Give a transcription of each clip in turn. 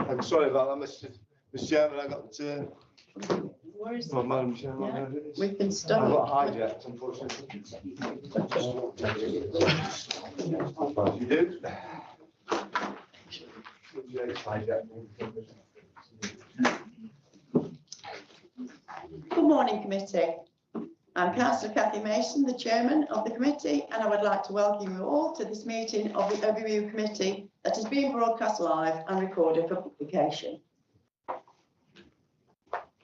I'm sorry about that, Mr. Chairman. I got. Where is Oh, Madam Chairman, Yeah. I We've been stopped. got hijacked, unfortunately. You do? Good morning, committee. I'm Councillor Cathy Mason, the chairman of the committee, and I would like to welcome you all to this meeting of the Overview Committee that is being broadcast live and recorded for publication.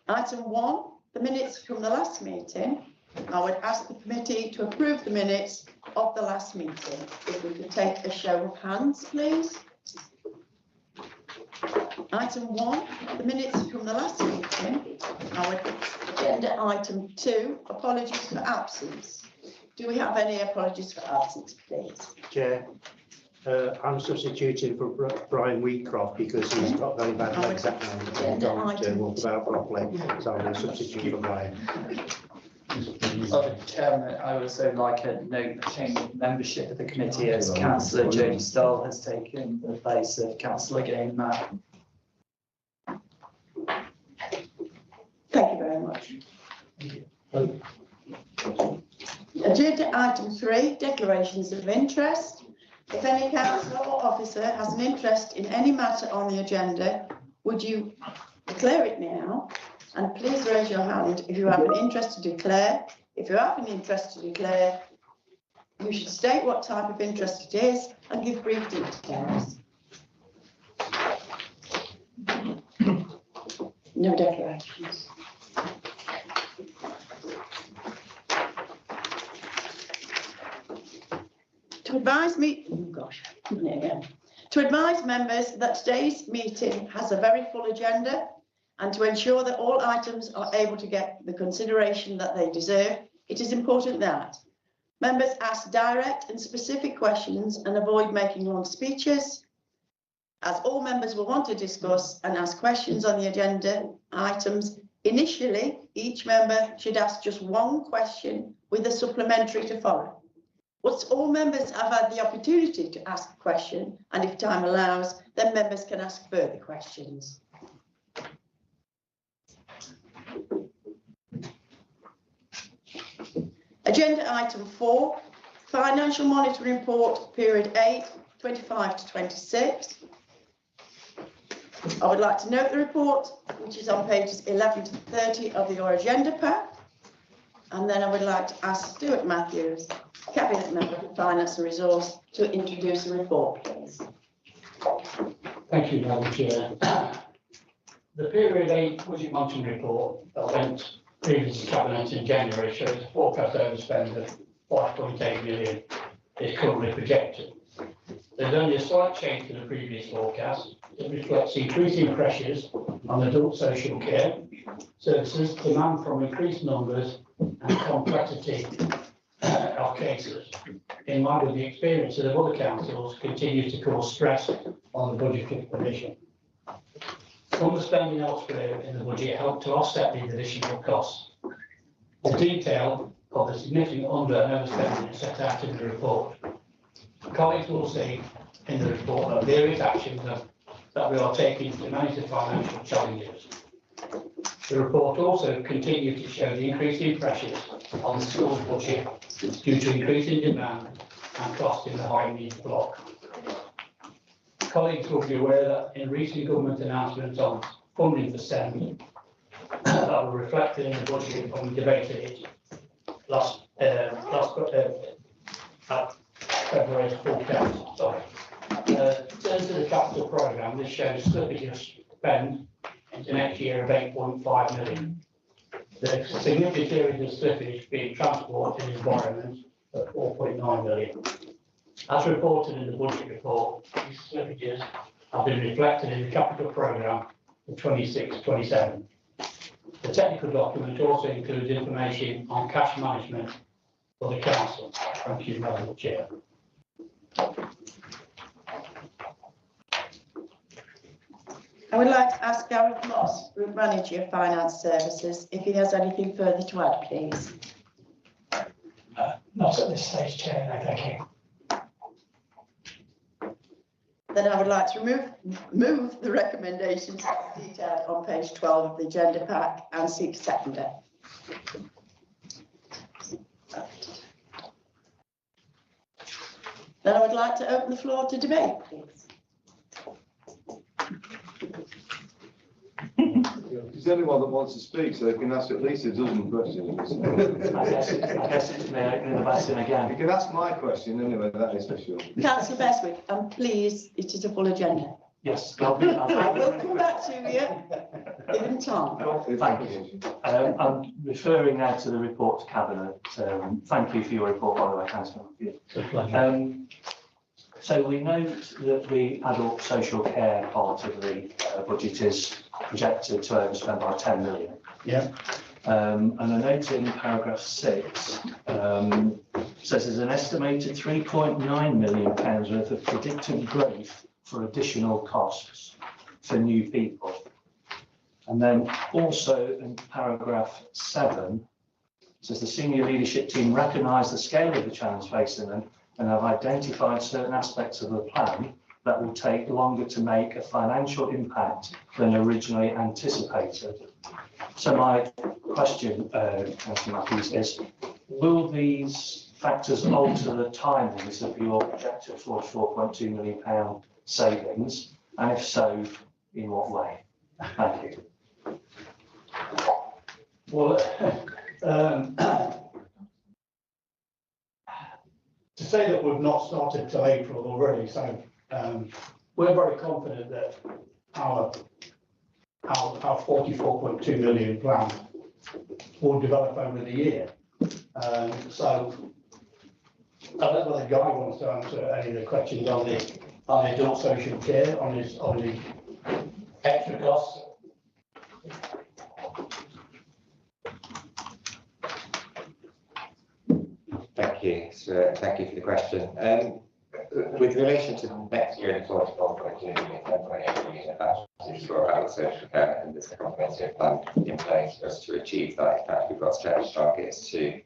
Item 1, the minutes from the last meeting. I would ask the committee to approve the minutes of the last meeting. If we could take a show of hands, please. Item 1, the minutes from the last meeting. Agenda item 2, apologies for absence. Do we have any apologies for absence, please? Chair, I'm substituting for Brian Wheatcroft because he's got very bad legs at the moment and don't walk about properly, so I'm going to substitute for Brian. Chairman, I would also like a note change of membership of the committee as Councillor Jodie Stoll has taken the place of Councillor Gain Matt. Thank you very much. Agenda item 3, declarations of interest. If any councillor or officer has an interest in any matter on the agenda, would you declare it now? And please raise your hand if you have an interest to declare. If you have an interest to declare, you should state what type of interest it is and give brief details. No declarations. To advise me, oh gosh, to advise members that today's meeting has a very full agenda, and to ensure that all items are able to get the consideration that they deserve, it is important that members ask direct and specific questions and avoid making long speeches. As all members will want to discuss and ask questions on the agenda items, initially each member should ask just one question with a supplementary to follow. Once all members have had the opportunity to ask a question, and if time allows, then members can ask further questions. Agenda item 4, financial monitoring report, period 8, 25 to 26. I would like to note the report, which is on pages 11 to 30 of your agenda pack. And then I would like to ask Stuart Matthews, Cabinet Member for Finance and Resource, to introduce the report, please. Thank you, Madam Chair. The period 8 budget monitoring report that went previously to Cabinet in January shows a forecast overspend of 5.8 million is currently projected. There's only a slight change to the previous forecast. It reflects increasing pressures on adult social care services, demand from increased numbers and complexity of cases. In line with the experiences of other councils, continues to cause stress on the budgetary position. Underspending elsewhere in the budget helped to offset these additional costs. The detail of the significant under and overspending is set out in the report. Colleagues will see in the report that various actions that we are taking to manage the financial challenges. The report also continues to show the increasing pressures on the school budget due to increasing demand and cost in the high needs block. Colleagues will be aware that in recent government announcements on funding for SEND that were reflected in the budget when we debated it last February's full council. Sorry. In terms of the capital programme, this shows slippage of spend into next year of 8.5 million. The significant areas of slippage being transport and environment at 4.9 million. As reported in the budget report, these slippages have been reflected in the capital programme for 26-27. The technical document also includes information on cash management for the council. Thank you, Madam Chair. I would like to ask Gareth Moss, Group Manager of Finance Services, if he has anything further to add, please. Not at this stage, Chair, no, thank you. Then I would like to move the recommendations detailed on page 12 of the agenda pack and seek seconder. Then I would like to open the floor to debate, please. Is there anyone that wants to speak so they can ask at least a dozen questions? I guess it's me opening the basin You again. can ask my question anyway, that is for sure. Councillor Bestwick, and please, it is a full agenda. Yes, I will come back to you in time. Thank you. I'm referring now to the report to Cabinet. Thank you for your report, by the way, Councillor. So we note that the adult social care part of the budget is projected to overspend by 10 million. Yeah. And I note in paragraph 6 says there's an estimated £3.9 million worth of predicted growth for additional costs for new people. And then also in paragraph 7 says the senior leadership team recognise the scale of the challenge facing them and have identified certain aspects of the plan that will take longer to make a financial impact than originally anticipated. So my question, Councillor Matthews, is will these factors alter the timings of your projected £44.2 million savings? And if so, in what way? Thank you. Well, to say that we've not started till April already, so we're very confident that our 44.2 million plan will develop over the year. So I don't know whether Guy wants to answer any of the questions on the adult social care, on the extra costs. Thank you. So, thank you for the question. With relation to next year, the 44.2 million, that's for adult social care, and there's a comprehensive plan in place for us to achieve that. In fact, we've got stretch targets to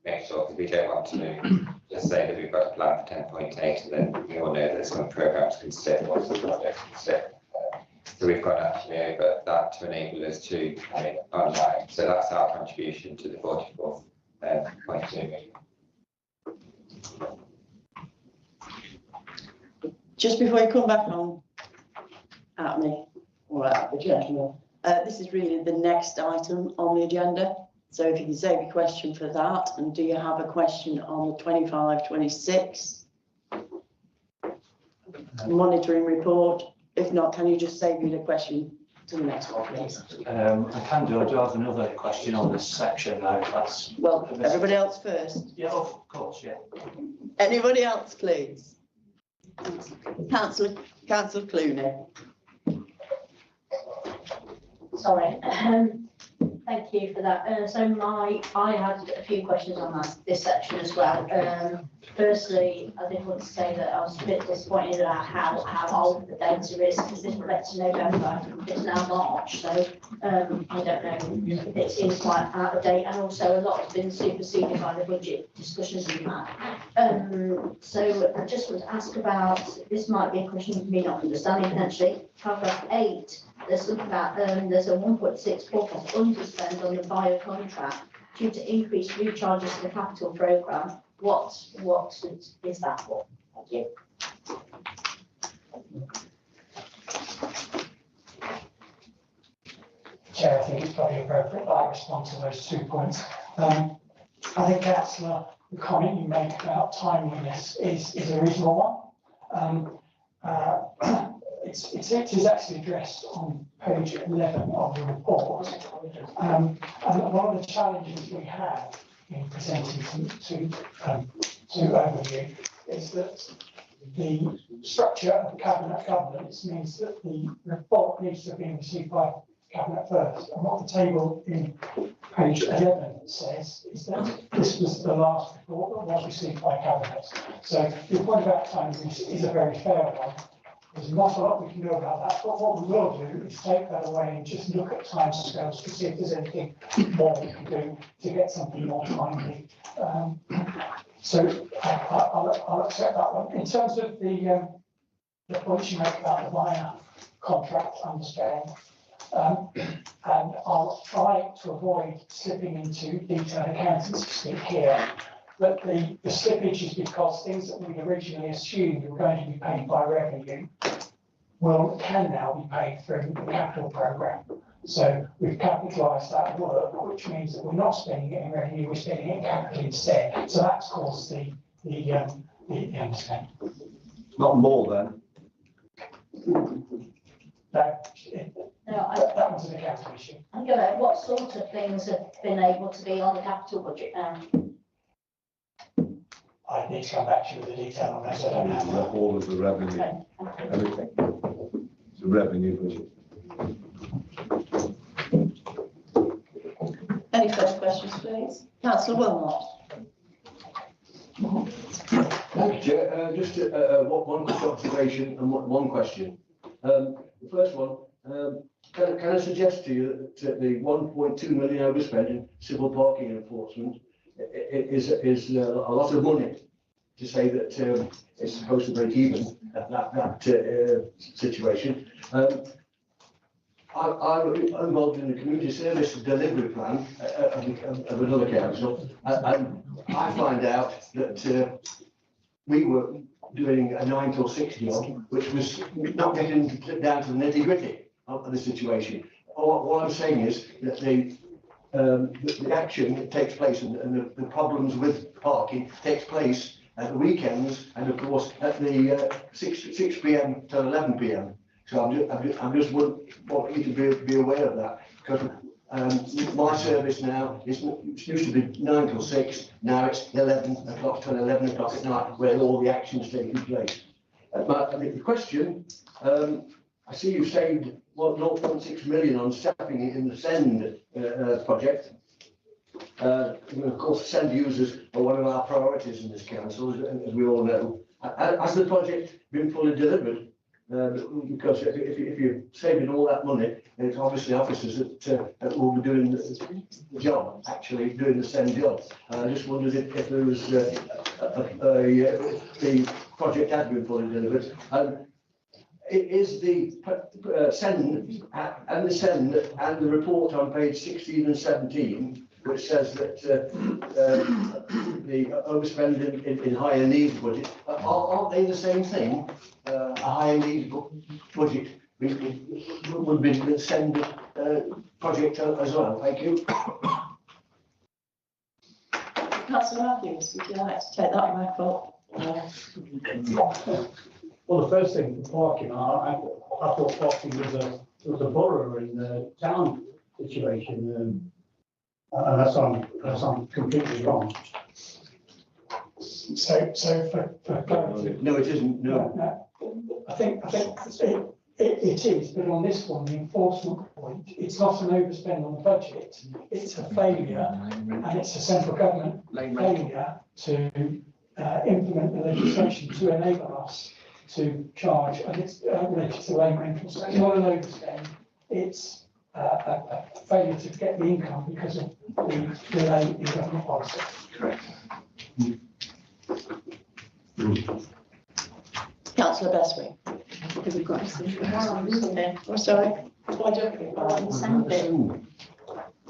make sure, because we don't want to just say that we've got a plan for 10.8, and then we all know that some programs can slip, or some projects can slip. So we've got actually over that to enable us to come in online. So that's our contribution to the 44.2 million. Just before you come back on at me, or at the gentleman, this is really the next item on the agenda. So if you can save your question for that, and do you have a question on the 25-26 monitoring report? If not, can you just save me the question to the next one, please? I can do. I do have another question on this section now. That's Well, everybody else first. yeah, of course, yeah. Anybody else, please? Councillor Clooney. Sorry, thank you for that. I had a few questions on this section as well. Firstly, I did want to say that I was a bit disappointed about how old the data is, because this relates to November, it's now March, so I don't know, it seems quite out of date, and also a lot has been superseded by the budget discussions we've had. So I just want to ask about, this might be a question for me not understanding potentially, paragraph 8. There's something about, there's a 1.6 forecast underspend on the bio contract due to increased recharges to the capital programme. What is that for? Thank you. Chair, I think it's probably appropriate that I respond to those 2 points. I think, Councillor, the comment you make about timeliness is a reasonable one. It is actually addressed on page 11 of the report. And one of the challenges we have in presenting to overview is that the structure of cabinet governance means that the report needs to be received by cabinet first. And what the table in page 11 says is that this was the last report that was received by cabinet. So your point about time is a very fair one. There's not a lot we can do about that, but what we will do is take that away and just look at timescales to see if there's anything more we can do to get something more timely. So I'll accept that one. In terms of the the points you make about the minor contract understand. And I'll try to avoid slipping into detailed accountancy speak here. But the slippage is because things that we'd originally assumed were going to be paid by revenue can now be paid through the capital programme. So we've capitalised that work, which means that we're not spending it in revenue, we're spending it in capital instead. So that's caused the understand. Not more then. That was an accounting issue. I'm gonna, what sort of things have been able to be on the capital budget now? I need to come back to you with the detail on that, so I don't have that. All of the revenue, Okay. everything. It's a revenue budget. Any further questions, please? Councillor Wilmot. Thank you, Chair. Just one quick observation and one question. The first one, can I suggest to you that the 1.2 million overspend in civil parking enforcement is a lot of money to say that it's supposed to break even at that situation. I'm involved in the community service delivery plan of another council, and I find out that we were doing a 9 till 6 job, which was not getting down to the nitty gritty of the situation. What I'm saying is that the action that takes place and the problems with parking takes place at the weekends and of course at the 6 p.m. to 11 p.m. So I'm just want you to be aware of that, because my service now it used to be 9 till 6, now it's 11 o'clock till 11 o'clock at night where all the action's taking place. The question, I see you've saved 0.6 million on staffing in the SEND project. And of course, SEND users are one of our priorities in this council, as we all know. Has the project been fully delivered? Because if you're saving all that money, it's obviously officers that will be doing the job, actually doing the same job. I just wondered if there was the project had been fully delivered. Is the SEND and the report on page 16 and 17, which says that the overspend in higher needs budget, aren't they the same thing? A higher needs budget would be the SEND project as well. Thank you. Councillor Matthews, would you like to take that microphone? Well, the first thing, the parking, I thought parking was a borough in the town situation, unless I'm completely wrong. So for clarity. No, it isn't. No. I think it is, but on this one, the enforcement point, it's not an overspend on the budget. It's a failure, and it's a central government failure to implement the legislation to enable us to charge, and it's related to lane rentals. So it's not an overspend. It's a failure to get the income because of the delay in government policy. Correct. Councillor Bestwick. Oh, sorry.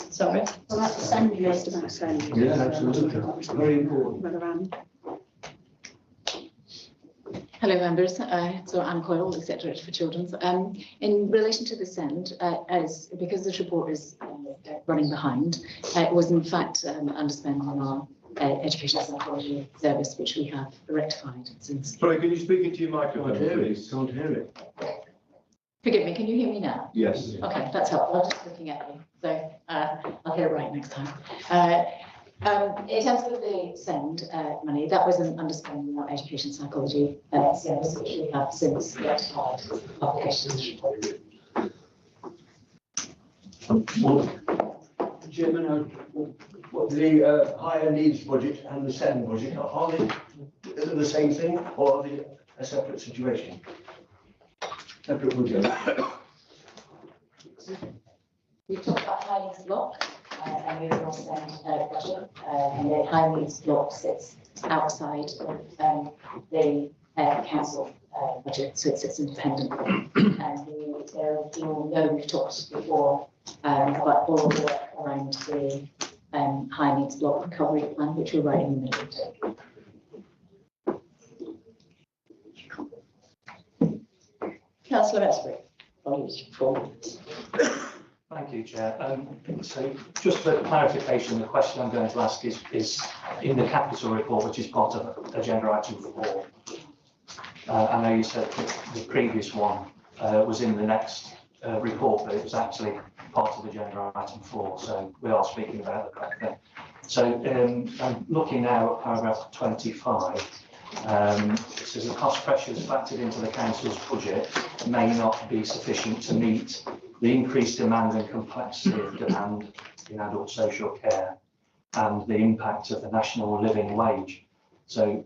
Sorry. Well, that's the send list. Yeah, absolutely. Very important. Hello members, so I'm Coyle, the Secretary for Children's. In relation to the SEND, because this report is running behind, it was in fact underspend on our education psychology service, which we have rectified since. Sorry, can you speak into your microphone? Can't hear it. Forgive me, can you hear me now? Yes. Okay, that's helpful. I was just looking at you, so I'll hear it right next time. In terms of the SEND money, that was an underspend in our education psychology service, which we have since rectified applications. Chairman, what the higher needs budget and the SEND budget, are they the same thing or are they a separate situation? Separate budget. We talked about high needs block and we will also budget, and the high needs block sits outside of the council budget, so it sits independently. And you'll know we've talked before about all of the work around the high needs block recovery plan, which we're right in the middle of. Councillor Esbury. Thank you, Chair. So just for clarification, the question I'm going to ask is in the capital report, which is part of agenda item 4. I know you said that the previous one was in the next report, but it was actually part of agenda item 4. So we are speaking about the correct thing. So I'm looking now at paragraph 25. It says the cost pressures factored into the council's budget may not be sufficient to meet the increased demand and complexity of demand in adult social care and the impact of the national living wage. So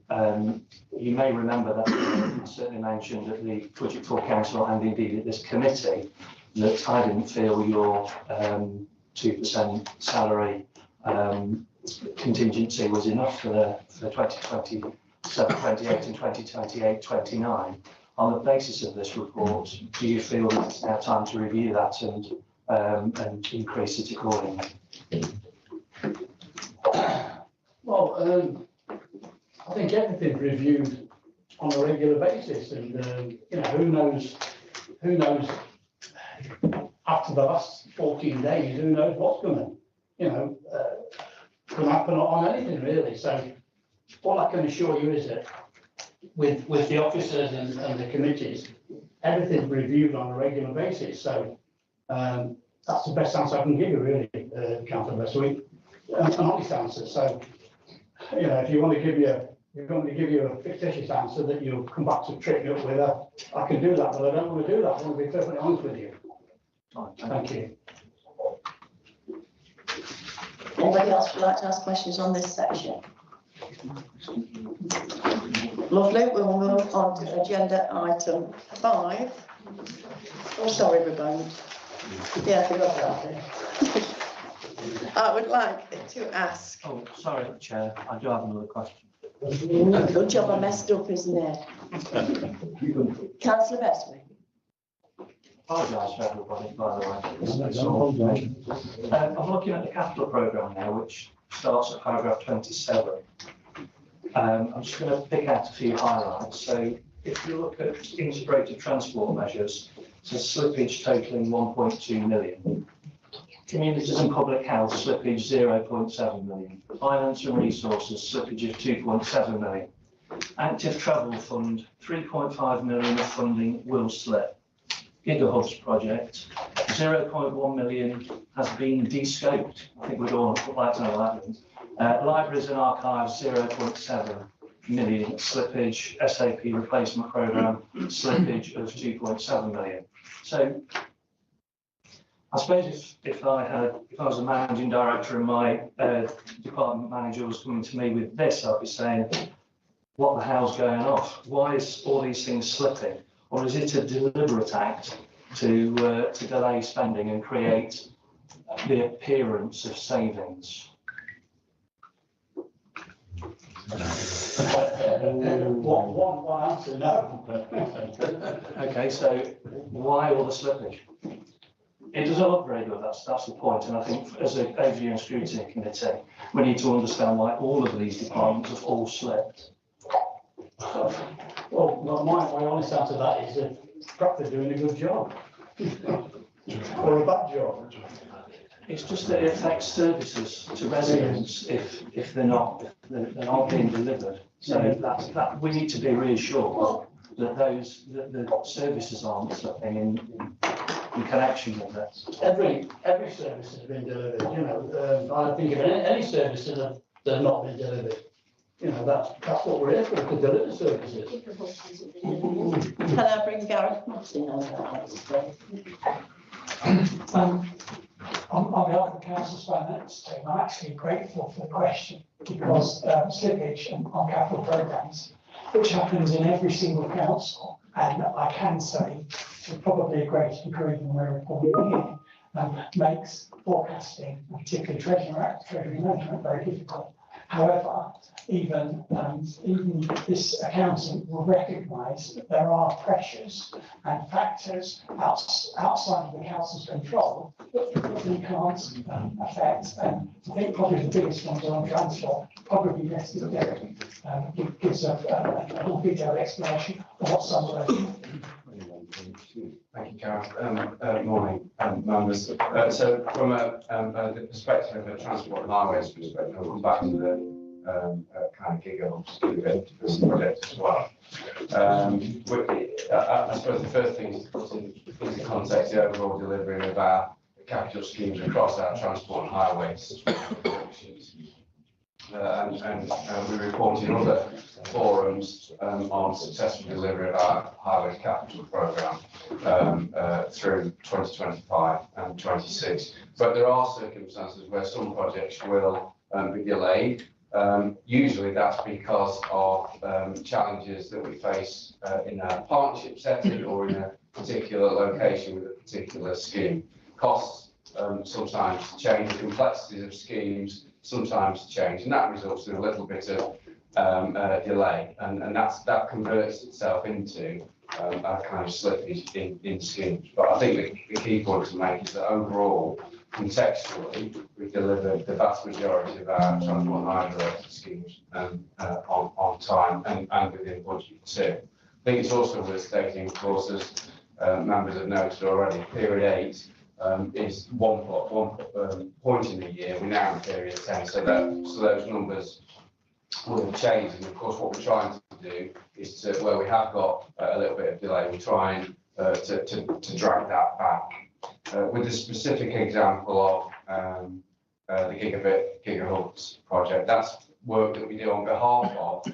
you may remember that I certainly mentioned at the Budget for Council and indeed at this committee that I didn't feel your 2% salary contingency was enough for the 2027, 28 and 2028, 29. On the basis of this report, do you feel that it's now time to review that and increase it accordingly? Well, I think everything's reviewed on a regular basis, and who knows after the last 14 days, who knows what's going to happen on anything really. So all I can assure you is that with the officers and the committees, everything's reviewed on a regular basis. So that's the best answer I can give you, really, Councillor Westweek, an honest answer. So if you want to give you a fictitious answer that you'll come back to trick me up with, I can do that, but I don't want to do that. I want to be perfectly honest with you. Thank you. Anybody else would like to ask questions on this section? Lovely, we will move on to agenda item 5. Oh, sorry, Rebecca. Yeah, I forgot that. I would like to ask. Oh, sorry, Chair, I do have another question. Good job, I messed up, isn't it? Councillor Beswick. Apologise for everybody, by the way. That's all. I'm looking at the capital programme now, which starts at paragraph 27. I'm just going to pick out a few highlights. So if you look at integrated transport measures, so slippage totaling 1.2 million. Communities and public health slippage 0.7 million. Finance and resources slippage of 2.7 million. Active travel fund 3.5 million of funding will slip. Gigahubs project 0.1 million has been de-scoped. I think we'd all like to know what that means. Libraries and archives 0.7 million slippage. SAP replacement programme slippage of 2.7 million. So I suppose if I was a managing director and my department manager was coming to me with this, I'd be saying, what the hell's going off? Why is all these things slipping? Or is it a deliberate act to delay spending and create the appearance of savings? One answer, no. Okay, so why all the slippage? It doesn't look very good, that's the point. And I think as an overview and scrutiny committee, we need to understand why all of these departments have all slipped. Well, my honest answer to that is that perhaps they're doing a good job or a bad job. It's just that it affects services to residents if they're not being delivered. So that we need to be reassured that the services aren't slipping in connection with it. Every service has been delivered. I don't think of any services that have not been delivered. That's what we're here for, to deliver services. Can I bring Gareth Mossing on that? On behalf of the council's finance team, I'm actually grateful for the question because slippage on capital programmes, which happens in every single council, and I can say to probably a greater degree than we're reporting here, makes forecasting, particularly treasury management, very difficult. However, even this accountant will recognise that there are pressures and factors outside of the council's control that we can't affect. And I think probably the biggest ones are on transport, probably best if Derek gives a more detailed explanation of what some of those. Thank you, Karen. Morning, members. So from the perspective of a transport and highways perspective, I'll come back to the kind of giggle this project as well. I suppose the first thing is to put into context the overall delivery of our capital schemes across our transport and highways. And we reported in other forums on successful delivery of our highways capital programme through 2025 and 26. But there are circumstances where some projects will be delayed. Usually that's because of challenges that we face in a partnership setting or in a particular location with a particular scheme. Costs sometimes change, complexities of schemes sometimes change, and that results in a little bit of delay, and that converts itself into a kind of slippage in schemes. But I think the key point to make is that overall, contextually, we've delivered the vast majority of our transport and highway schemes on time and within budget too. I think it's also worth stating, of course, as members have noted already, period 8 is one point in the year. We're now in period 10, so those numbers will have changed. And of course, what we're trying to do is to, where we have got a little bit of delay, we're trying to drag that back. With the specific example of the Gigahubs project, that's work that we do on behalf of,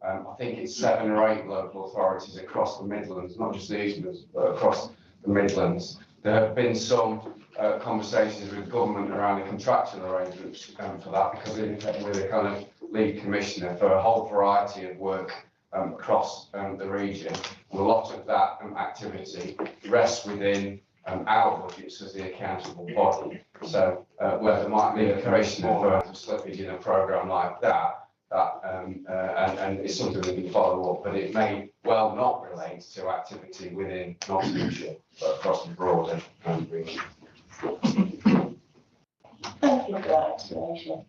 I think it's 7 or 8 local authorities across the Midlands, not just the Eastlands, but across the Midlands. There have been some conversations with government around the contractual arrangements for that, because we're the kind of lead commissioner for a whole variety of work across the region. And a lot of that activity rests within our budgets as the accountable body. So where there might be a commissioner for slippage in a programme like that, and it's something we can follow up, but it may well not relate to activity within Nottinghamshire, but across the broader region. Thank you for that explanation.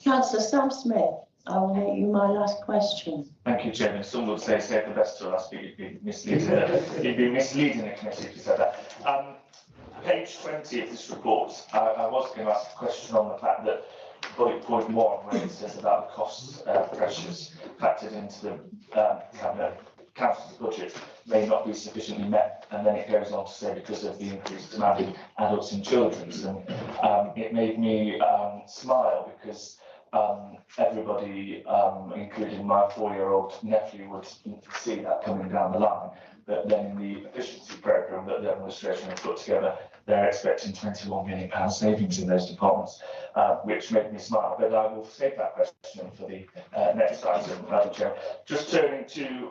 Councillor Sam Smith, I will make you my last question. Thank you, Chairman. Some would say save the best to last, but you'd be misleading the committee if you said that. Page 20 of this report, I was going to ask a question on the fact that bullet point 1, where it says about the cost pressures factored into the Cabinet Council's budget may not be sufficiently met, and then it goes on to say because of the increased demand in adults and children's, and it made me smile because everybody, including my 4-year-old nephew, would see that coming down the line. But then in the efficiency programme that the administration has put together, they're expecting £21 million savings in those departments, which made me smile. But I will save that question for the next item, Madam Chair. Just turning to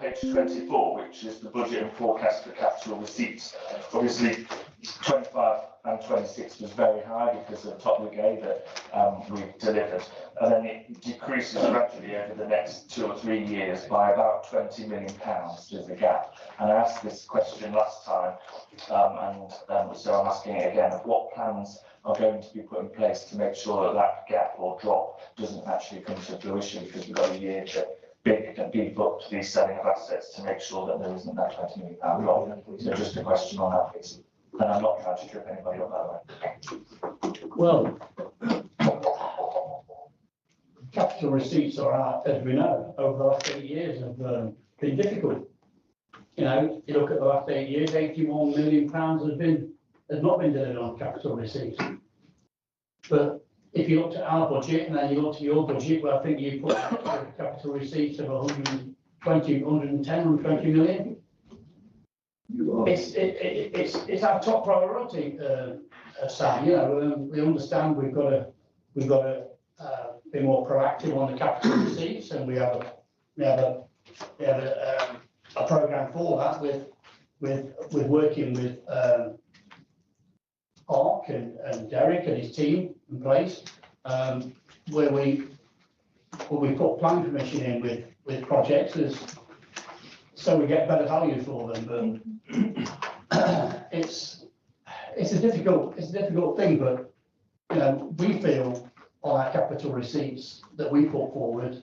page 24, which is the budget and forecast for capital receipts. Obviously, 25 and 26 was very high because of the top brigade that we've delivered. And then it decreases gradually over the next 2 or 3 years by about £20 million. There's a gap. And I asked this question last time, and so I'm asking it again, of what plans are going to be put in place to make sure that that gap or drop doesn't actually come to fruition, because we've got a year to beef up the selling of assets to make sure that there isn't that £20 million drop. So just a question on that, please. And I'm not trying to trip anybody up, by the way. Well, capital receipts are, as we know, over the last 8 years have been difficult. You know, you look at the last 8 years, £81 million has not been delivered on capital receipts. But if you looked at our budget and then you looked at your budget, well, I think you put capital receipts of 120 million. It's our top priority, Sam. You know, we understand we've got to be more proactive on the capital receipts, and we have a programme for that with working with Ark and Derek and his team in place, where we but we put plan permission in with projects so we get better value for them, but it's a difficult thing, but you know, we feel on our capital receipts that we put forward,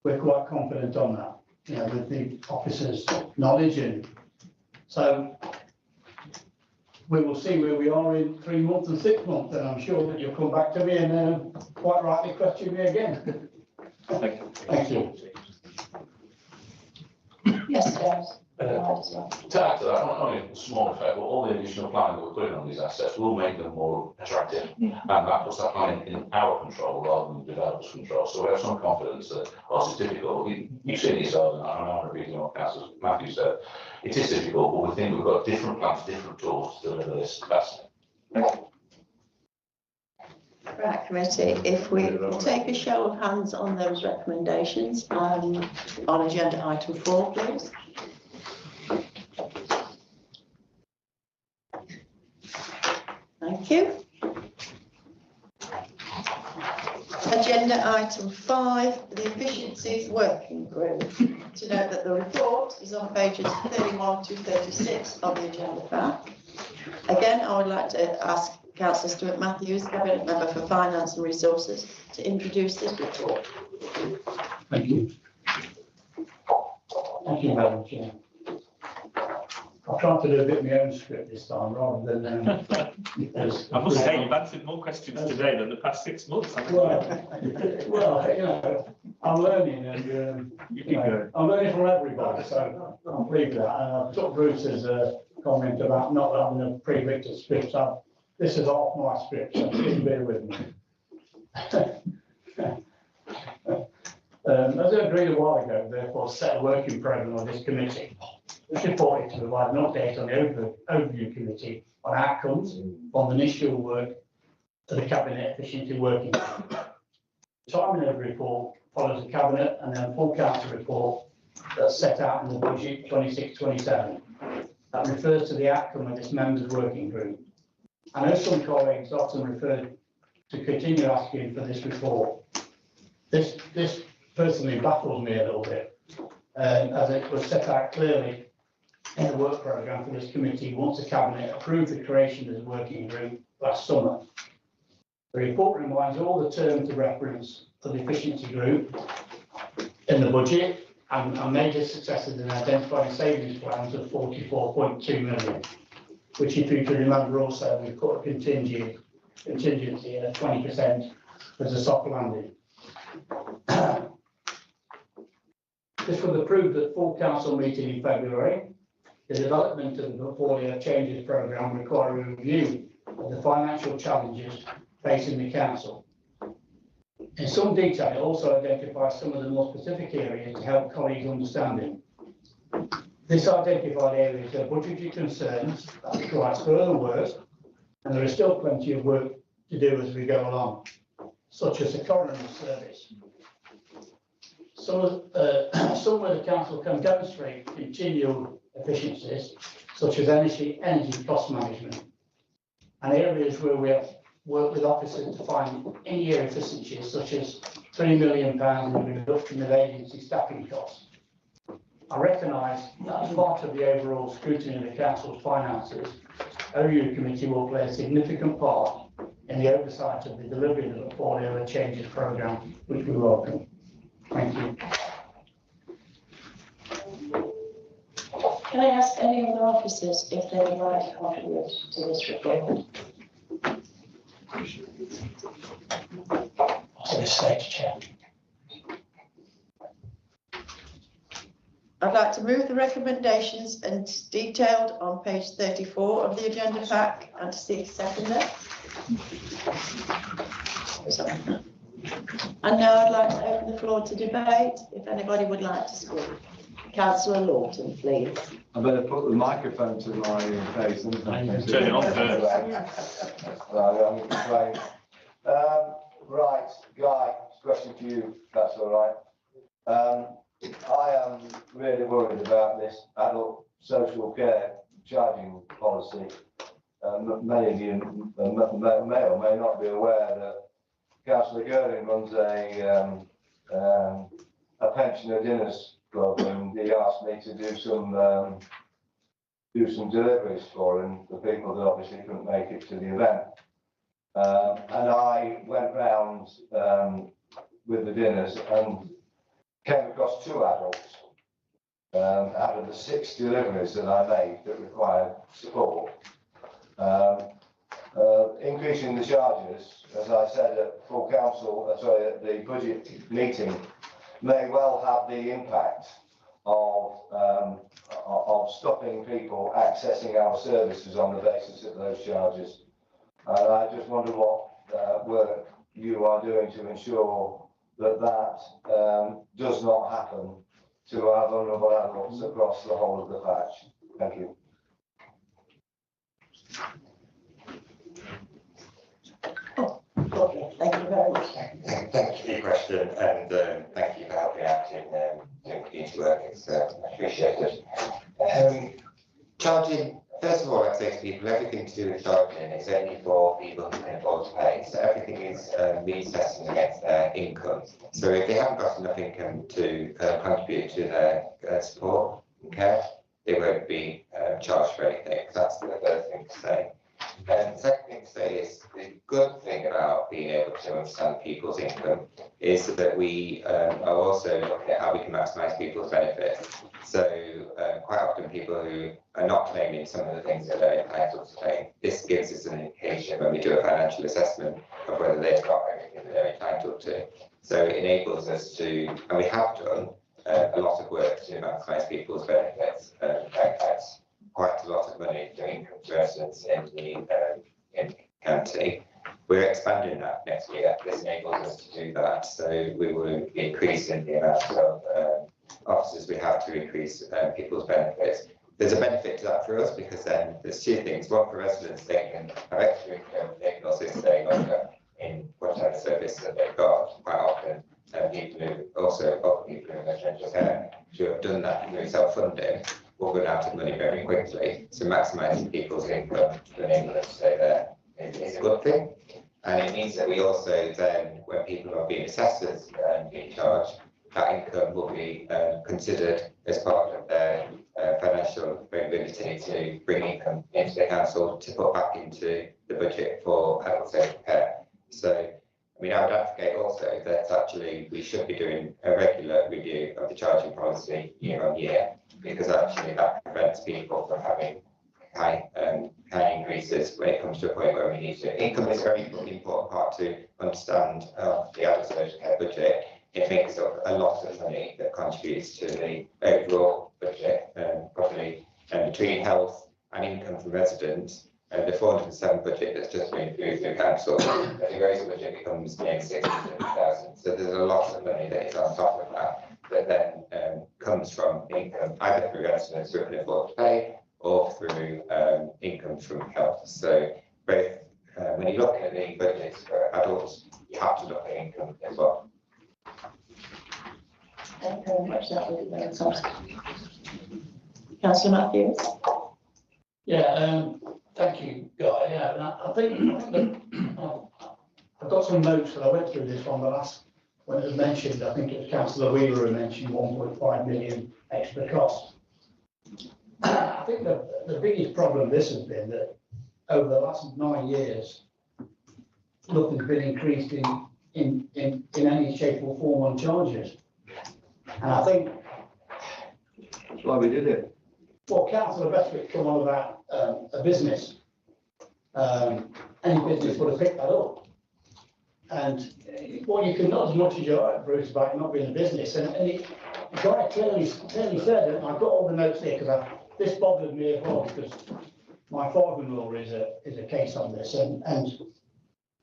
we're quite confident on that, you know, with the officers' knowledge, and so we will see where we are in 3 months and 6 months, and I'm sure that you'll come back to me and quite rightly question me again. Thank you. Yes, James. To add to that, only a small effect, but all the additional planning that we're putting on these assets will make them more attractive. And that puts that planning in our control rather than the developer's control. So we have some confidence that, whilst it's difficult, you've seen it yourself, and I'm not repeating what Councillor Matthew said, it is difficult, but we think we've got different plans, different tools to deliver this best. Right, committee, if we take a show of hands on those recommendations on agenda item 4, please. Thank you. Agenda item 5, the efficiencies working group. To note that the report is on pages 31 to 36 of the agenda pack. Again, I would like to ask Councillor Stuart Matthews, Cabinet Member for Finance and Resources, to introduce this report. Thank you. Thank you, Madam Chair. I'll try to do a bit of my own script this time rather than. I must say, you've answered more questions today than the past 6 months. Well, you know, I'm learning, and I'm learning from everybody, so I'm pleased with that. And I took Bruce's comment about not having a pre-written script. So this is half my script, so please bear with me. As I agreed a while ago, therefore, set a working programme on this committee. This report is to provide an update on the overview committee on outcomes from the initial work to the Cabinet Efficiency Working Group. The timing of the report follows the Cabinet and then full Council report that's set out in the budget 26-27. That refers to the outcome of this members' working group. I know some colleagues often refer to continue asking for this report. This personally baffles me a little bit, as it was set out clearly in the work programme for this committee once the Cabinet approved the creation of the working group last summer. The report reminds all the terms of reference for the efficiency group in the budget and major successes in identifying savings plans of 44.2 million, which, if you can remember, also we put a contingency at 20% as a soft landing. This was approved at full council meeting in February. The development of the portfolio changes programme require a review of the financial challenges facing the council. In some detail, it also identifies some of the more specific areas to help colleagues understanding. This identified areas are budgetary concerns that requires further work, and there is still plenty of work to do as we go along, such as the coroner's service. Some where the council can demonstrate continual efficiencies, such as energy cost management, and areas where we have worked with officers to find in-year efficiencies, such as £3 million in the reduction of agency staffing costs. I recognise that as part of the overall scrutiny of the council's finances, OU committee will play a significant part in the oversight of the delivery of the portfolio and changes programme, which we welcome. Thank you. Can I ask any other officers if they would like to contribute to this report? To the stage, Chair. I'd like to move the recommendations and detailed on page 34 of the agenda pack and to seek a seconder. And now I'd like to open the floor to debate, if anybody would like to speak. Councillor Lawton, please. I better put the microphone to my face. Turn it on first. Right, Guy, question to you, if that's all right. I am really worried about this adult social care charging policy. Many of you may or may not be aware that Councillor Girling runs a a pensioner dinners club, and he asked me to do some deliveries for him, the people that obviously couldn't make it to the event. And I went round with the dinners and came across 2 adults out of the 6 deliveries that I made that required support. Increasing the charges, as I said at full council, at the budget meeting, may well have the impact of stopping people accessing our services on the basis of those charges. And I just wonder what work you are doing to ensure that does not happen to our vulnerable adults across the whole of the patch. Thank you. Lovely, thank you very much. Thank you for your question, and thank you for helping out in doing community work. It's appreciated. Charging, first of all, I'd say to people, everything to do with charging is only for people who can afford to pay. So everything is means testing against their income. So if they haven't got enough income to contribute to their support and care, they won't be charged for anything. That's the first thing to say. And the second thing to say is the good thing about being able to understand people's income is that we are also looking at how we can maximise people's benefits. So quite often people who are not claiming some of the things that they're entitled to claim, this gives us an indication when we do a financial assessment of whether they've got everything that they're entitled to. So it enables us to, and we have done a lot of work to maximise people's benefits. That's quite a lot of money to income to residents in the county. We're expanding that next year. This enables us to do that. So we will be increasing the amount of officers we have to increase people's benefits. There's a benefit to that for us because then there's 2 things. One, for residents, they can have extra income. They can also stay longer in whatever service that they've got. Quite often, people who also people in residential care who have done that through self-funding will run out of money very quickly. So maximising people's income to enable them to stay there is a good thing. And it means that we also then, when people are being assessed as being charged, that income will be considered as part of their financial ability to bring income into the council to put back into the budget for adult social care. So, I mean, I would advocate also that actually we should be doing a regular review of the charging policy year on year, because actually that prevents people from having high increases when it comes to a point where we need to. Income is a very important part to understand the adult social care budget. It makes up a lot of money that contributes to the overall budget, probably between health and income from residents. The 407 budget that's just been through council, the gross budget becomes nearly 600,000. So there's a lot of money that is on top of that then comes from income, either through residents who can afford to pay or through income from health. So both, when you look at the budgets for adults, you have to look at income as well. Thank you very much. That was very something. Councillor Matthews. Yeah, thank you, Guy. Yeah, and I think that I've got some notes that I went through this one the last, when it was mentioned, I think it was Councillor Wheeler who mentioned 1.5 million extra cost. I think the biggest problem this has been that over the last 9 years, nothing's been increased in any shape or form on charges. And I think That's why we did it. well, Councillor Bestwick come on about a business. Any business would have picked that up. And well, you can not as much as you like, Bruce, about it not being a business. And the guy clearly said, and I've got all the notes here because this bothered me as well because my father-in-law is a case on this, and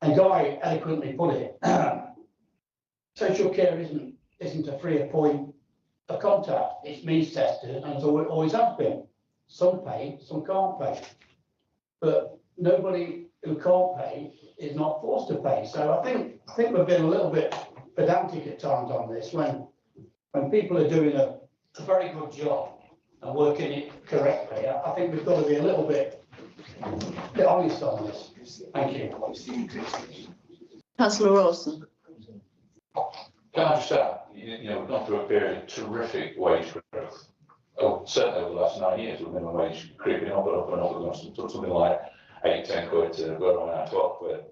Guy eloquently put it. Social care isn't a free point of contact. It's means tested, and it's always has been. Some pay, some can't pay, but nobody who can't pay is not forced to pay. So I think we've been a little bit pedantic at times on this when people are doing a very good job and working it correctly. I think we've got to be a little bit honest on this. Thank you. Councillor Rawson. Can I just add, we've gone through a period of terrific wage growth. Oh, certainly over the last 9 years, with minimum wage creeping up and up and up, something like 8, 10 quid to where I'm at 12 quid.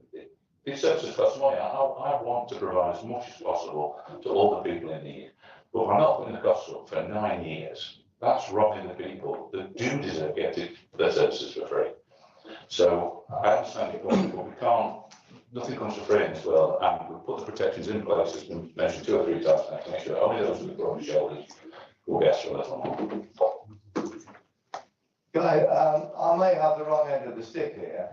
These services cost money. I want to provide as much as possible to all the people in need. But if I'm not putting the costs up for 9 years, that's robbing the people that do deserve getting their services for free. So I understand your point, but we can't, nothing comes for free in this world, and we put the protections in place, as been mentioned 2 or 3 times now, to make sure only those with the broad shoulders will be asked for a little more. Guy, I may have the wrong end of the stick here,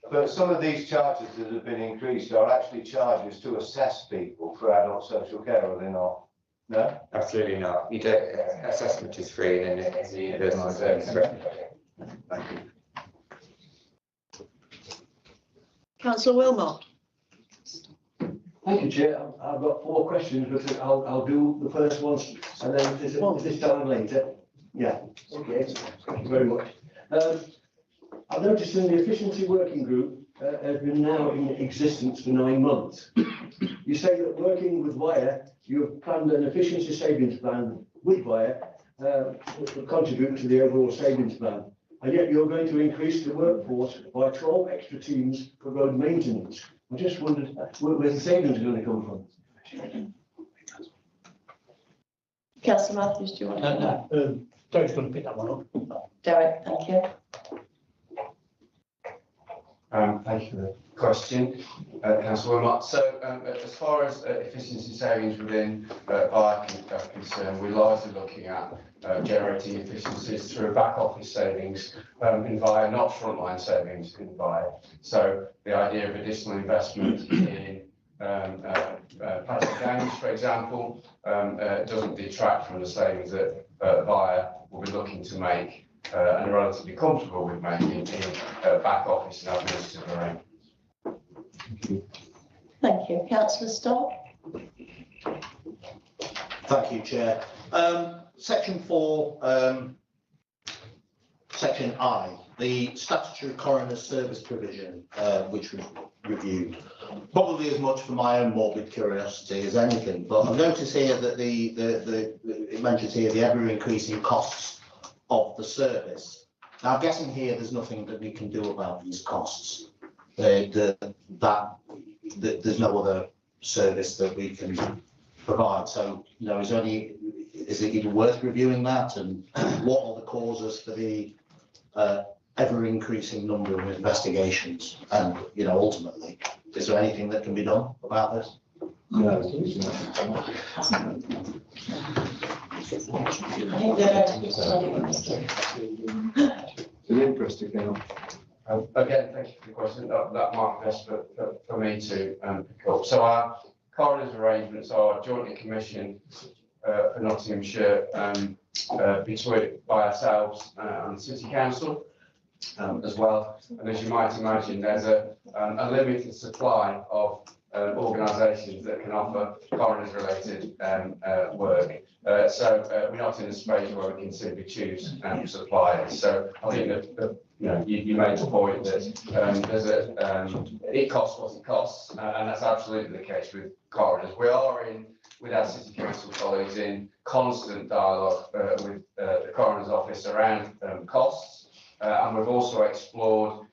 but some of these charges that have been increased are actually charges to assess people for adult social care, are they not? No? Absolutely not. You don't, assessment is free and then it's a universal service for everybody. Thank you. Councillor Wilmot. Thank you, Chair. I've got 4 questions, but I'll do the first one and then this time later. Yeah, okay, thank you very much. I've noticed in the efficiency working group has been now in existence for 9 months. You say that working with Wire, you've planned an efficiency savings plan with Wire, which will contribute to the overall savings plan. And yet you're going to increase the workforce by 12 extra teams for road maintenance. I just wondered where the savings are going to come from. Councillor Matthews, do you want to? No, Derek's going to pick that one up. Derek, thank you. Thank you for the question, Councillor Wilmot. So, as far as efficiency savings within VIA are concerned, we're largely looking at generating efficiencies through back office savings in VIA, not frontline savings in VIA. So, the idea of additional investment in plastic games, for example, doesn't detract from the savings that VIA will be looking to make and are relatively comfortable with making in back office and administrative arrangements. Thank you. Councillor Stott. Thank you, Chair. Section 4, Section I, the statutory coroner's service provision, which we've reviewed. Probably as much for my own morbid curiosity as anything, but I've noticed here that it mentions here the ever increasing costs of the service. Now, I'm guessing here there's nothing that we can do about these costs. There's no other service that we can provide. So, is it even worth reviewing that? And what are the causes for the ever increasing number of investigations? And, ultimately, is there anything that can be done about this? No. It's an interesting thing. Again, thank you for the question. That might be best for me to pick up. So our coroner's arrangements are jointly commissioned for Nottinghamshire by ourselves and the City Council as well. And as you might imagine, there's a limited supply of organisations that can offer coroner's related work. So we're not in a space where we can simply choose suppliers. So I think that you made the point that there's it costs what it costs, and that's absolutely the case with coroners. We are with our City Council colleagues in constant dialogue with the Coroner's Office around costs, and we've also explored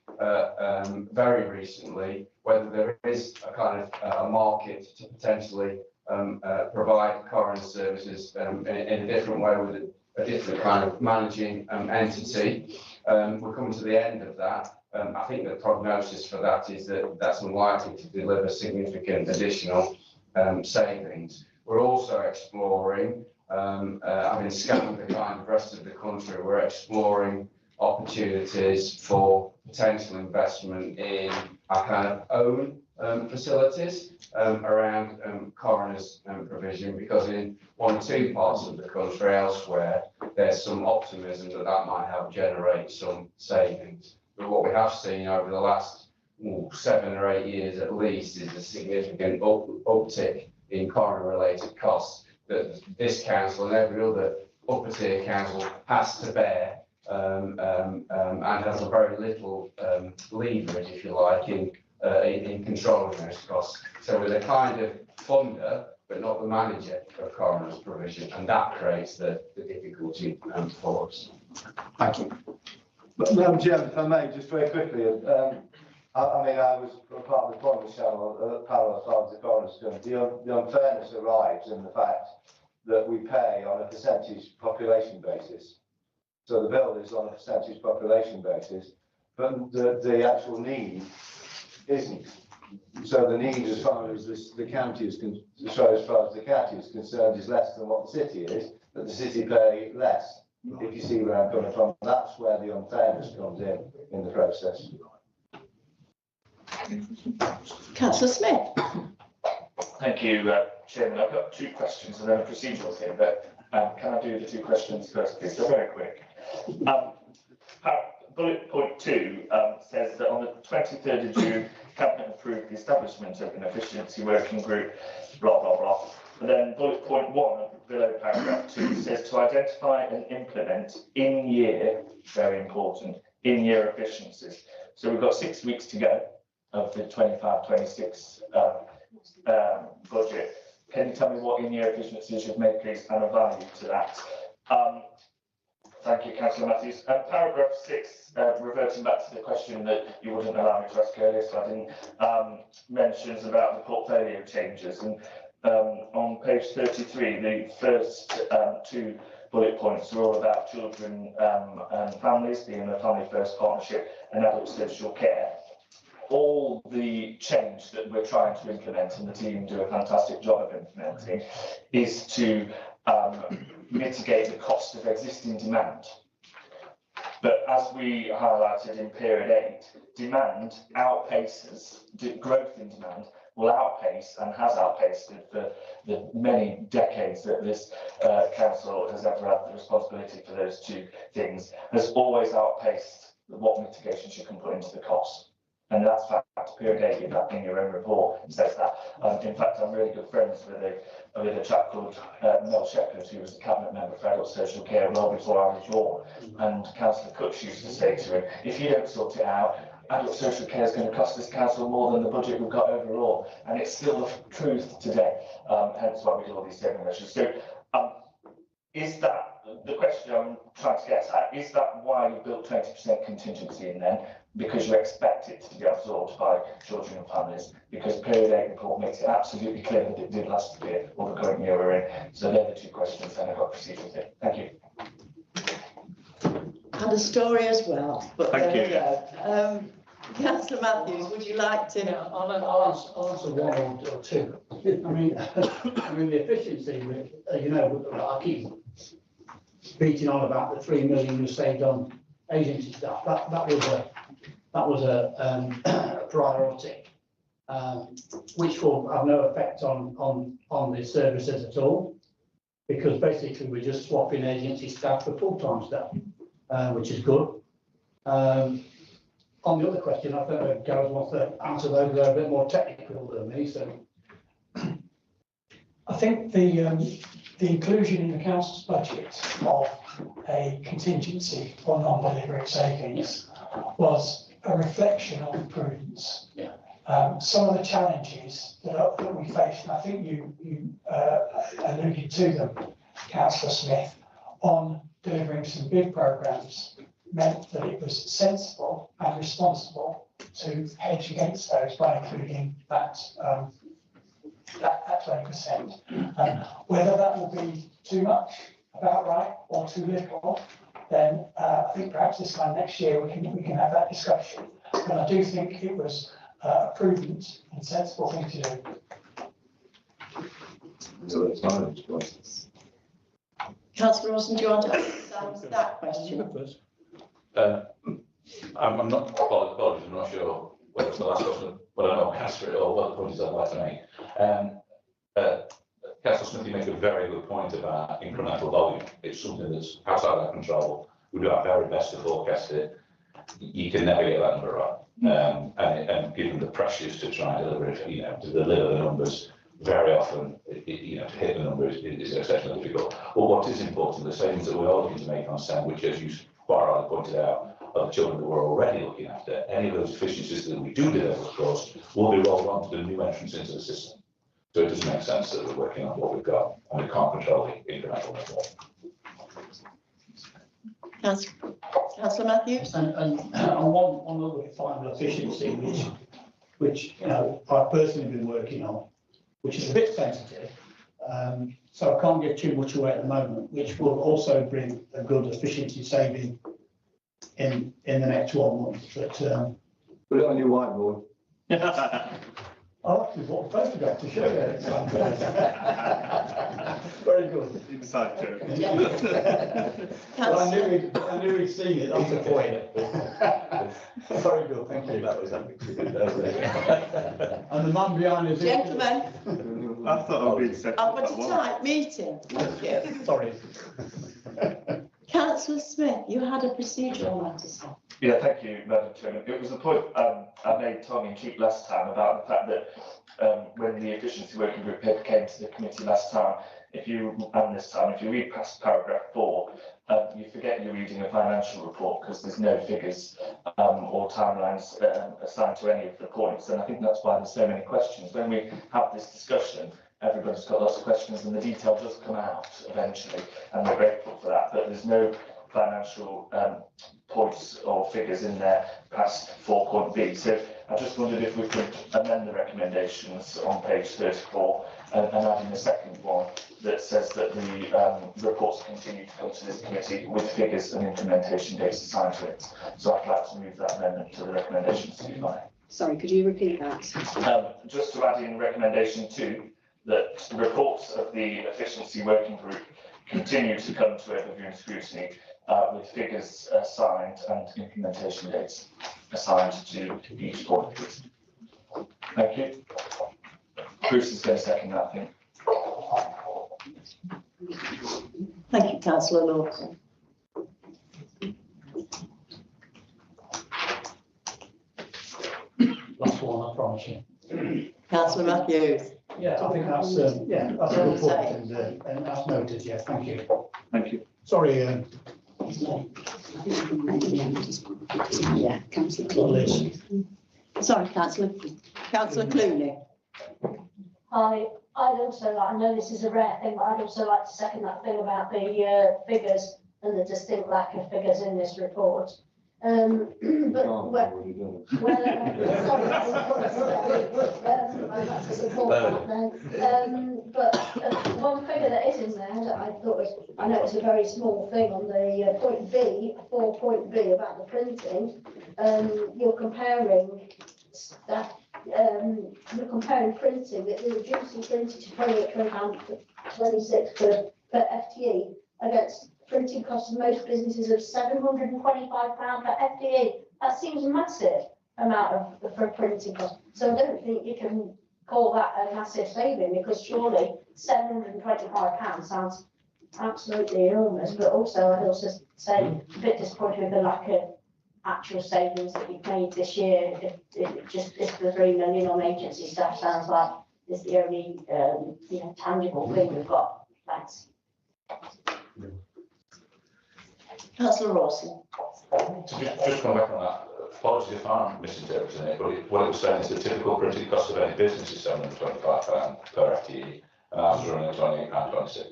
very recently whether there is a kind of a market to potentially provide coroner services in a different way with a different kind of managing entity. We're coming to the end of that. I think the prognosis for that is that that's unlikely to deliver significant additional savings. We're also exploring, having scanned the kind of rest of the country, we're exploring opportunities for potential investment in our kind of own facilities around coroner's provision, because in 1 or 2 parts of the country elsewhere, there's some optimism that might help generate some savings. But what we have seen over the last 7 or 8 years at least is a significant uptick in coroner-related costs that this council and every other upper tier council has to bear, and has a very little leverage, if you like, in controlling those costs. So with a kind of funder but not the manager of coroner's provision, and that creates the difficulty for us. Thank you. But Madam Chair, if I may, just very quickly, I mean, I was part of the coroner's panel as far as the coroner's concerned. The unfairness arrives in the fact that we pay on a percentage population basis. So the bill is on a percentage population basis, but the actual need isn't. So the need as far as the county is concerned is less than what the city is, but the city pay less. If you see where I'm coming from, that's where the unfairness comes in the process. Councillor Smith. Thank you, Chairman. I've got two questions and then a procedural thing, but can I do the two questions first, please? They're very quick. Bullet point 2 says that on the 23rd of June, Cabinet approved the establishment of an efficiency working group, blah, blah, blah. And then bullet point 1 below paragraph 2 says to identify and implement in-year, very important, in-year efficiencies. So we've got 6 weeks to go of the 25-26 budget. Can you tell me what in-year efficiencies you've made, please, and a value to that? Thank you, Councillor Matthews. Paragraph 6, reverting back to the question that you wouldn't allow me to ask earlier, so I didn't, mentions about the portfolio changes. And on page 33, the first 2 bullet points are all about children and families, being a family first partnership and adult social care. All the change that we're trying to implement, and the team do a fantastic job of implementing, is to mitigate the cost of existing demand. But as we highlighted in period 8, demand outpaces, growth in demand will outpace and has outpaced it for the many decades that this council has ever had the responsibility for those two things, has always outpaced what mitigations you can put into the cost. And that's fact, period 8 in your own report says that. In fact, I'm really good friends with a chap called Mel Shepherd, who was a cabinet member for adult social care well before I was born. And Councillor Cutch used to say to him, if you don't sort it out, adult social care is going to cost this council more than the budget we've got overall. And it's still the truth today, hence why we do all these saving measures. So is that, the question I'm trying to get at, is that why you built 20% contingency in then? Because you expect it to be absorbed by children and families, because period 8 report makes it absolutely clear that it did last year or the current year we're in. So they're the two questions, and I've got procedural thing. Thank you. And a story as well. But thank you. Councillor Matthews, would you like to? Yeah, I'll answer one or two. I mean, the efficiency, you know, I keep beating on about the 3 million you saved on agency staff. That was a priority, which will have no effect on the services at all, because basically we're just swapping agency staff for full-time staff, which is good. On the other question, I don't know if Gareth wants to answer those. They're a bit more technical than me, so. I think the inclusion in the council's budget of a contingency for non-delivery savings was a reflection of prudence. Yeah. Some of the challenges that we faced, and I think you alluded to them, Councillor Smith, on delivering some big programmes, meant that it was sensible and responsible to hedge against those by including that 20%. Whether that will be too much, about right, or too little, then I think perhaps this time next year we can have that discussion. But I do think it was a prudent and sensible thing to do. So it's not Councillor Rawson, do you want to answer that question? I'm not, apologies, I'm not sure whether it's the last question, but I know Councillor or what the point is I'd like to make. Councillor Smith, you make a very good point about incremental volume. It's something that's outside our control. We do our very best to forecast it. You can never get that number right. And given the pressures to try and deliver it, you know, to deliver the numbers, very often, you know, to hit the numbers is exceptionally difficult. But what is important, the savings that we're all looking to make on STEM, which, as you quite rightly pointed out, are the children that we're already looking after. Any of those efficiencies that we do deliver, of course, will be rolled on to the new entrants into the system. So it doesn't make sense that we're working on what we've got and we can't control the incremental level. Councillor Matthews? And on one other final efficiency, which you know, I've personally been working on, which is a bit sensitive. So I can't give too much away at the moment, which will also bring a good efficiency saving in the next 12 months. But Put it on your whiteboard. I'll actually bought a photograph to show you. Very good. Inside joke. Well, I knew he'd seen it, that's the point. Very good, thank you. That was epic. And the man behind us. Gentlemen, I thought I'd be second. I've got a tight meeting. Thank you. Sorry. Councillor Smith, you had a procedural matter, sir. Yeah, thank you, Madam Chairman. It was the point I made tongue in cheek last time about the fact that when the efficiency working group paper came to the committee last time, if you read past paragraph 4, you forget you're reading a financial report because there's no figures or timelines assigned to any of the points. And I think that's why there's so many questions. When we have this discussion, everybody's got lots of questions and the detail does come out eventually, and we're grateful for that. But there's no financial points or figures in there past 4.B. So I just wondered if we could amend the recommendations on page 34 and add in a second one that says that the reports continue to come to this committee with figures and implementation dates assigned to it. So I'd like to move that amendment to the recommendations to be fine. Sorry, could you repeat that? Just to add in recommendation 2, that reports of the efficiency working group continue to come to overview and scrutiny with figures assigned and implementation dates assigned to each point. Thank you. Bruce is going to second that, I think. Thank you, Councillor Lawson. Last one, I promise you. Councillor Matthews. Yeah, I think that's that's a good point, and that's noted. Yeah, thank you. Thank you. Sorry, Yeah, councillor Liz. Sorry, Councillor Clooney. I'd also like, I know this is a rare thing, but I'd also like to second that thing about the figures and the distinct lack of figures in this report. But one figure that is in there that I thought was, I know it's a very small thing on the point B, 4.B about the printing. You're comparing staff. You're comparing printing, that you're reducing printing to £28.26 per FTE against printing costs of most businesses of £725 per FTE. That seems a massive amount of for printing costs. So I don't think you can call that a massive saving, because surely £725 sounds absolutely enormous. But also, I'd also say a bit disappointed with the lack of actual savings that we've made this year. If the 3 million on agency staff sounds like is the only tangible thing we've got. Thanks. Councillor Rawson. Just come back on that. Apologies if I'm misinterpreting it, but what it was saying is the typical printing cost of any business is £725 per FTE, and ours is running at £28.26.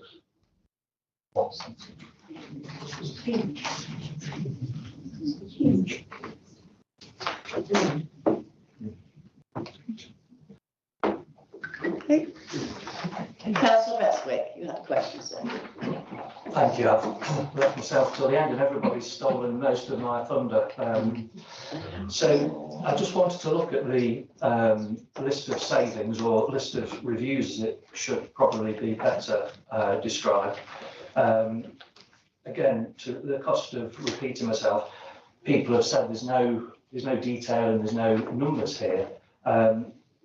Huge. Okay. Councillor Bestwick, you had a question, sir. Thank you. I've left myself till the end and everybody's stolen most of my thunder. So I just wanted to look at the list of savings, or list of reviews, as it should probably be better described. Again, to the cost of repeating myself, people have said there's no detail and there's no numbers here.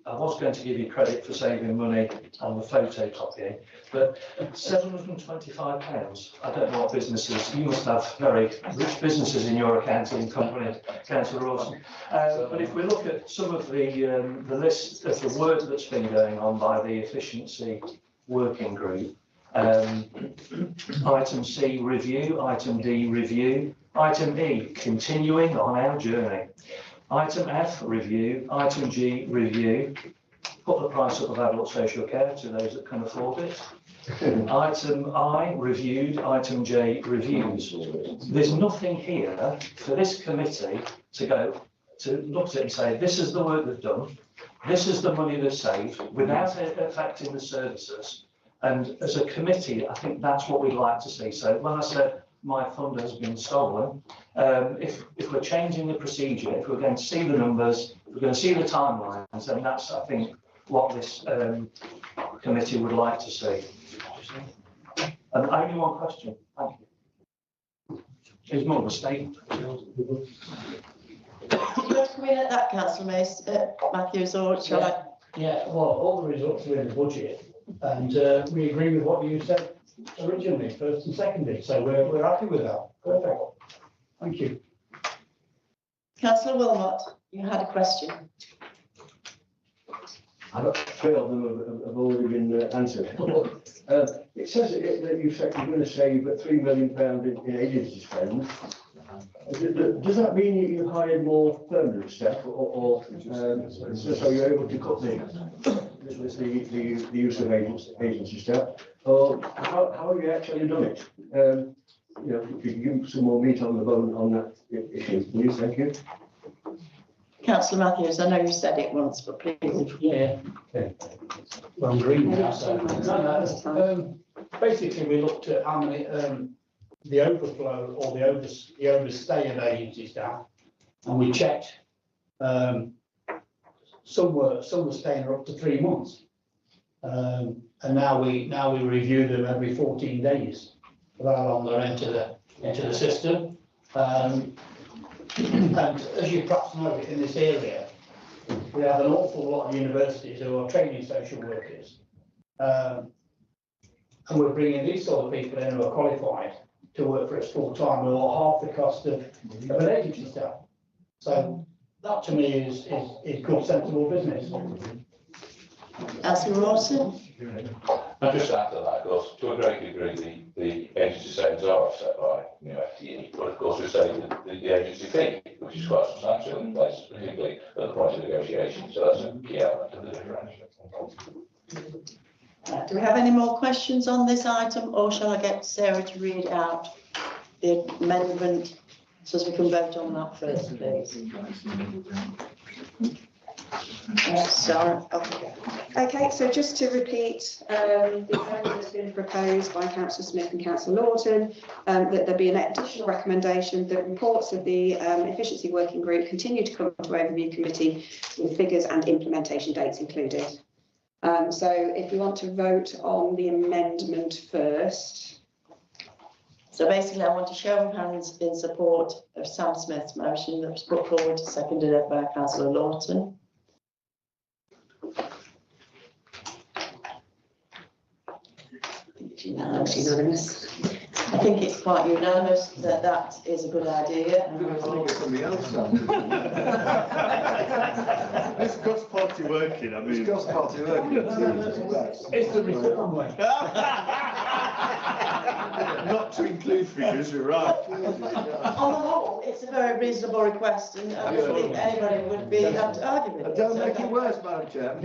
I was going to give you credit for saving money on the photocopying, but £725, I don't know what businesses, you must have very rich businesses in your accounting company, Councillor Rawson. But if we look at some of the list of the work that's been going on by the efficiency working group, item C, review, item D, review, item E, continuing on our journey. Item F, review. Item G, review. put the price up of adult social care to those that can afford it. Item I, reviewed. Item J, reviews. There's nothing here for this committee to go to look at it and say, this is the work they've done, this is the money they've saved, without it affecting the services. And as a committee, I think that's what we'd like to see. So when I said my fund has been stolen, if we're changing the procedure, if we're going to see the numbers, if we're going to see the timelines, then that's, I think, what this committee would like to see. And only one question. Thank you. It's more of a statement. Do you want to come in at that, Councillor Matthews, or shall I? Yeah, well, all the results are in the budget, and we agree with what you said originally, first and seconded, so we're happy with that. Perfect. Thank you. Councillor Wilmot, you had a question. Three of them have already been answered. It says that you're going to save £3 million in agency spend. Does that mean that you hired more permanent staff, or so you're able to cut the use of agency staff? Or how have you actually done it? You know, if you can give some more meat on the bone on that issue, please. Thank you. Councillor Matthews, I know you said it once, but please. Yeah. Well, I'm green now, so. Basically, we looked at how many, the overflow or the overstay of agency staff, and we checked. Some were staying up to 3 months, and now we review them every 14 days for how long they're into the system. And as you perhaps know, in this area, we have an awful lot of universities who are training social workers. And we're bringing these sort of people in who are qualified to work for us full time, who are half the cost of an agency staff. So that to me is good, sensible business. Councillor Rawson? And just after that, of course, to a great degree, the agency savings are offset by new FTE, but of course we're saving the agency fee, which is quite substantial in places, particularly at the point of negotiation. So that's a key element of the differential. Do we have any more questions on this item, or shall I get Sarah to read out the amendment so as we can vote on that first, please? Sarah, okay. Okay, so just to repeat, the amendment has been proposed by Councillor Smith and Councillor Lawton, that there be an additional recommendation that reports of the efficiency working group continue to come to overview committee with figures and implementation dates included. So if we want to vote on the amendment first. So basically, I want a show of hands in support of Sam Smith's motion that was put forward, seconded by Councillor Lawton. Unanimous. I think it's quite unanimous that that is a good idea. It's cross-party working, I mean. It's cross-party working. It's the reform way. Not to include figures, you're right. On the whole, it's a very reasonable request, and I don't think anybody would be able to argue with it. Don't make it worse, Madam Chair.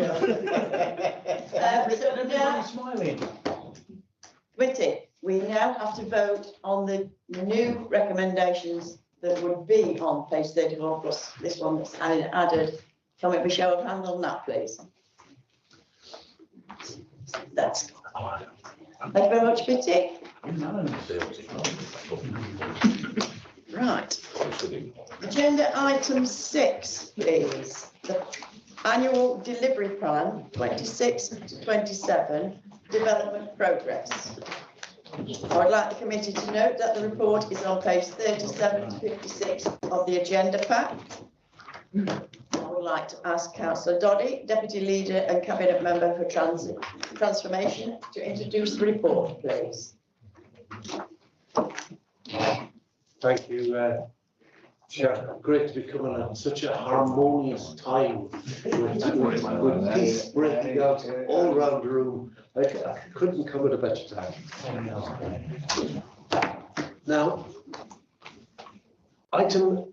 Everybody's smiling. Committee, we now have to vote on the new recommendations that would be on page 34 plus this one that's added. Can we have a show of hands on that, please? That's. Thank you very much, Committee. Right. Agenda item 6, please. The annual delivery plan 26 to 27 development progress. I would like the committee to note that the report is on page 37 to 56 of the agenda pack. I would like to ask Councillor Doddy, Deputy Leader and Cabinet Member for Transformation, to introduce the report, please. Thank you, Chair. Great to be coming at such a harmonious time with peace breaking out all around the room. I couldn't come at a better time. Now, item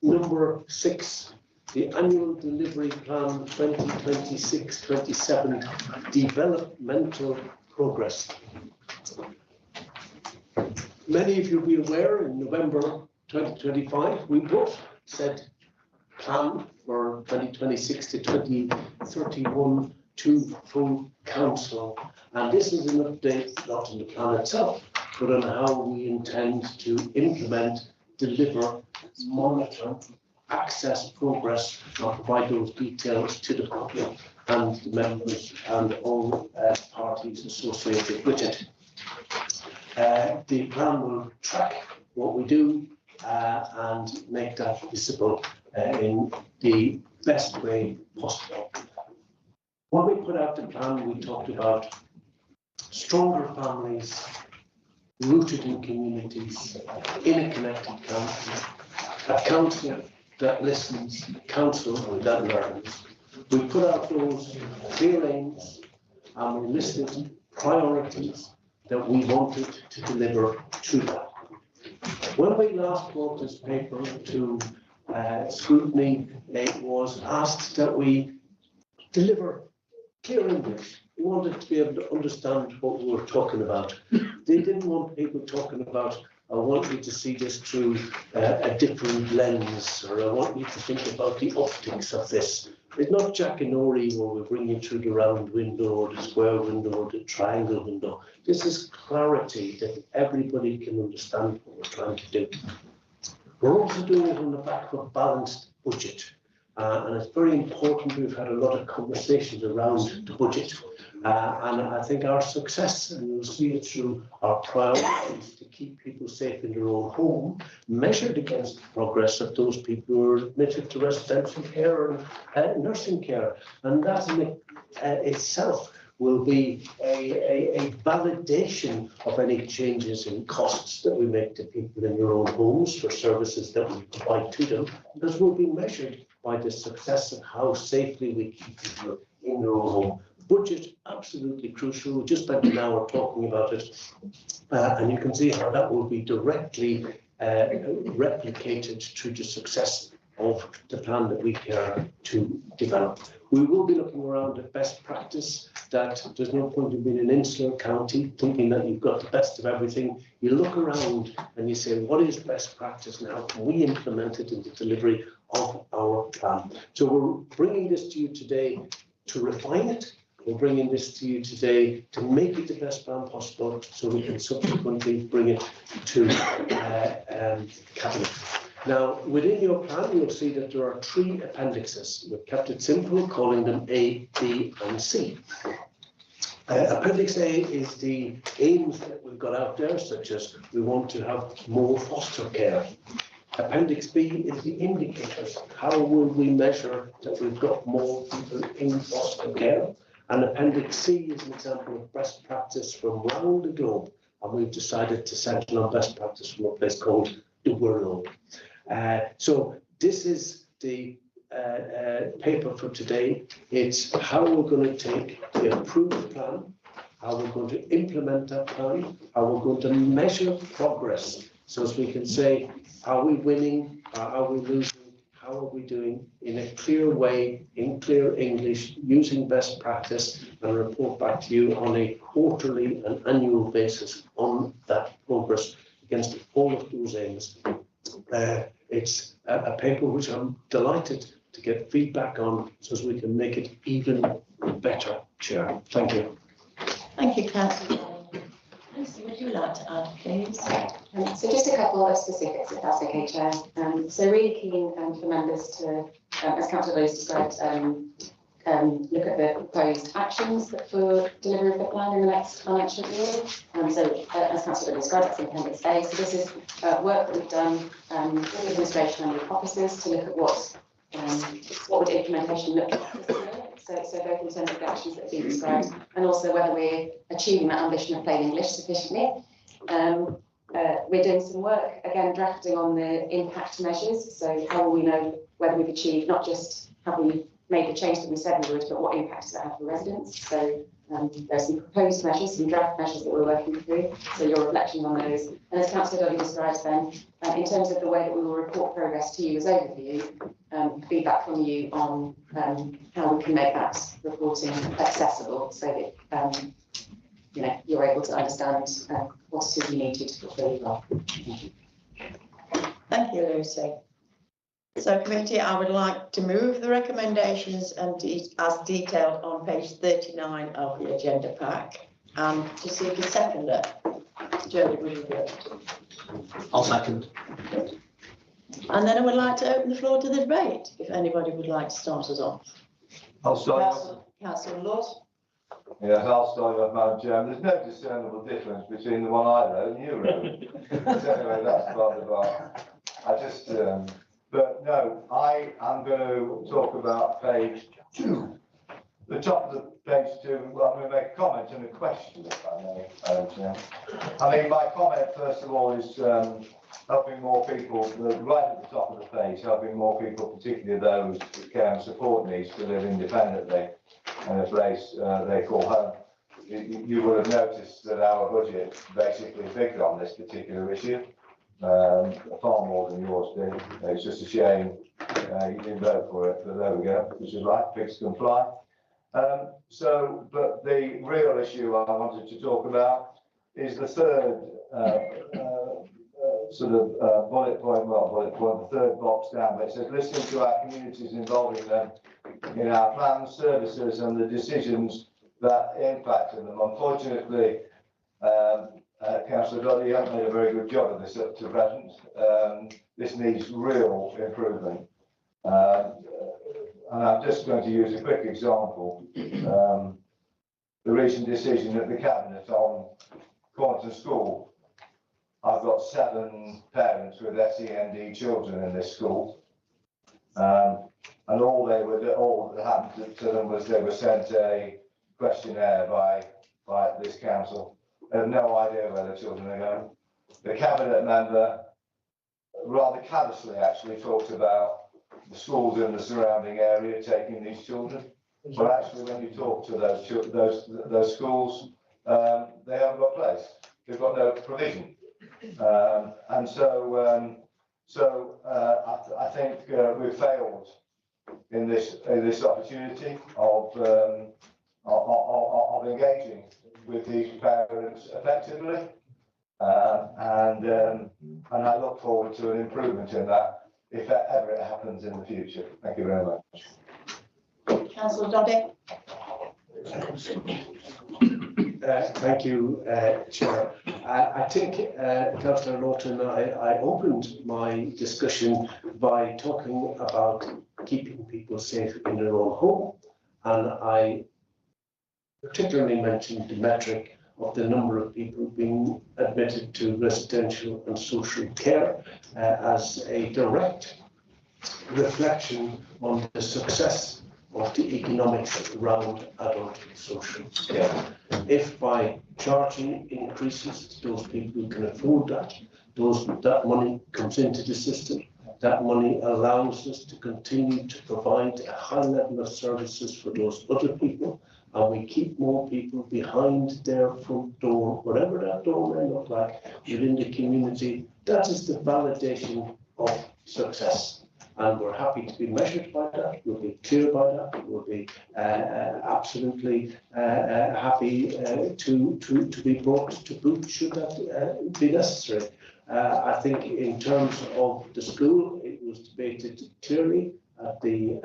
number 6 the annual delivery plan 2026-27 developmental progress. Many of you will be aware in November 2025, we both said plan for 2026 to 2031 to full council. And this is an update, not on the plan itself, but on how we intend to implement, deliver, monitor, access progress, and provide those details to the public and the members and all parties associated with it. The plan will track what we do and make that visible in the best way possible. When we put out the plan, we talked about stronger families, rooted in communities, in a connected council, a council that listens, a council that learns. We put out those clear aims and we listed priorities that we wanted to deliver to that. When we last brought this paper to Scrutiny, it was asked that we deliver clear English. We wanted to be able to understand what we were talking about. They didn't want people talking about, I want you to see this through a different lens, or I want you to think about the optics of this. It's not Jack and Ori where we bring you through the round window or the square window or the triangle window. This is clarity that everybody can understand what we're trying to do. We're also doing it on the back of a balanced budget. And it's very important. We've had a lot of conversations around the budget. And I think our success, and you'll see it through our priorities to keep people safe in their own home, measured against the progress of those people who are admitted to residential care and nursing care. And that in itself will be a validation of any changes in costs that we make to people in their own homes for services that we provide to them, because we'll be measured by the success of how safely we keep people in their own home. Budget, absolutely crucial. We just spent an hour talking about it, and you can see how that will be directly replicated through the success of the plan that we care to develop. We will be looking around at best practice, that there's no point in being an insular county thinking that you've got the best of everything. You look around and you say, what is best practice now? Can we implement it in the delivery of our plan? So we're bringing this to you today to refine it. We're bringing this to you today to make it the best plan possible so we can subsequently bring it to Cabinet. Now, within your plan, you'll see that there are 3 appendixes. We've kept it simple, calling them A, B, and C. Appendix A is the aims that we've got out there, such as we want to have more foster care. Appendix B is the indicators. How will we measure that we've got more people in foster care? And Appendix C is an example of best practice from around the globe. And we've decided to settle on best practice from a place called the world. So this is the paper for today. It's how we're going to take the approved plan, how we're going to implement that plan, how we're going to measure progress, so as we can say, are we winning, are we losing, how are we doing in a clear way, in clear English, using best practice, and report back to you on a quarterly and annual basis on that progress against all of those aims. It's a paper which I'm delighted to get feedback on so as we can make it even better, Chair. Thank you. Thank you, Councillor. Lucy, would you like to add, please? So just a couple of specifics, if that's okay, Chair. So really keen for members to, as Councillor Lewis described, look at the proposed actions for delivery of the plan in the next financial year. So as Councillor Lewis described, that's in Appendix A. So this is work that we've done with the administration and the officers to look at what would implementation look like this year. So both in terms of the actions that have been described and also whether we're achieving that ambition of plain English sufficiently. We're doing some work, again, drafting on the impact measures. So how will we know whether we've achieved, not just have we made the change that we said we would, but what impact does that have for residents? So there's some proposed measures, some draft measures that we're working through, so your reflection on those. And as Councillor Dudley describes then, in terms of the way that we will report progress to you as overview, feedback from you on how we can make that reporting accessible so that you know, you're able to understand what it is you need to fulfill your role. Thank you, Lucy. So committee, I would like to move the recommendations and as detailed on page 39 of the agenda pack, and to seek a seconder. Jody, will you do it? I'll second. And then I would like to open the floor to the debate, if anybody would like to start us off. I'll start off. Councillor Lord. Yes, I'll start off, Madam Chairman. There's no discernible difference between the one I wrote and you wrote. So anyway, that's part of our, I just, but no, I am going to talk about page 2. The top of the page 2, well, I'm going to make a comment and a question, if I may, Madam Chair. I mean, my comment, first of all, is helping more people, right at the top of the page, helping more people, particularly those with care and support needs, to live independently in a place they call home. You will have noticed that our budget basically figured on this particular issue, far more than yours did. It's just a shame you didn't vote for it, but there we go, which is right, fix comply. But the real issue I wanted to talk about is the third the third box down, but it says listening to our communities, involving them in our plans, services and the decisions that impact on them. Unfortunately, Councillor Dudley, you haven't made a very good job of this up to present. This needs real improvement. And I'm just going to use a quick example. The recent decision of the Cabinet on Cornton School. I've got 7 parents with SEND children in this school. And all that happened to them was they were sent a questionnaire by this council. They have no idea where their children are going. The Cabinet member, rather callously actually, talked about the schools in the surrounding area taking these children. But actually, when you talk to those schools, they haven't got a place. They've got no provision. I think we've failed in this opportunity of engaging with these parents effectively, and I look forward to an improvement in that if ever it happens in the future. Thank you very much. Councillor Doddy. Thank you, Chair. I think, Councillor Norton, I opened my discussion by talking about keeping people safe in their own home, and I particularly mentioned the metric of the number of people being admitted to residential and social care as a direct reflection on the success of the economics around adult social care. If by charging increases, those people who can afford that, that money comes into the system, that money allows us to continue to provide a high level of services for those other people, and we keep more people behind their front door, whatever that door may look like, within the community. That is the validation of success. And we're happy to be measured by that. We'll be clear by that. We'll be absolutely happy to be brought to boot should that be necessary. I think in terms of the school, it was debated clearly at the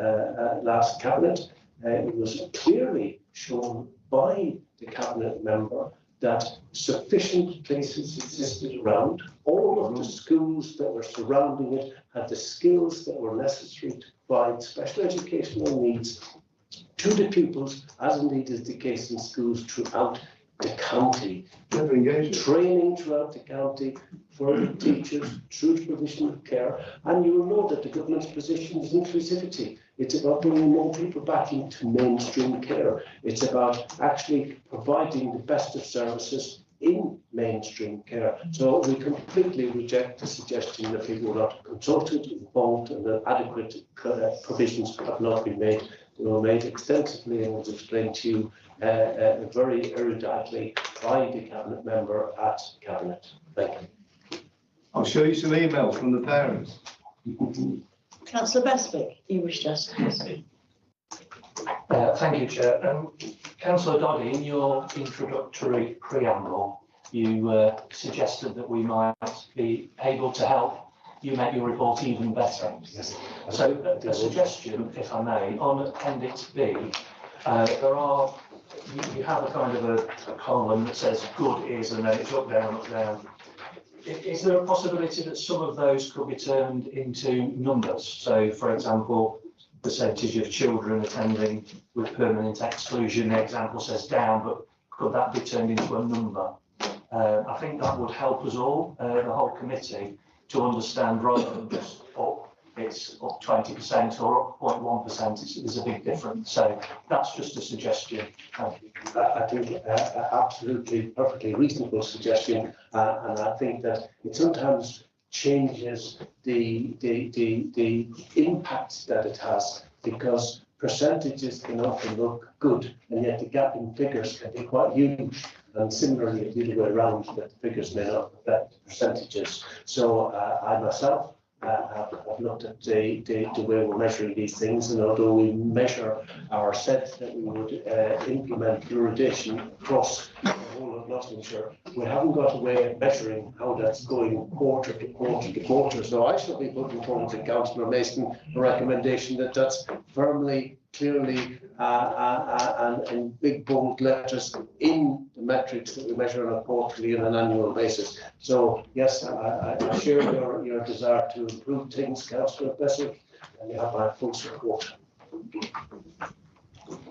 last Cabinet. It was clearly shown by the Cabinet member that sufficient places existed around. All of the schools that were surrounding it had the skills that were necessary to provide special educational needs to the pupils, as indeed is the case in schools throughout the county. Training throughout the county for the teachers through the provision of care. And you will know that the government's position is inclusivity. It's about bringing more people back into mainstream care. It's about actually providing the best of services in mainstream care. So we completely reject the suggestion that people are not consulted, involved, and that adequate provisions have not been made. They were made extensively and was explained to you very eruditely by the cabinet member at cabinet. Thank you. I'll show you some emails from the parents. Councillor Bestwick, you wish to ask a question? Thank you, Chair. Councillor Doddy, in your introductory preamble, you suggested that we might be able to help you make your report even better. Yes. So a suggestion, if I may, on Appendix B, there are, you have a kind of a column that says good is, and then it's up, down, up, down. Is there a possibility that some of those could be turned into numbers? So, for example, percentage of children attending with permanent exclusion, the example says down, but could that be turned into a number? I think that would help us all, the whole committee, to understand rather than just up, it's up 20% or up 0.1%, there's a big difference. So that's just a suggestion. Thank you. I think absolutely perfectly reasonable suggestion, and I think that it sometimes changes the impact that it has, because percentages can often look good, and yet the gap in figures can be quite huge. And similarly, the other way around, that the figures may not reflect percentages. So I myself have looked at the way we're measuring these things, and although we measure our set that we would implement fluoridation across the whole of Nottinghamshire, we haven't got a way of measuring how that's going quarter to quarter to quarter. So I shall be putting forward to Councillor Mason a recommendation that that's firmly, clearly, and in big bold letters in the metrics that we measure on a quarterly and an annual basis. So yes, I share your desire to improve things, Councillor Beswick, and you have my full support.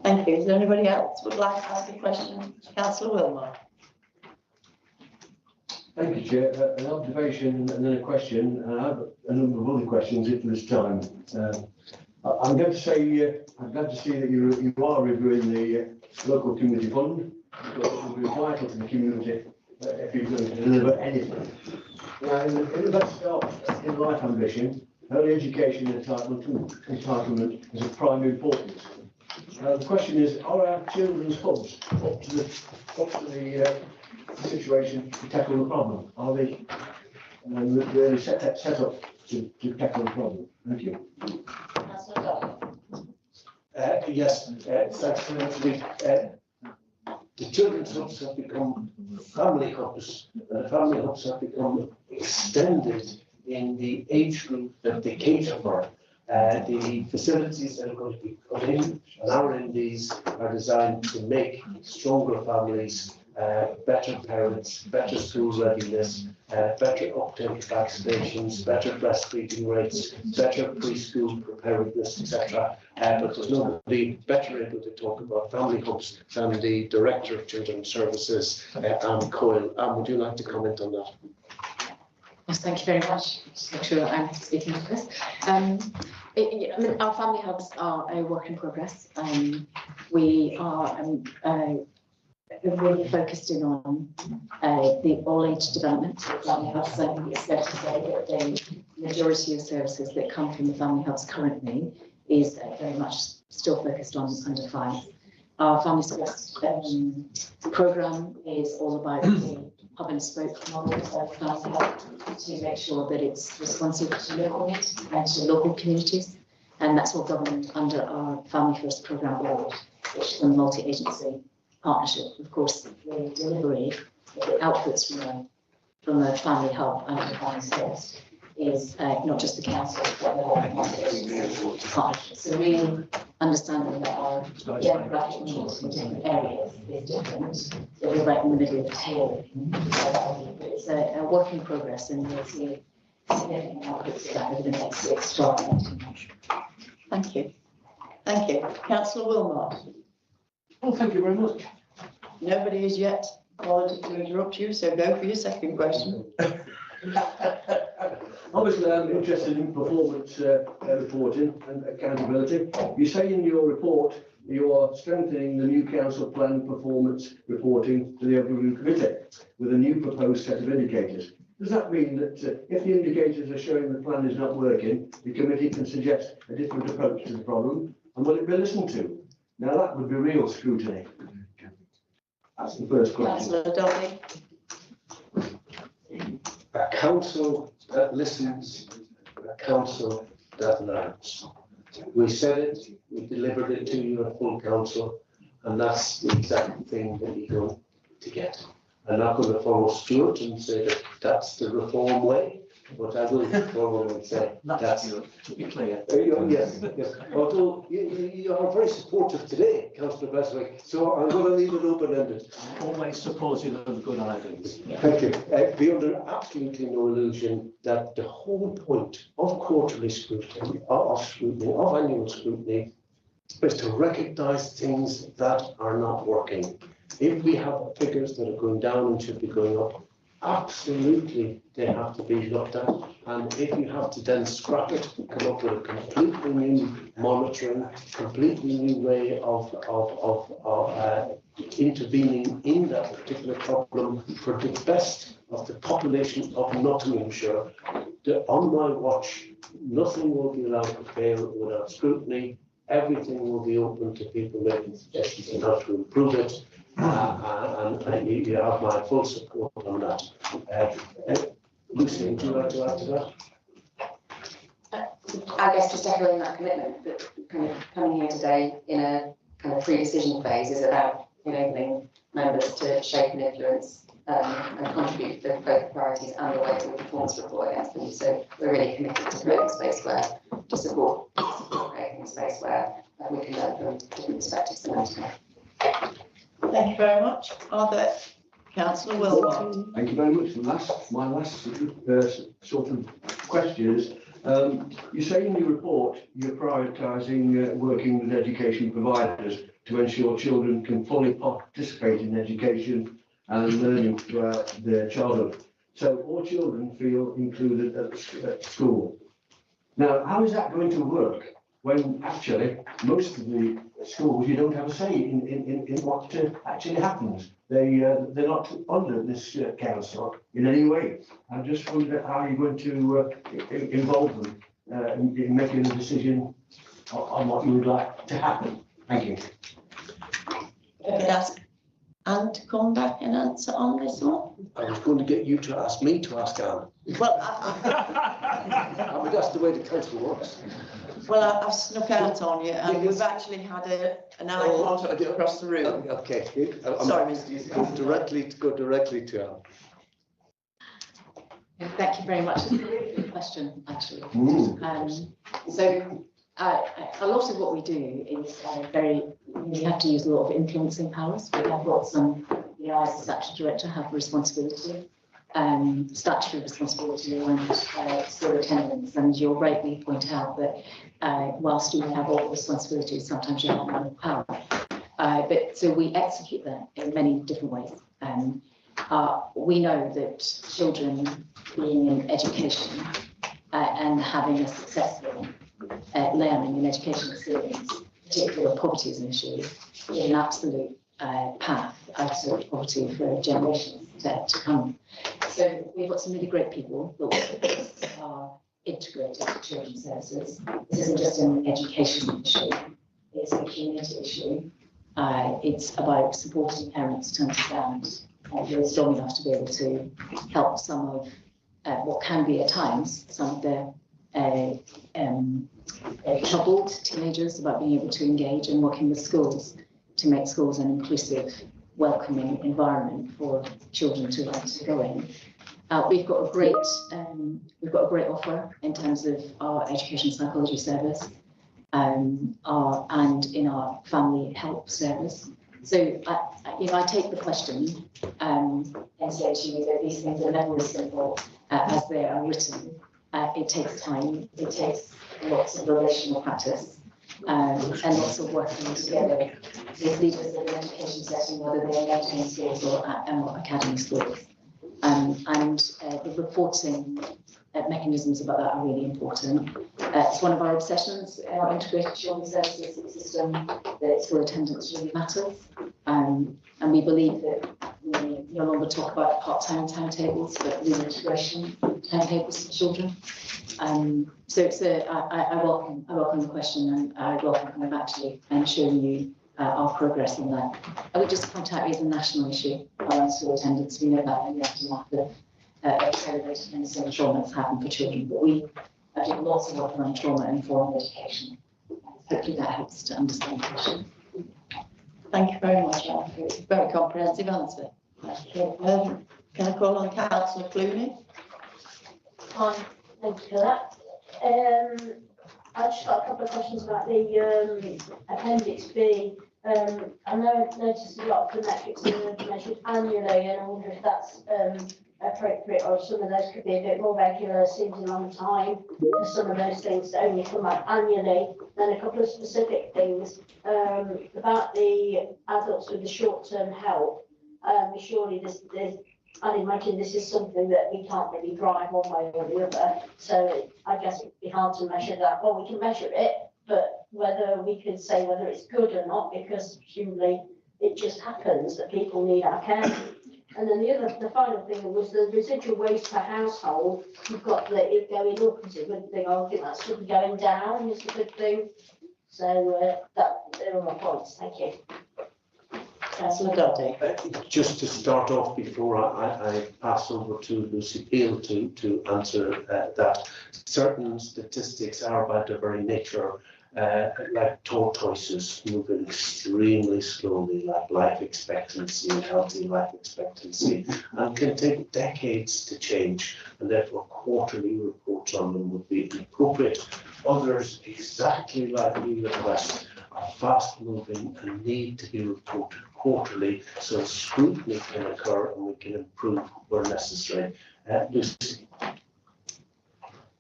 Thank you. Is there anybody else who would like to ask a question? Councillor Wilmot. Thank you, Chair. An observation and then a question, and I have a number of other questions if there's time. I'm going to say, I'm glad to see that you are reviewing the local community fund, because it will be vital to the community if you're going to deliver anything. Now, in the best of in life ambition, early education entitlement is of prime importance. The question is, are our children's hubs up to the situation to tackle the problem? Are they really set up to tackle the problem? Thank you. Yes, it's actually the children's hubs have become family hubs, and the family hubs have become extended in the age group that they cater for. The facilities that are going to be put in and are in these are designed to make stronger families, better parents, better school readiness, better uptake of vaccinations, better breastfeeding rates, better preschool preparedness, etc. But there's nobody better able to talk about family hubs than the Director of Children's Services, Anne Coyle. Anne, would you like to comment on that? Yes, thank you very much. Just make sure I'm speaking to this. I mean, our family hubs are a work in progress. We are really focused in on the all-age development of family hubs. I think it's fair to say that the majority of services that come from the family hubs currently is very much still focused on under 5. Our family sports programme is all about the hub and spoke model of family hub to make sure that it's responsive to local needs and to local communities. And that's all governed under our Family First programme board, which is a multi-agency partnership. Of course, the delivery, the outputs from a family hub and the family first is not just the council, but the whole partnership. So really understanding that our demographic needs in different areas is different. So we're right in the middle of the tail. It's a work in progress, and we'll see significant outputs of that over the next 6 to 12 months. Thank you. Thank you. Councillor Wilmot. Well, thank you very much. Nobody is yet bothered to interrupt you, so go for your second question. Obviously, I'm interested in performance reporting and accountability. You say in your report you are strengthening the new council plan performance reporting to the Overview Committee with a new proposed set of indicators. Does that mean that if the indicators are showing the plan is not working, the committee can suggest a different approach to the problem? and will it be listened to? Now, that would be real scrutiny. That's the first question. Councillor Dolly. A council that listens, a council that learns. We said it, we delivered it to you at full council, and that's the exact thing that you're going to get. I'm not going to follow Stuart and say that that's the reform way, but I will follow and say that's. To be clear. Yes, yes. Although you are very supportive today, Councillor Beswick, so I'm going to leave it open-ended. Always supportive of good ideas. Thank you. Be under absolutely no illusion that the whole point of quarterly scrutiny, of annual scrutiny, is to recognise things that are not working. If we have figures that are going down and should be going up, absolutely they have to be looked at. And if you have to then scrap it, come up with a completely new monitoring, completely new way of intervening in that particular problem for the best of the population of Nottinghamshire, on my watch, nothing will be allowed to fail without scrutiny. Everything will be open to people making suggestions on how to improve it. And you have my full support on that. Lucy, would you like to add to that? I guess just echoing that commitment that kind of coming here today in a kind of pre-decision phase is about enabling members to shape and influence and contribute to both the priorities and the way to the performance report against them. So we're really committed to creating a space where to support creating a space where we can learn from different perspectives and outcomes. Thank you very much. Are there Councillor Wilmot? Thank you very much. My last sort of question is, you say in your report you're prioritising working with education providers to ensure children can fully participate in education and learning throughout their childhood. So all children feel included at school. Now, how is that going to work when actually most of the schools you don't have a say in what actually happens? They're not under this council in any way. I just wonder how you're going to involve them in making a decision on what you would like to happen. Thank you. I could ask Anne to come back and answer on this one. I was going to get you to ask me to ask Anne. Well, I mean, that's the way the council works. well, I've snuck out on you, and we've actually had an eye contact across the room. Okay. Sorry, Go directly to Anne. Thank you very much. It's a really good question, actually. A lot of what we do is we have to use a lot of influencing powers. We have got some, I as a statutory director have responsibility, statutory responsibility around school attendance. And you'll rightly point out that whilst you have all the responsibilities, sometimes you have no power. But so we execute that in many different ways. We know that children being in education and having a successful learning and education experience, particularly poverty is an issue, is an absolute path out of poverty for generations to come. So we've got some really great people that are integrated to children's services. This isn't just an education issue, it's a community issue. It's about supporting parents to understand they're strong enough to be able to help some of what can be at times some of the troubled teenagers about being able to engage and working with schools to make schools an inclusive, welcoming environment for children to want to go in. We've got a great offer in terms of our education psychology service and in our family help service. So I take the question and say to you that these things are never as simple as they are written. It takes time. It takes lots of relational practice and lots of working together with leaders in an education setting, whether they're in mainstream schools or academy schools. The reporting mechanisms about that are really important. It's one of our obsessions in our integrated children's services system that school attendance really matters. And we believe that we no longer talk about part-time timetables, but real integration timetables for children. So I welcome the question, and I welcome coming back to you and showing you our progress on that. I would just point out it's a national issue around school attendance. We know that in the aftermath of COVID and some trauma that's happened for children, but we are doing lots of work around trauma and informed education. Hopefully that helps to understand the issue. Thank you very much, Anne, for a very comprehensive answer. Can I call on Councillor Clooney? Hi, thank you for that. I just got a couple of questions about the Appendix B. I know I've noticed a lot of the metrics are measured annually, and I wonder if that's appropriate, or some of those could be a bit more regular. Seems a long time for some of those things to only come up annually. Then a couple of specific things about the adults with the short-term help. Surely I'd imagine this is something that we can't really drive one way or the other. So I guess it'd be hard to measure that. Well, we can measure it, but whether we could say whether it's good or not, because presumably it just happens that people need our care. And then the final thing was the residual waste per household. You've got it going up, is a good thing. I think that should be going down is a good thing. So they're all my points. Thank you. Councillor Doddy. Just to start off before I pass over to Lucy Peel to answer that, certain statistics are by their very nature like tortoises moving extremely slowly, like life expectancy and healthy life expectancy, and can take decades to change, and therefore quarterly reports on them would be appropriate. Others, exactly like the West, are fast moving and need to be reported quarterly so scrutiny can occur and we can improve where necessary. Lucy.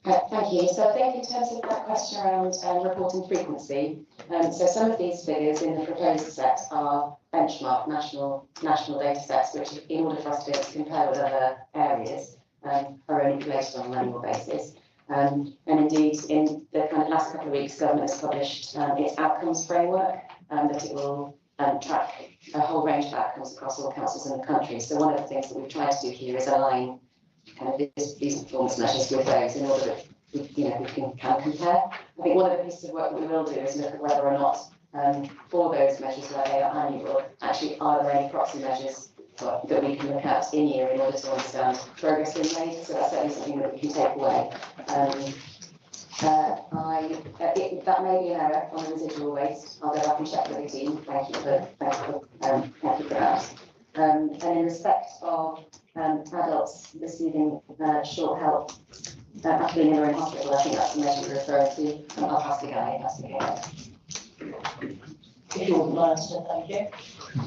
Thank you. So I think in terms of that question around reporting frequency, so some of these figures in the proposed set are benchmark national data sets, which in order for us to be able to compare with other areas are only collated on an annual basis. And indeed, in the kind of last couple of weeks, government has published its outcomes framework that it will track a whole range of outcomes across all councils in the country. So one of the things that we've tried to do here is align kind of these performance measures with those in order that we can kind of compare. I think one of the pieces of work that we will do is look at whether or not for those measures where they are annual, actually are there any proxy measures that we can look at in year in order to understand progress being made. So that's certainly something that we can take away. That may be an error on the residual waste. I'll go back and check with the team. Thank you for that. And in respect of adults receiving short help after being in their own hospital, I think that's the measure you're referring to. I'll pass the guy. If you wouldn't mind, sir, thank you.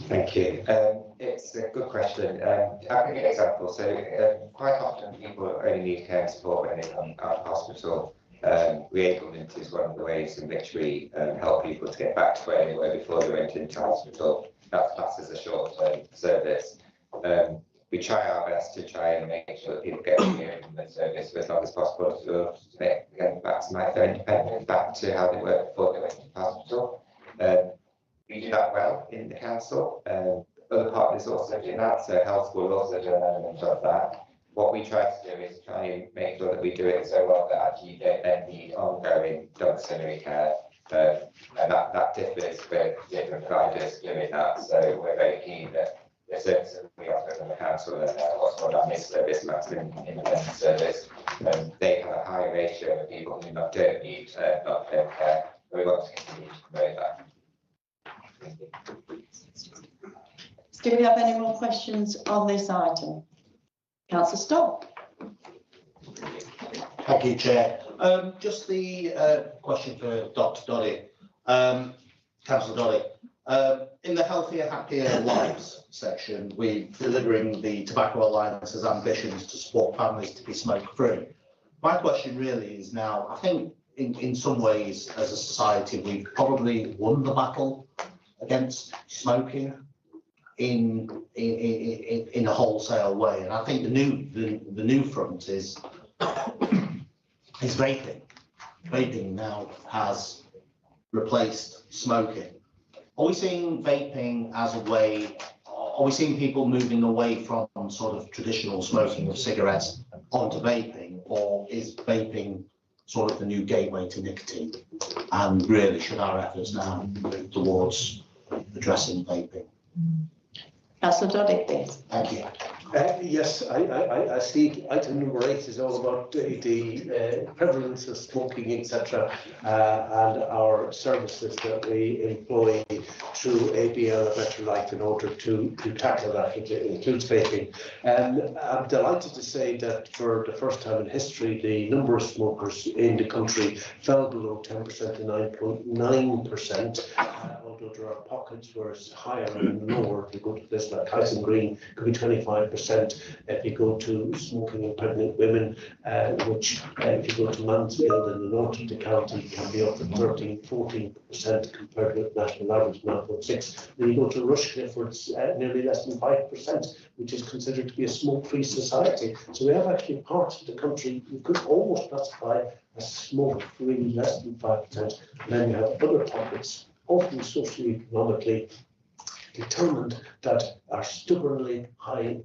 Thank you. It's a good question. I'll give you an example. So quite often people only need care and support when they come out of hospital. Reablement is one of the ways in which we help people to get back to where they were before they went into hospital. That's classed as a short-term service. We try our best to try and make sure that people get reablement service for as long as possible to make them back to life, they're independent, back to how they were before they went into hospital. We do that well in the council. Other partners also do that, so health will also do an element of that. What we try to do is try and make sure that we do it so well that actually you don't then need ongoing domiciliary care. And that differs with different providers doing that. So we're very keen that the services we offer from the council and what's called our missed service, maximum independent service, they have a high ratio of people who don't need long-term care. And we want to continue to promote that. Do we have any more questions on this item? Councillor Stock. Thank you, Chair. Just the question for Dr. Doddy, Councillor Doddy. In the Healthier, Happier Lives section, we're delivering the Tobacco Alliance's ambitions to support families to be smoke-free. My question really is now, I think in some ways as a society, we've probably won the battle against smoking in a wholesale way, and I think the new front is vaping. Vaping now has replaced smoking. Are we seeing vaping as a way are we seeing people moving away from sort of traditional smoking of cigarettes onto vaping, or is vaping sort of the new gateway to nicotine? And really, should our efforts now move towards addressing vaping? Councillor Doddick, please. Thank you. Yes, I see item number 8 is all about the prevalence of smoking, etc., and our services that we employ through ABL, A Better Life, in order to tackle that. It includes vaping. And I'm delighted to say that for the first time in history, the number of smokers in the country fell below 10% to 9.9%, although there are pockets where it's higher and lower. If you go to this like Hyson Green, it could be 25%. If you go to smoking in pregnant women, which if you go to Mansfield in the north of the county, can be up to 13-14% compared with national average 9.6%. When you go to Rushcliffe, where it's nearly less than 5%, which is considered to be a smoke-free society. So we have actually parts of the country you could almost classify as smoke-free, less than 5%. And then you have other pockets, often socioeconomically determined, that are stubbornly high in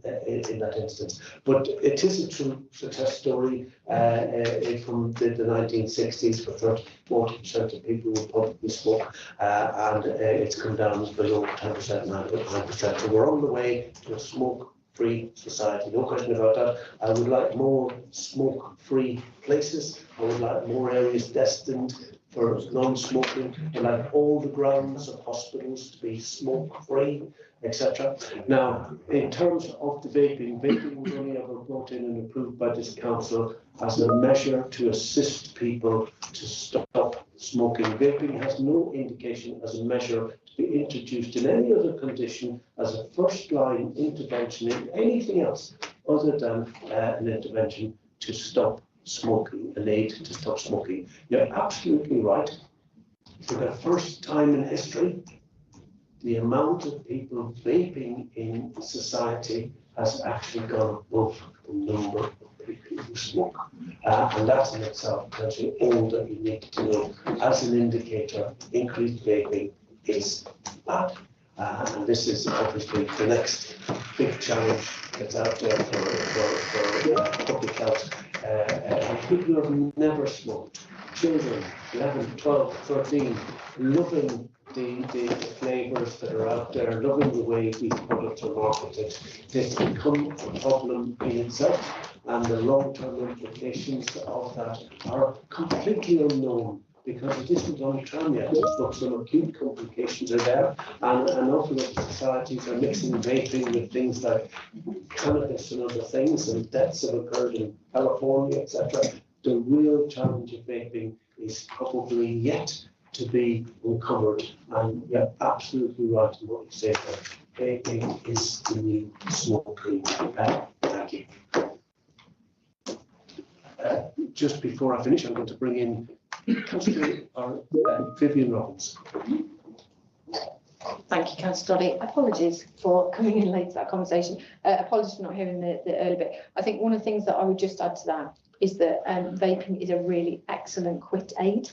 that instance. But it is a true success story from the 1960s, where 40% of people would probably smoke, and it's come down below 10%, 9%. So we're on the way to a smoke-free society, no question about that. I would like more smoke-free places. I would like more areas destined for non-smoking, and like all the grounds of hospitals to be smoke-free, etc. Now, in terms of the vaping was only ever brought in and approved by this council as a measure to assist people to stop smoking. Vaping has no indication as a measure to be introduced in any other condition as a first-line intervention in anything else other than an intervention to stop smoking, an aid to stop smoking. You're absolutely right. For the first time in history, the amount of people vaping in society has actually gone above the number of people who smoke. And that's in itself potentially all that you need to know. As an indicator, increased vaping is bad. And this is obviously the next big challenge that's out there for public health. People who have never smoked, children, 11, 12, 13, loving the flavours that are out there, loving the way these products are marketed. It's become a problem in itself, and the long-term implications of that are completely unknown, because it isn't on tram yet, but some acute complications are there, and often societies are mixing vaping with things like cannabis and other things, and deaths have occurred in California, etc. The real challenge of vaping is probably yet to be uncovered, and you're absolutely right in what you say there. Vaping is the new smoking. Thank you. Just before I finish, I'm going to bring in Vivian Robbins. Thank you, Councillor Dolly. Apologies for coming in late to that conversation. Apologies for not hearing the early bit. I think one of the things that I would just add to that is that vaping is a really excellent quit aid.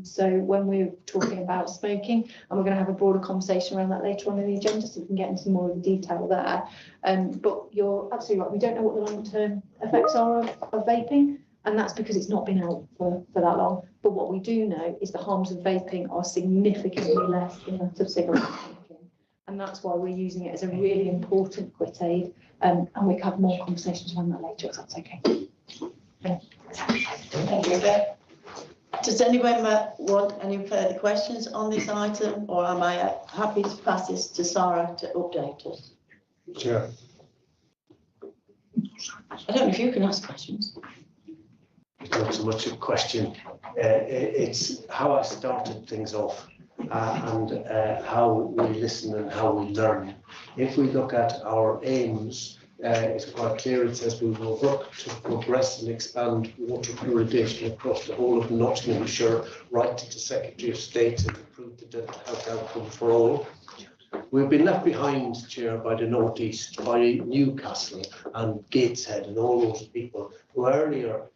So when we're talking about smoking, and we're going to have a broader conversation around that later on in the agenda, so we can get into more of the detail there. But you're absolutely right. We don't know what the long-term effects are of vaping, and that's because it's not been out for that long. But what we do know is the harms of vaping are significantly less than that of cigarette smoking. And that's why we're using it as a really important quit aid. And we can have more conversations around that later, if that's okay. Thank you. Does anyone want any further questions on this item, or am I happy to pass this to Sarah to update us? Sure. I don't know if you can ask questions. It's not so much a question. It's how I started things off, and how we listen and how we learn. If we look at our aims, it's quite clear. It says we will work to progress and expand water fluoridation across the whole of Nottinghamshire, right to the Secretary of State, and improve the dental health outcome for all. We've been left behind, Chair, by the North East, by Newcastle and Gateshead and all those people who earlier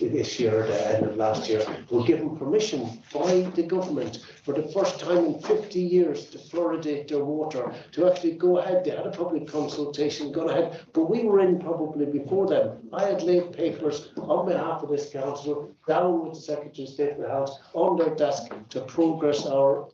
this year, at the end of last year, were given permission by the government for the first time in 50 years to fluoridate their water, to actually go ahead. They had a public consultation, gone ahead, but we were in probably before them. I had laid papers on behalf of this council down with the Secretary of State for the House on their desk to progress our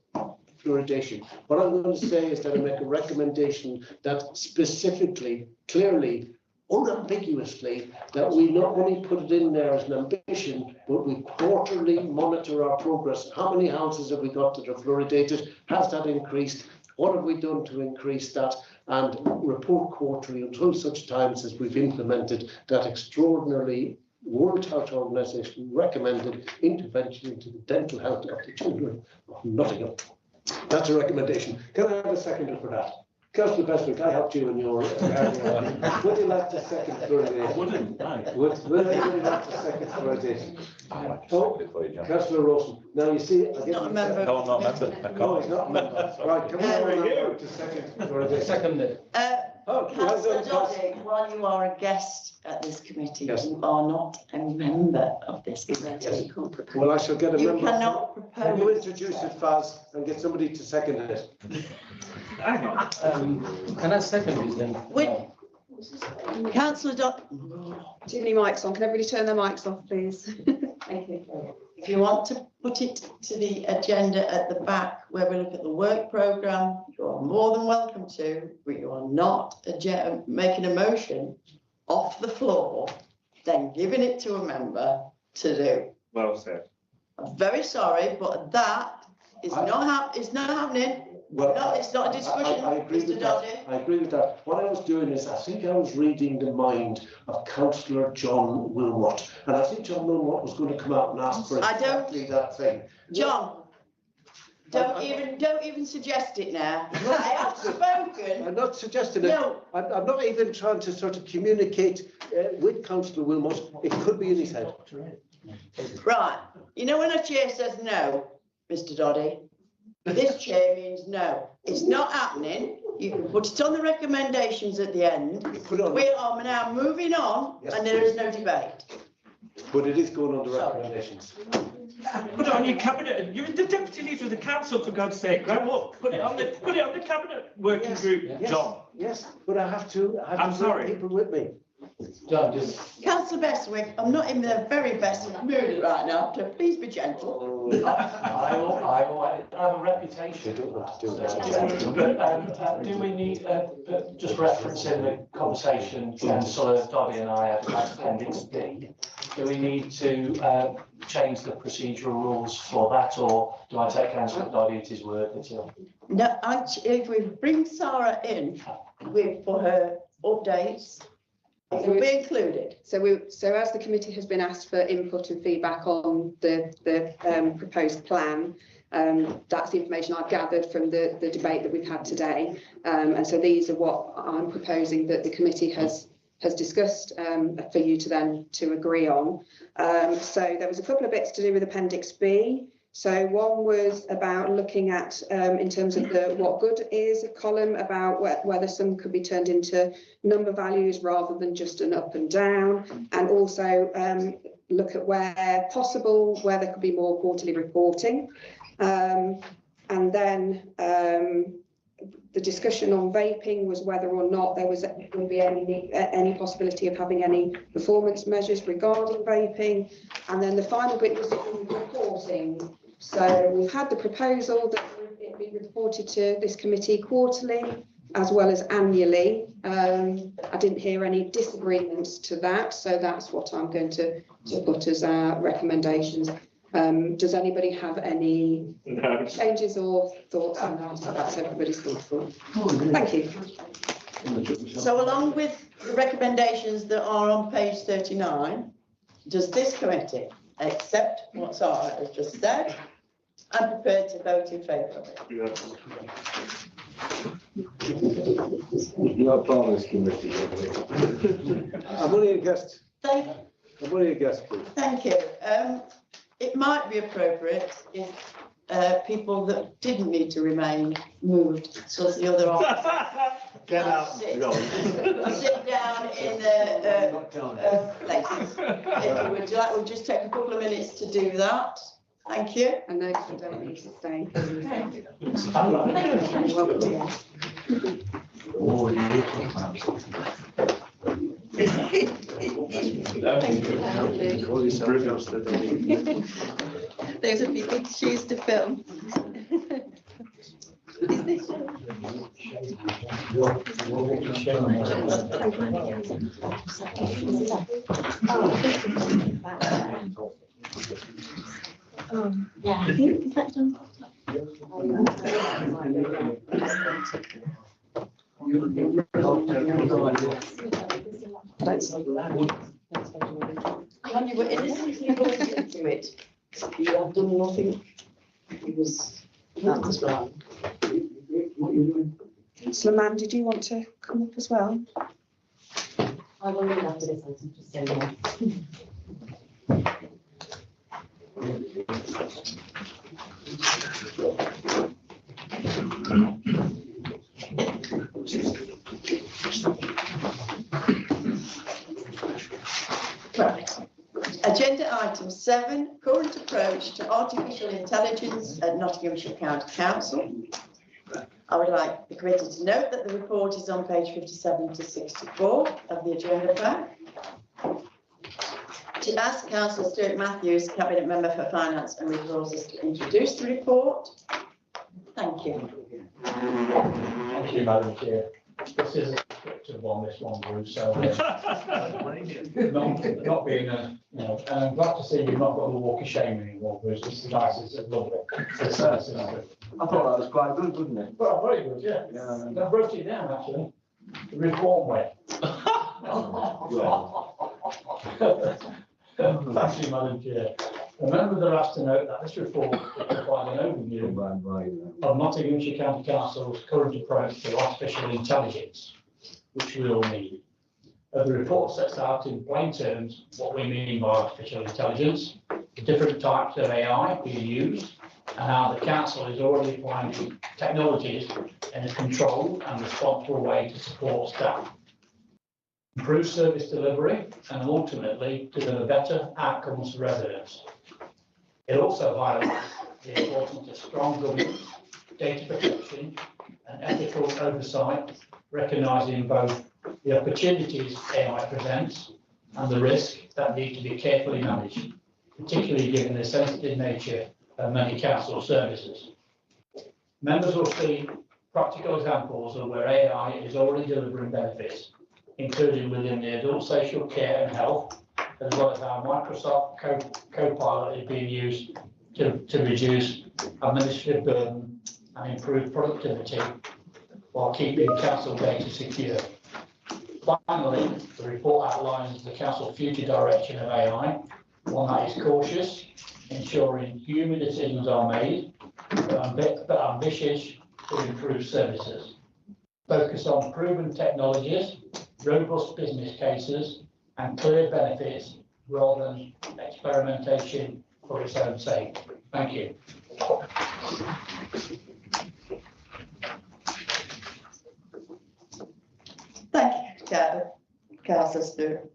fluoridation. What I'm going to say is that I make a recommendation that specifically, clearly, unambiguously, that we not only put it in there as an ambition, but we quarterly monitor our progress. How many houses have we got that are fluoridated? Has that increased? What have we done to increase that? And report quarterly until such times as we've implemented that extraordinarily World Health Organization recommended intervention into the dental health of the children of Nottingham. That's a recommendation. Can I have a seconder for that? Councillor Beswick, I helped you in your area. Would you like to second fluoridation? Wouldn't, no. Would anybody like to second fluoridation? Oh, Councillor Rawson. Now you see, I Not a member. No, I'm not a member. No, he's not a member. Right, come on, to second fluoridation. Second. Councillor Doddy, while you are a guest at this committee, Yes. you are not a member of this committee. Yes. You can't propose. Well, I shall get a You member. cannot Can you propose. introduce it, Faz, and get somebody to second it? Hang on. Can I second this then? Councillor Doddy, Too many mics on. Can everybody turn their mics off, please? Thank you. if you want to put it to the agenda at the back where we look at the work programme, you are more than welcome to, but you are not making a motion off the floor, then giving it to a member to do. Well said. I'm very sorry, but that is not happening. Well, No, it's not a discussion, I agree Mr. with Doddy. that. I agree with that. What I was doing is, I think I was reading the mind of Councillor John Wilmot, and I think John Wilmot was going to come out and ask for I don't- exactly that thing. John, don't even suggest it now. I have spoken. I'm not suggesting it. No. I'm not even trying to sort of communicate with Councillor Wilmot. It could be in his head. Right, you know when a chair says no, Mr. Doddy, this chair means no. It's not happening. You can put it on the recommendations at the end. Put it on. We are now moving on, Yes. and there is no debate. But it is going on the recommendations. Put it on your cabinet. You're the deputy leader of the council, for God's sake. Grow up. Put it on the cabinet working Yes, group, yes, John. Yes, but I have to I'm bring sorry. people with me. John, just. Councillor Bestwick, I'm not in the very best mood right now, so please be gentle. I have a reputation. But do we need, just referencing the conversation Councillor Doddy and I had about Appendix D, do we need to change the procedural rules for that, or do I take Councillor Doddy at his word until? No, if we bring Sarah in for her updates, it will be included. So as the committee has been asked for input and feedback on the proposed plan, that's the information I've gathered from the debate that we've had today. And so these are what I'm proposing that the committee has discussed for you to then to agree on. So there was a couple of bits to do with Appendix B. So one was about looking at, in terms of the what good is column, about whether some could be turned into number values rather than just an up and down, and also look at where possible, where there could be more quarterly reporting. And then the discussion on vaping was whether or not there would be any possibility of having any performance measures regarding vaping. And then the final bit was reporting. So we've had the proposal that it be reported to this committee quarterly as well as annually. I didn't hear any disagreements to that, so that's what I'm going to put as our recommendations. Does anybody have any changes or thoughts on that? That's everybody's thoughtful. Thank you. So along with the recommendations that are on page 39, does this committee accept what Sarah has just said? I'm prepared to vote in favour of it. You're not part of this committee. I'm only a guest. Thank you. It might be appropriate if people that didn't need to remain moved, so as the other Get out. Sit Go. sit down in the places. Would you like, we'll just take a couple of minutes to do that. Thank you. And no, you don't need to stay. Those would be big shoes to fill. Is this Yeah, I think is that done? when you were innocently going into it, you have done nothing. It was, that was right. Councillor, did you want to come up as well? I will read after this, I'll just say that. Right. Agenda item 7, current approach to artificial intelligence at Nottinghamshire County Council. I would like the committee to note that the report is on page 57 to 64 of the agenda pack. To ask Councillor Stuart Matthews, Cabinet Member for Finance and Resources, to introduce the report. Thank you. Thank you, Madam Chair. This is a descriptive one, this one, Bruce, so not being a, you know, and I'm glad to see you've not got the walk of shame anymore, Bruce. This is nice, it's lovely. It's nice, isn't it? I thought that was quite good, wasn't it? Well, very good, yeah. I wrote it down, actually. The reform way. Thank you, Madam Chair. The members are asked to note that this report will provide an overview of Nottinghamshire County Council's current approach to artificial intelligence, which we all need. The report sets out in plain terms what we mean by artificial intelligence, the different types of AI being used, and how the council is already applying technologies in a controlled and responsible way to support staff, improve service delivery, and ultimately deliver better outcomes for residents. It also highlights the importance of strong governance, data protection, and ethical oversight, recognising both the opportunities AI presents and the risks that need to be carefully managed, particularly given the sensitive nature of many council services. Members will see practical examples of where AI is already delivering benefits, including within the adult social care and health, as well as how Microsoft Copilot is being used to reduce administrative burden and improve productivity while keeping council data secure. Finally, the report outlines the council's future direction of AI, one that is cautious, ensuring human decisions are made, but ambitious to improve services. Focus on proven technologies, robust business cases, and clear benefits rather than experimentation for its own sake. Thank you. Thank you, Councillor Stewart.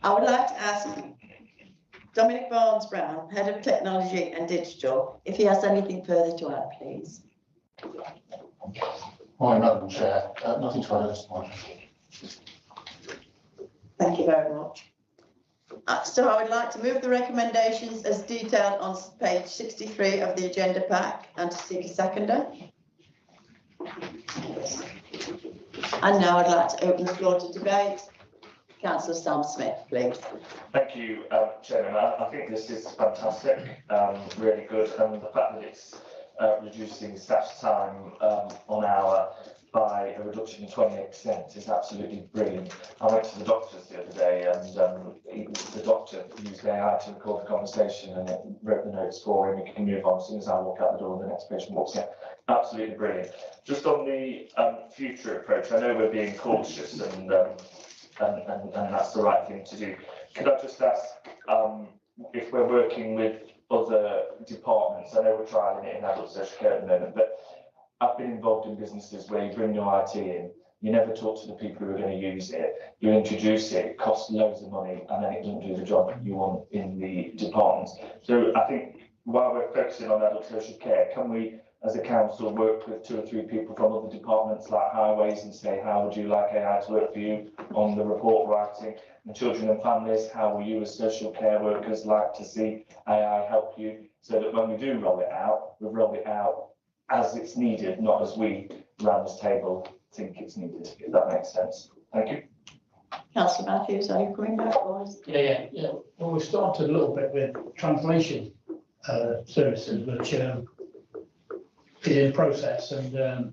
I would like to ask Dominic Barnes-Brown, Head of Technology and Digital, if he has anything further to add, please. Hi, Madam Chair. Nothing to add at this point. Thank you very much. So I would like to move the recommendations as detailed on page 63 of the agenda pack and to seek a seconder. And now I'd like to open the floor to debate. Councillor Sam Smith, please. Thank you, Chairman. I think this is fantastic, really good, and the fact that it's reducing staff's time on hour by a reduction of 28% is absolutely brilliant. I went to the doctor's the other day, and the doctor used AI to record the conversation, and it wrote the notes for him. He can move on as soon as I walk out the door and the next patient walks in. Absolutely brilliant. Just on the future approach, I know we're being cautious, and that's the right thing to do. Could I just ask if we're working with other departments. I know we're trialing it in adult social care at the moment, but I've been involved in businesses where you bring new IT in, you never talk to the people who are going to use it, you introduce it, it costs loads of money, and then it doesn't do the job you want in the departments. So I think while we're focusing on adult social care, can we, as a council, work with 2 or 3 people from other departments like highways and say, how would you like AI to work for you on the report writing? And children and families, how will you as social care workers like to see AI help you, so that when we do roll it out, we roll it out as it's needed, not as we around this table think it's needed, if that makes sense. Thank you. Councillor Matthews, are you coming back? Yeah. Well, we started a little bit with translation services, which is in process, and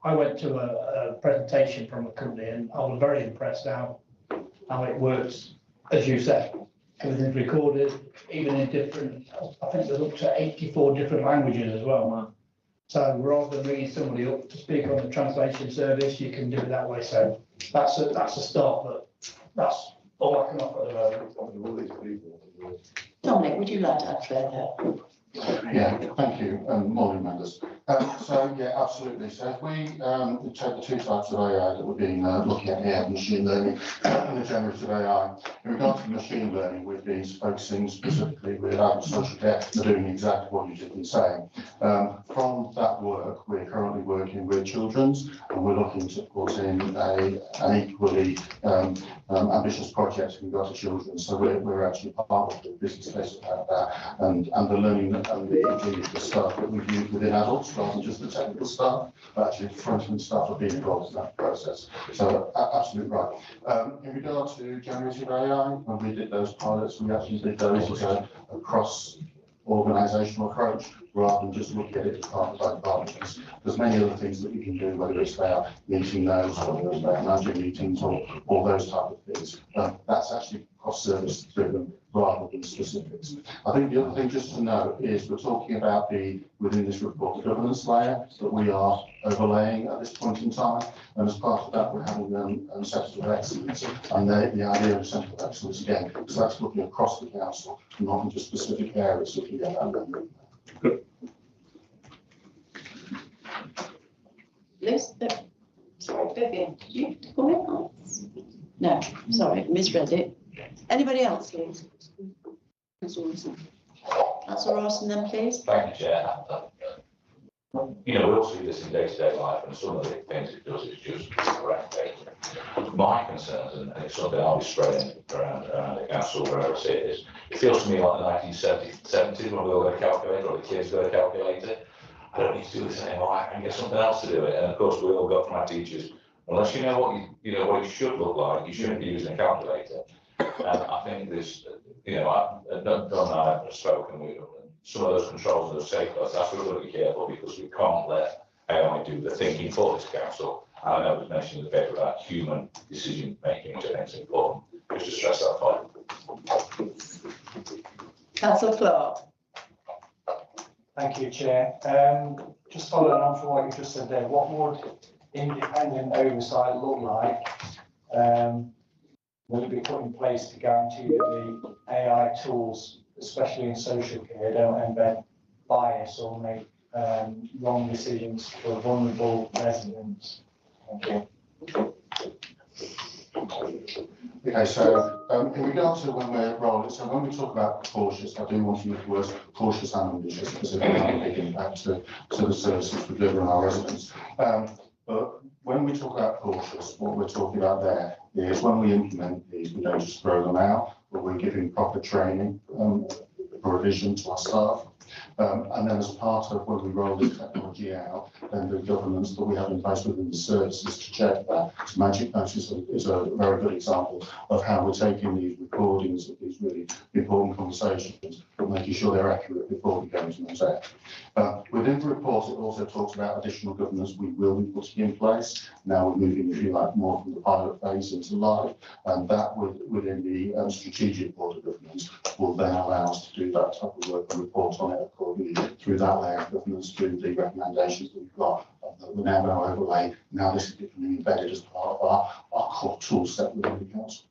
I went to a presentation from a company, and I was very impressed how it works, as you said. Everything's recorded, even in different, I think there's up to 84 different languages as well. So rather than ringing somebody up to speak on the translation service, you can do it that way. So that's a start, but that's all I can offer at the moment. Dominic, would you like to add further? Yeah, thank you, morning members. So yeah, absolutely. So if we take the 2 types of AI that we've been looking at here, machine learning and the generative AI. In regard to machine learning, we've been focusing specifically with adult social care, doing exactly what you've been saying. From that work, we're currently working with children's, and we're looking to put in an equally ambitious project in regard to children. So we're actually part of the business case about that, and the learning and the staff that we've used within adults, rather than just the technical staff, but actually front-end staff are being involved in that process. So absolutely right. In regard to generative AI, when we did those pilots, we actually did those as a cross-organisational approach, rather than just looking at it department by department. There's many other things that we can do, whether it's about meeting notes, or whether it's about managing meetings, or all those type of things. That's actually cross-service driven rather than specifics. I think the other thing just to note is we're talking about within this report, the governance layer that we are overlaying at this point in time. And as part of that, we're having centres of excellence. And the idea of centre of excellence, again, because that's looking across the council, not in just specific areas, looking at that. Liz, sorry, Vivian, did you come in? No, sorry, misread it. Anybody else, please? Councillor Rawson, then, please. Thank you, Chair. You know, we all see this in day-to-day life, and some of the things it does is just correct data. My concerns, and it's something I'll be spreading around the council wherever it is, it feels to me like the 1970s when we all got a calculator, or the kids got a calculator. I don't need to do this anymore, I can get something else to do it. And of course, we all got from our teachers, unless you know what it should look like, you shouldn't be using a calculator. And I think there's, Don and I have spoken, some of those controls and those safeguards, that's where we've got to be careful, because we can't let AI do the thinking for this council. I know it was mentioned in the paper about human decision making, which I think is important, just to stress that point. Councillor Clark. Thank you, Chair. Just following on from what you just said there, what would independent oversight look like? Will it be put in place to guarantee that the AI tools, especially in social care, don't embed bias or make wrong decisions for vulnerable residents? Thank you. Okay, so in regard to when we're rolling, so when we talk about cautious, I do want to use the words cautious and ambitious, because it will have a big impact to the services we deliver on our residents. But when we talk about cautious, what we're talking about there is when we implement these, we don't just throw them out, but we're giving proper training, provision to our staff. And then as part of when we roll this technology out, then the governance that we have in place within the services to check that. So Magic Notes is a very good example of how we're taking these recordings of these really important conversations, but making sure they're accurate before we go into them. Within the report, it also talks about additional governance we will be putting in place. Now we're moving, if you like, more from the pilot phase into live, and that within the strategic board of governance will then allow us to do that type of work and report on it accordingly through that layer of governance, through the recommendations that we've got that we're now going to overlay. Now this is becoming embedded as part of our core tool set within the council.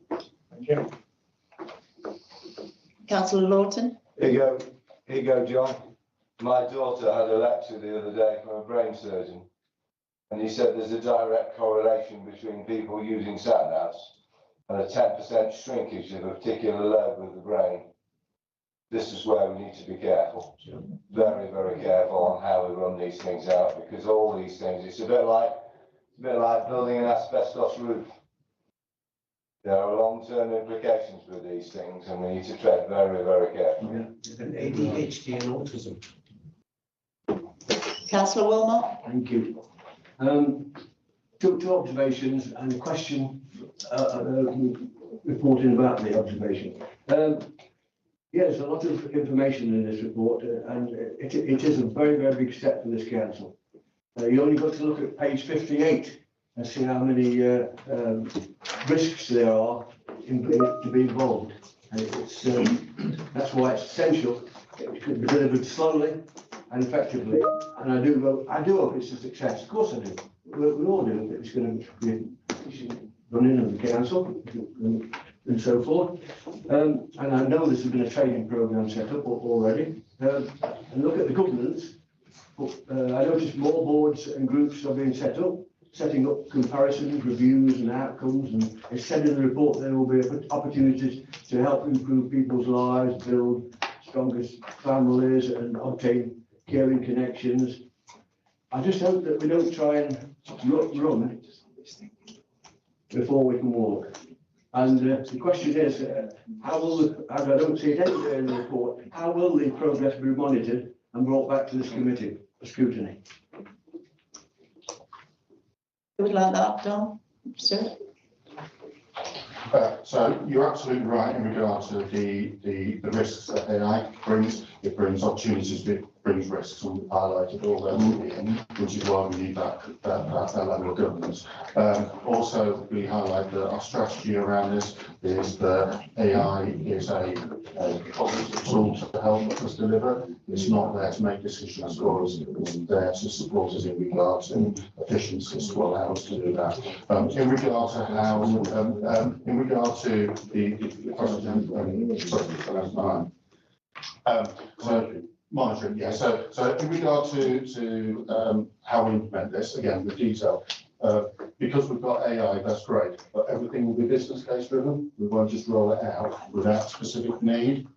Thank you. Councillor Lawton. Here you go, John. My daughter had a lecture the other day from a brain surgeon, and he said there's a direct correlation between people using sat-navs and a 10% shrinkage of a particular lobe of the brain. This is where we need to be careful, very, very careful on how we run these things out, because all these things, it's a bit like building an asbestos roof. There are long-term implications with these things, and we need to tread very, very carefully. And ADHD and autism. Councillor Wilmot. Thank you. Two observations and a question reporting about the observation. Yes, a lot of information in this report, and it is a very, very big step for this council. You only got to look at page 58 and see how many risks there are to be involved. And that's why it's essential. It could be delivered slowly and effectively. And I do hope it's a success. Of course I do. We all do. It's going to be running in the council and so forth. And I know there's been a training programme set up already. And look at the governance. I noticed more boards and groups are being set up, setting up comparisons, reviews and outcomes. And it said in the report there will be opportunities to help improve people's lives, build stronger families and obtain caring connections. I just hope that we don't try and run before we can walk. And the question is, how will, as I don't see it anywhere in the report, how will the progress be monitored and brought back to this committee for scrutiny? Who would like that, Don? Sir? So you're absolutely right in regard to the risks that AI brings. It brings opportunities, it brings risks, and we've highlighted all those again, which is why we need that level of governance. Also, we highlight that our strategy around this is that AI is a positive tool to help us deliver. It's not there to make decisions for us, it's there to support us in regard to efficiencies to allow us to do that. In regard to how, in regard to the question, so monitoring, yeah. So in regard to how we implement this, again with detail, because we've got AI, that's great, but everything will be business case driven. We won't just roll it out without specific need.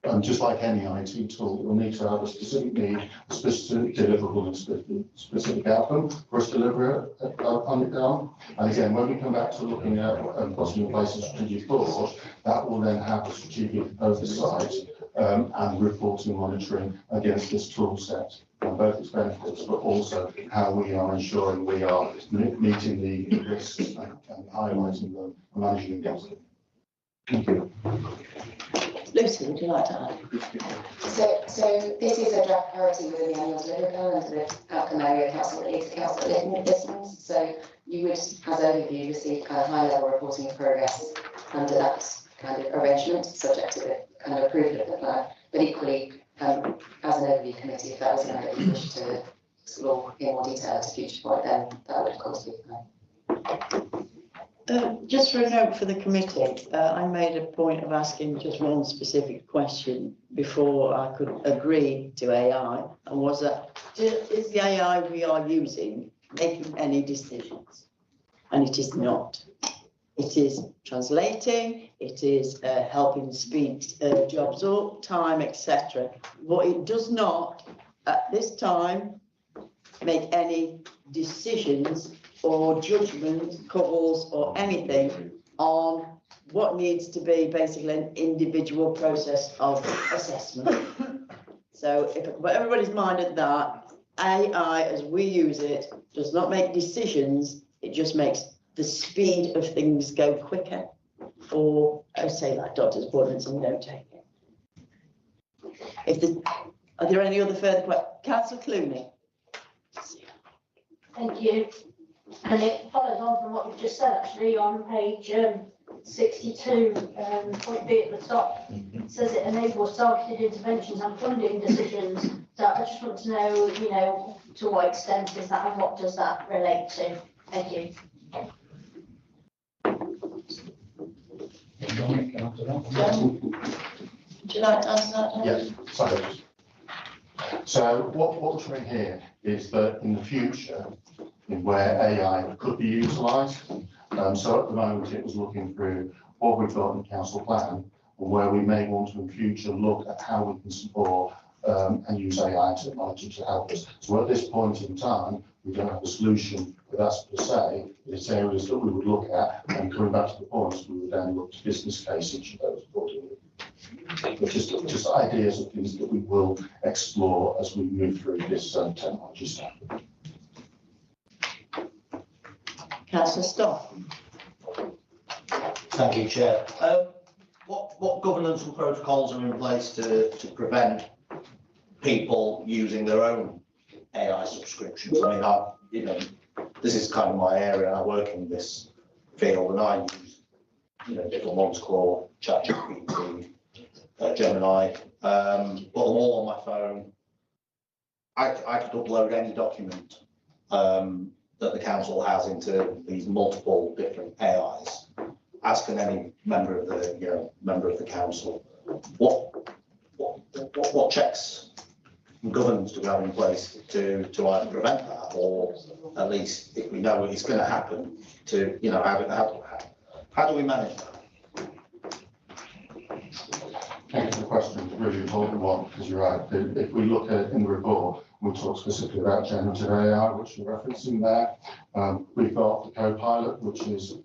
And just like any IT tool, we'll need to have a specific need, a specific deliverable, and specific outcome for us to deliver it on it down. And again, when we come back to looking at putting in place a strategic board, that will then have a strategic oversight and reporting monitoring against this tool set, and both its benefits, but also how we are ensuring we are meeting the risks and highlighting them and managing against them. Thank you. Lucy, would you like to add? So this is a draft priority within the annual delivery plan under the outcome area council listings. So you would, as overview, receive kind of high level reporting of progress under that kind of arrangement, subject to the kind of approval of the plan. But equally, as an overview committee, if that was an area you wish to explore in more detail at a future point, then that would of course be fine. Just for a note for the committee, I made a point of asking just one specific question before I could agree to AI, and was that, is the AI we are using making any decisions? And it is not. It is translating, it is helping speed jobs up, time, etc. But it does not, at this time, make any decisions or judgment calls or anything on what needs to be basically an individual process of assessment. So but everybody's minded that AI, as we use it, does not make decisions, it just makes the speed of things go quicker for, say, like doctor's appointments and note taking. Are there any other further questions? Councillor Clooney. Thank you. And it follows on from what you've just said, actually, on page 62, point B at the top. It says it enables targeted interventions and funding decisions. So I just want to know, you know, to what extent is that and what does that relate to? Thank you. Would you like to answer that? Yeah, sorry. So what we're showing here is that in the future, in where AI could be utilised, so at the moment it was looking through what we've got in the council plan, and where we may want to in future look at how we can support and use AI technology to help us. So at this point in time, we don't have a solution for that per se, but it's areas that we would look at, and coming back to the points, we would then look to business case each of those accordingly. But just ideas of things that we will explore as we move through this technology stack. Councillor Stock. Thank you, Chair. What governance and protocols are in place to prevent people using their own AI subscriptions? I mean, this is kind of my area, and I work in this field, and I use, different ones, Claude, ChatGPT, Gemini, but I'm all on my phone. I could upload any document that the council has into these multiple different AIs, as can any member of the council. What checks and governance do we have in place to either prevent that, or at least if we know it's going to happen, to how do we manage that? Thank you for the question. It's a really important one, because you're right. If we look at in the report, we talk specifically about generative AI, which you're referencing there. We've got the co-pilot, which is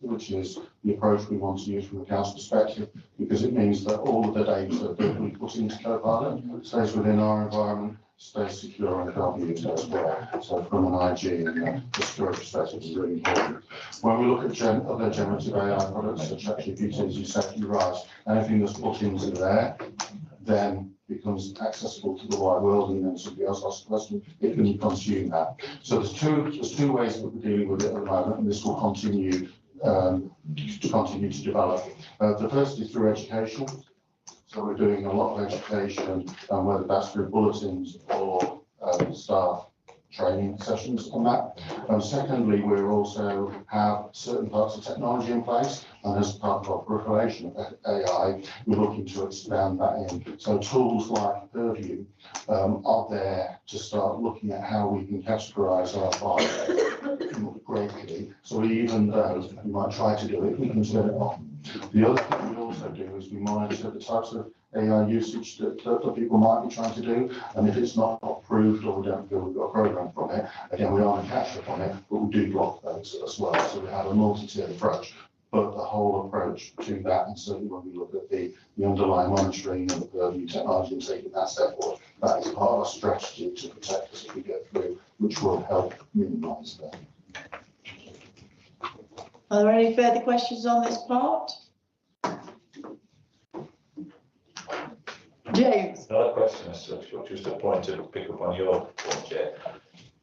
the approach we want to use from the council perspective, because it means that all of the data that we put into co-pilot stays within our environment, stays secure, and can't be used elsewhere. So from an IG and a security perspective, is really important. When we look at other generative AI products, such as ChatGPT, as you said, you're right, anything that's put into there then becomes accessible to the wide world, and then somebody else asks a question, it can consume that. So there's two ways that we're dealing with it at the moment, and this will continue to develop. The first is through education. So we're doing a lot of education, whether that's through bulletins or staff training sessions on that. And secondly, we also have certain parts of technology in place, and as part of our proliferation of AI, we're looking to expand that in. So tools like Purview are there to start looking at how we can categorise our file greatly. So even though we might try to do it, we can turn it off. The other thing we also do is we monitor the types of AI usage that people might be trying to do, and if it's not approved or we don't feel we've got a program from it, again, we aren't a catch up on it, but we do block those as well. So we have a multi-tiered approach, but the whole approach to that, and certainly when we look at the underlying monitoring and the new technology and taking that step forward, that is part of our strategy to protect us as we get through, which will help minimise that. Are there any further questions on this part? James? Not a question as such, but just a point to pick up on your point, Chair.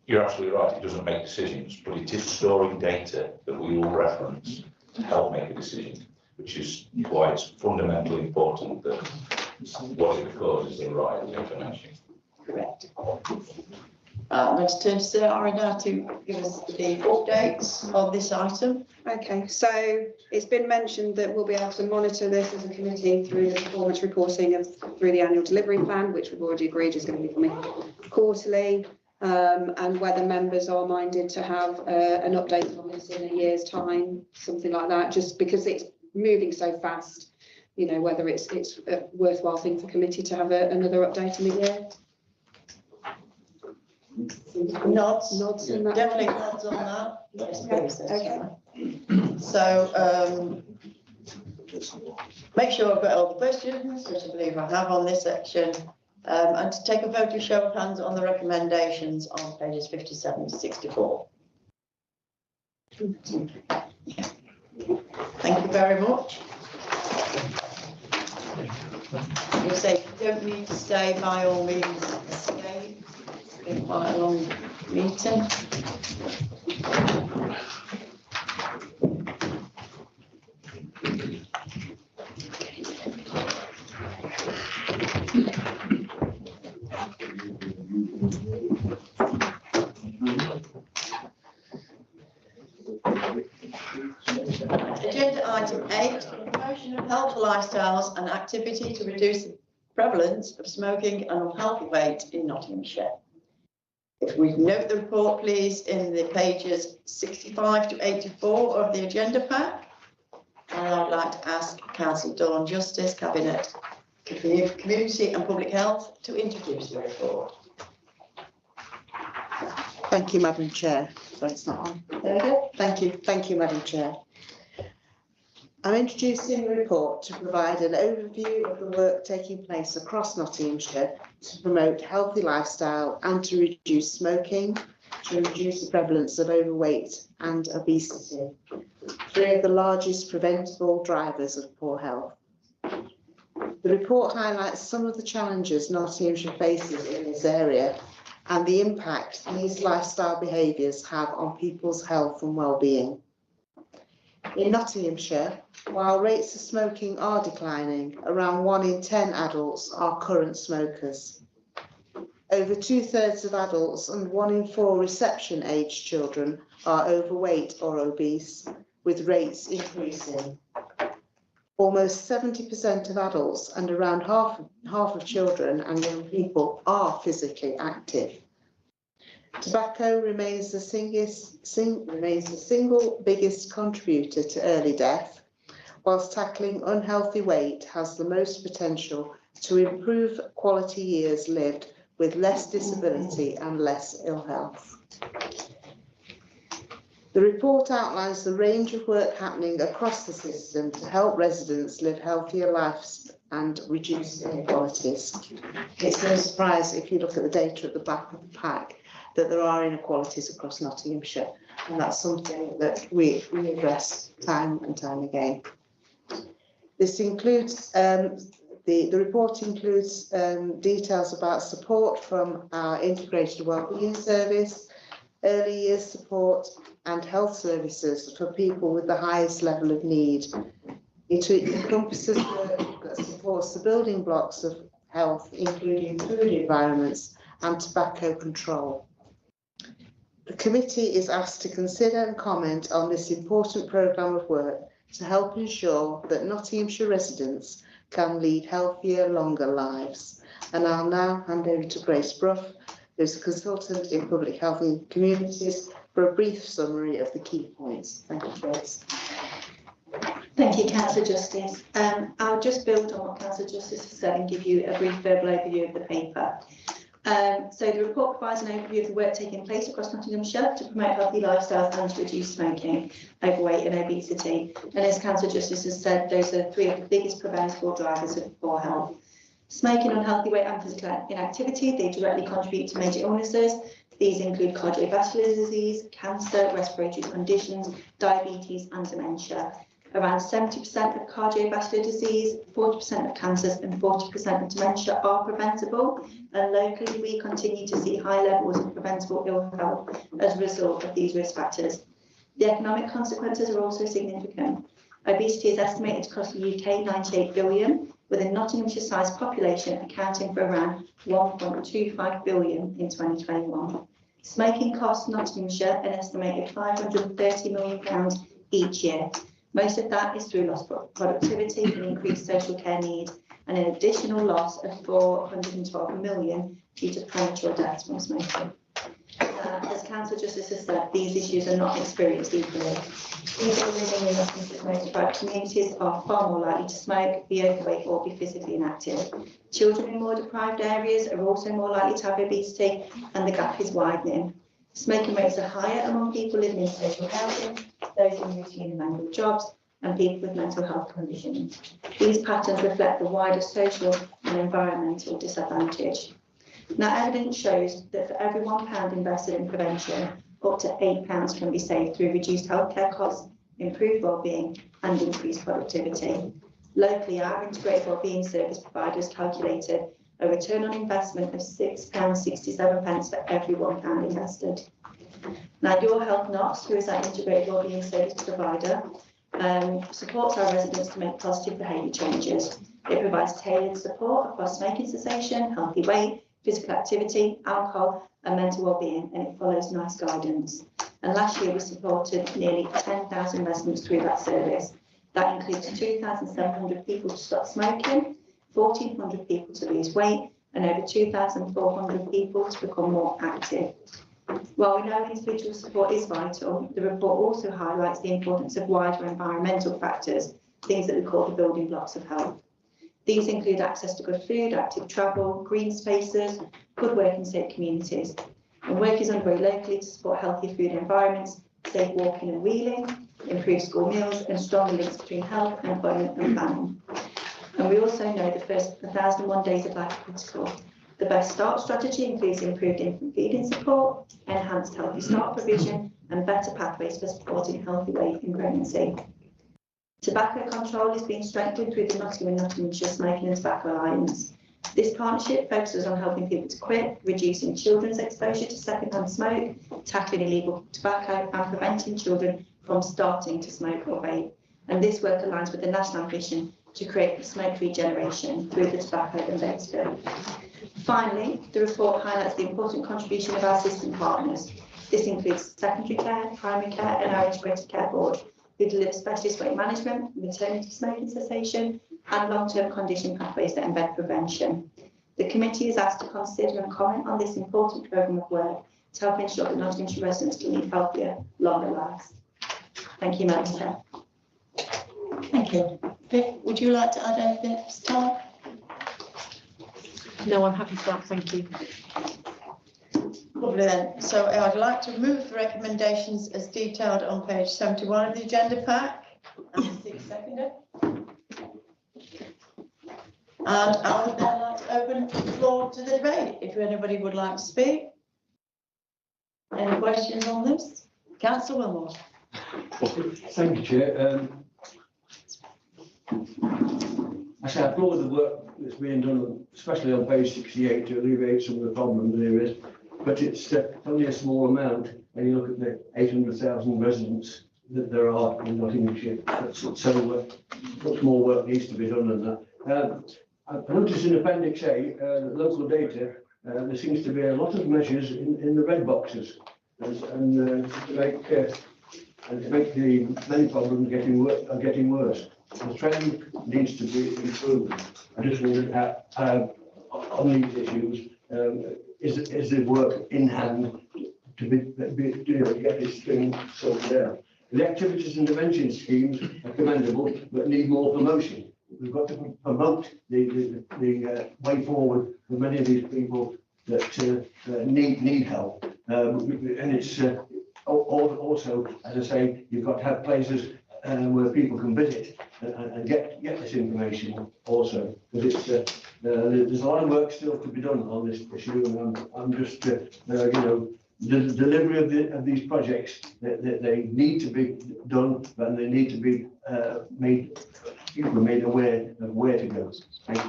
You're absolutely right, it doesn't make decisions, but it is storing data that we all reference to help make a decision, which is why it's fundamentally important that what it records is the right information. Correct. I'm going to turn to Sarah now to give us the updates on this item. Okay, so it's been mentioned that we'll be able to monitor this as a committee through the performance reporting through the annual delivery plan, which we've already agreed is going to be coming quarterly, and whether members are minded to have an update on this in a year's time, something like that, just because it's moving so fast, whether it's a worthwhile thing for committee to have another update in a year. Nods in that. Definitely nods on that. Yes, okay. So make sure I've got all the questions, which I believe I have on this section, and to take a vote of show of hands on the recommendations on pages 57 to 64. Thank you very much. You say you don't need to stay, by all means stay. It's been quite a long meeting. Agenda item 8, promotion of health lifestyles and activity to reduce prevalence of smoking and unhealthy weight in Nottinghamshire. If we note the report, please, in the pages 65 to 84 of the agenda pack. And I would like to ask Councillor Dawn Justice, Cabinet, Community and Public Health, to introduce the report. Thank you, Madam Chair. Sorry, it's not on. There we go. Thank you, Madam Chair. I'm introducing the report to provide an overview of the work taking place across Nottinghamshire to promote healthy lifestyle and to reduce smoking, to reduce the prevalence of overweight and obesity, three of the largest preventable drivers of poor health. The report highlights some of the challenges Nottinghamshire faces in this area and the impact these lifestyle behaviours have on people's health and well-being. In Nottinghamshire, while rates of smoking are declining, around 1 in 10 adults are current smokers. Over 2/3 of adults and 1 in 4 reception-aged children are overweight or obese, with rates increasing. Almost 70% of adults and around half of children and young people are physically active. Tobacco remains the single biggest contributor to early death, whilst tackling unhealthy weight has the most potential to improve quality years lived with less disability and less ill health. The report outlines the range of work happening across the system to help residents live healthier lives and reduce inequalities. It's no surprise if you look at the data at the back of the pack that there are inequalities across Nottinghamshire, and that's something that we address time and time again. This includes, the report includes details about support from our integrated wellbeing service, early years support and health services for people with the highest level of need. It encompasses work that supports the building blocks of health, including food environments and tobacco control. The committee is asked to consider and comment on this important programme of work to help ensure that Nottinghamshire residents can lead healthier, longer lives. And I'll now hand over to Grace Brough, who's a consultant in public health and communities, for a brief summary of the key points. Thank you, Grace. Thank you, Councillor Justice. I'll just build on what Councillor Justice has said and give you a brief verbal overview of the paper. So the report provides an overview of the work taking place across Nottinghamshire to promote healthy lifestyles and to reduce smoking, overweight and obesity. And as Councillor Justice has said, those are three of the biggest preventable drivers of poor health. Smoking, unhealthy weight and physical inactivity, they directly contribute to major illnesses. These include cardiovascular disease, cancer, respiratory conditions, diabetes and dementia. Around 70% of cardiovascular disease, 40% of cancers and 40% of dementia are preventable, and locally we continue to see high levels of preventable ill health as a result of these risk factors. The economic consequences are also significant. Obesity is estimated across the UK 98 billion, with a Nottinghamshire-sized population accounting for around 1.25 billion in 2021. Smoking costs Nottinghamshire an estimated £530 million each year. Most of that is through lost productivity and increased social care needs, and an additional loss of 412 million due to premature deaths from smoking. As Councillor Justice has said, these issues are not experienced equally. People living in Nottinghamshire's most deprived communities are far more likely to smoke, be overweight or be physically inactive. Children in more deprived areas are also more likely to have obesity, and the gap is widening. Smoking rates are higher among people living in social housing, those in routine and manual jobs, and people with mental health conditions. These patterns reflect the wider social and environmental disadvantage. Now, evidence shows that for every £1 invested in prevention, up to £8 can be saved through reduced healthcare costs, improved wellbeing, and increased productivity. Locally, our integrated wellbeing service providers calculated a return on investment of £6.67 for every £1 invested. Now, Your Health Knox, who is our integrated wellbeing service provider, supports our residents to make positive behaviour changes. It provides tailored support across smoking cessation, healthy weight, physical activity, alcohol and mental wellbeing, and it follows NICE guidance. And last year we supported nearly 10,000 residents through that service. That includes 2,700 people to stop smoking, 1,400 people to lose weight and over 2,400 people to become more active. While we know individual support is vital, the report also highlights the importance of wider environmental factors, things that we call the building blocks of health. These include access to good food, active travel, green spaces, good work and safe communities. And work is underway locally to support healthy food environments, safe walking and wheeling, improved school meals, and strong links between health, employment and planning. And we also know the first 1,001 days of life are critical. The Best Start strategy includes improved infant feeding support, enhanced healthy start provision, and better pathways for supporting healthy weight in pregnancy. Tobacco control is being strengthened through the Nottinghamshire Smoking and Tobacco Alliance. This partnership focuses on helping people to quit, reducing children's exposure to second-hand smoke, tackling illegal tobacco, and preventing children from starting to smoke or vape. And this work aligns with the national ambition to create a smoke-free generation through the tobacco and vape bill. Finally, the report highlights the important contribution of our system partners. This includes secondary care, primary care, and our integrated care board, who deliver specialist weight management, maternity smoking cessation, and long-term condition pathways that embed prevention. The committee is asked to consider and comment on this important programme of work to help ensure that Nottinghamshire residents can lead healthier, longer lives. Thank you, Madam Chair. Thank you. Vic, would you like to add anything at this time? No, I'm happy for that, thank you. Lovely then. So I'd like to move the recommendations as detailed on page 71 of the agenda pack. And seek seconder. And I would now like to open the floor to the debate, if anybody would like to speak. Any questions on this? Councillor Wilmore. Thank you, Chair. I applaud the work that's being done, especially on page 68, to alleviate some of the problems there is, but it's only a small amount when you look at the 800,000 residents that there are in Nottinghamshire. So much more work needs to be done than that. I've noticed in Appendix A, local data, there seems to be a lot of measures in the red boxes, and to make the many problems getting worse. The trend needs to be improved. I just wondered how on these issues, is the work in hand to get this thing sorted out. The activities and intervention schemes are commendable, but need more promotion. We've got to promote the way forward for many of these people that need help. And it's also, as I say, you've got to have places where people can visit and get this information also. Because it's there's a lot of work still to be done on this issue, and I'm just the delivery of these projects that they need to be done, and they need to be made aware of where to go. Thank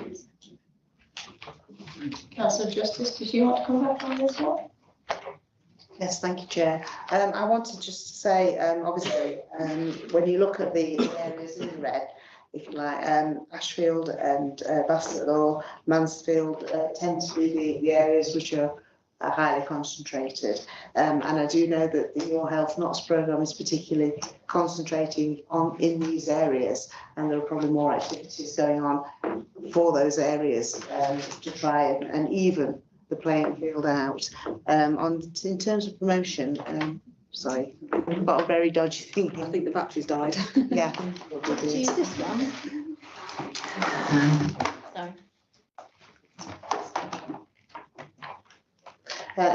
you. Councillor Justice, did you want to come back on this one? Yes, thank you, Chair. I wanted just to say, obviously, when you look at the areas in red, if you like, Ashfield and Bastard Mansfield tend to be the areas which are highly concentrated. And I do know that the Your Health Knots programme is particularly concentrating in these areas, and there are probably more activities going on for those areas to try and even the playing field out. In terms of promotion, sorry, I've got a very dodgy thing. I think the battery's died. Yeah. Use this one. Sorry.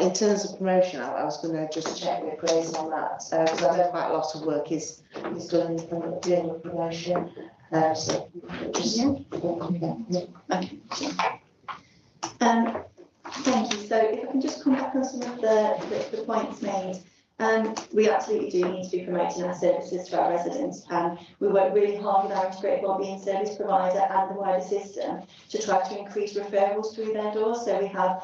In terms of promotion, I was going to just check with Grace on that, because I know quite a lot of work is done in the promotion. So just Thank you. So if I can just come back on some of the points made. We absolutely do need to be promoting our services to our residents, and we work really hard with our integrated wellbeing service provider and the wider system to try to increase referrals through their doors. So we have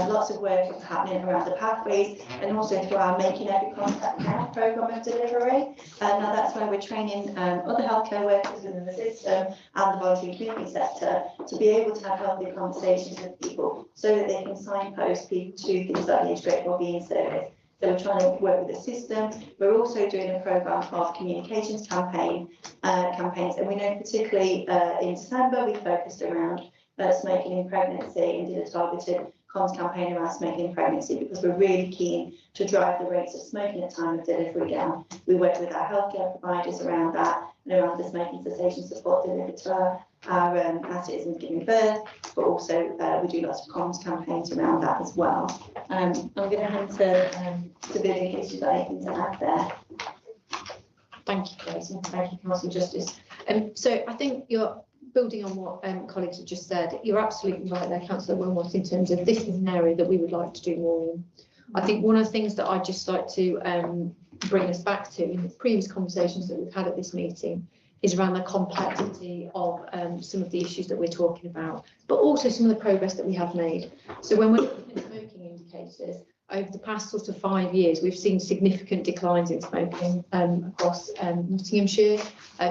lots of work happening around the pathways, and also through our Making Every Contact Count programme of delivery. Now that's where we're training other healthcare workers within the system and the voluntary community sector to be able to have healthy conversations with people so that they can signpost people to things like the integrated wellbeing service. So we're trying to work with the system. We're also doing a programme of communications campaigns, and we know particularly in December we focused around smoking in pregnancy and did a targeted comms campaign around smoking in pregnancy because we're really keen to drive the rates of smoking at time of delivery down. We work with our healthcare providers around that and around the smoking cessation support delivered to our citizens giving birth, but also we do lots of comms campaigns around that as well. I'm going to hand to Billy in case you've got anything to add there. Thank you, Jason. Thank you, Councillor Justice. So I think you're building on what colleagues have just said. You're absolutely right there, Councillor Wilmot, in terms of this is an area that we would like to do more in. I think one of the things that I'd just like to bring us back to in the previous conversations that we've had at this meeting is around the complexity of some of the issues that we're talking about, but also some of the progress that we have made. So when we're looking at smoking indicators, over the past sort of 5 years, we've seen significant declines in smoking across Nottinghamshire.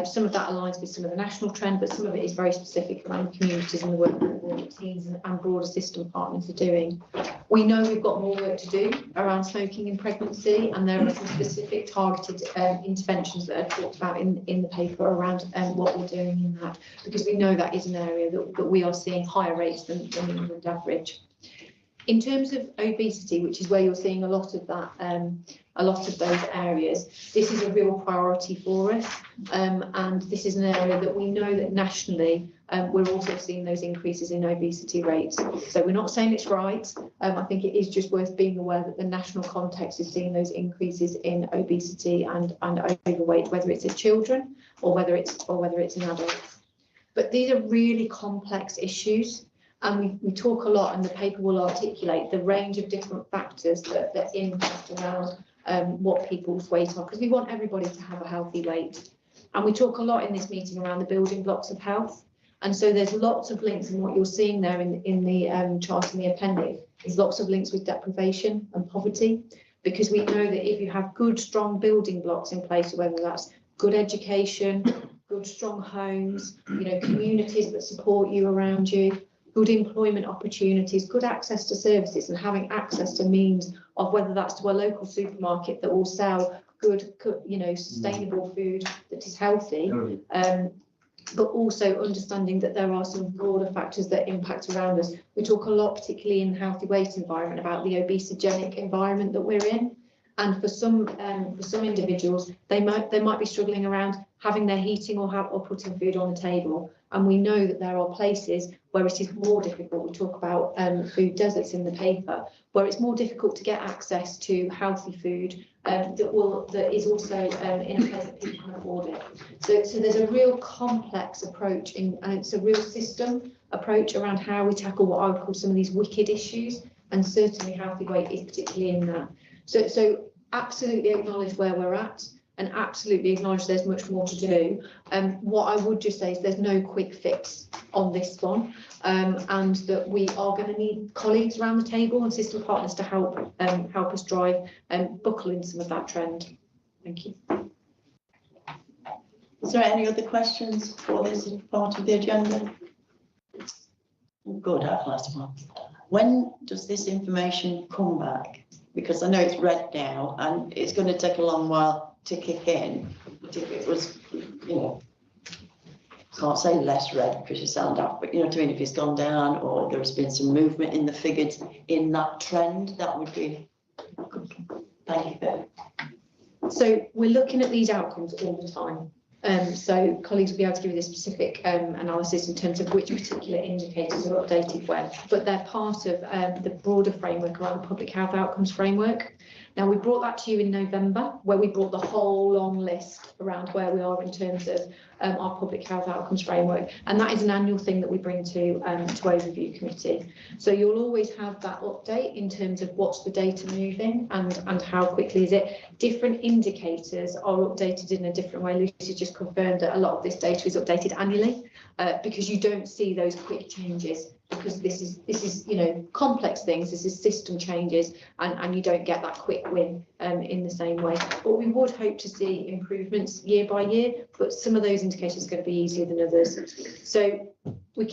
Some of that aligns with some of the national trend, but some of it is very specific around communities and the work that the teams and broader system partners are doing. We know we've got more work to do around smoking in pregnancy, and there are some specific targeted interventions that are talked about in the paper around what we're doing in that, because we know that is an area that we are seeing higher rates than the England average. In terms of obesity, which is where you're seeing a lot of that, a lot of those areas, this is a real priority for us, and this is an area that we know that nationally we're also seeing those increases in obesity rates. So we're not saying it's right. I think it is just worth being aware that the national context is seeing those increases in obesity and overweight, whether it's in children or whether it's in adults. But these are really complex issues. And we talk a lot, and the paper will articulate the range of different factors that impact around what people's weight are, because we want everybody to have a healthy weight. And we talk a lot in this meeting around the building blocks of health. And so there's lots of links, and what you're seeing there in the chart in the appendix is lots of links with deprivation and poverty, because we know that if you have good, strong building blocks in place, whether that's good education, good, strong homes, communities that support you around you, good employment opportunities, good access to services, and having access to means of whether that's to a local supermarket that will sell good, sustainable food that is healthy, but also understanding that there are some broader factors that impact around us. We talk a lot, particularly in the healthy weight environment, about the obesogenic environment that we're in. And for some individuals, they might be struggling around having their heating or putting food on the table. And we know that there are places where it is more difficult. We talk about food deserts in the paper, where it's more difficult to get access to healthy food that is also in a place that people can afford it. So there's a real complex approach, and it's a real system approach around how we tackle what I would call some of these wicked issues, and certainly healthy weight is particularly in that. So absolutely acknowledge where we're at, and absolutely acknowledge there's much more to do. What I would just say is there's no quick fix on this one, and that we are going to need colleagues around the table and system partners to help us drive and buckle in some of that trend. Thank you. Is there any other questions for this part of the agenda? Good, at last one. When does this information come back? Because I know it's red now and it's going to take a long while to kick in. But if it was, can't say less red because you sound up, but what I mean, if it's gone down or there's been some movement in the figures in that trend, that would be good. Thank you. So we're looking at these outcomes all the time. So colleagues will be able to give you the specific analysis in terms of which particular indicators are updated when, but they're part of the broader framework around the public health outcomes framework. Now, we brought that to you in November, where we brought the whole long list around where we are in terms of our public health outcomes framework. And that is an annual thing that we bring to overview committee. So you'll always have that update in terms of what's the data moving and how quickly is it. Different indicators are updated in a different way. Lucy just confirmed that a lot of this data is updated annually because you don't see those quick changes, because this is complex things, this is system changes, and you don't get that quick win in the same way. But we would hope to see improvements year by year, but some of those indicators are going to be easier than others. So we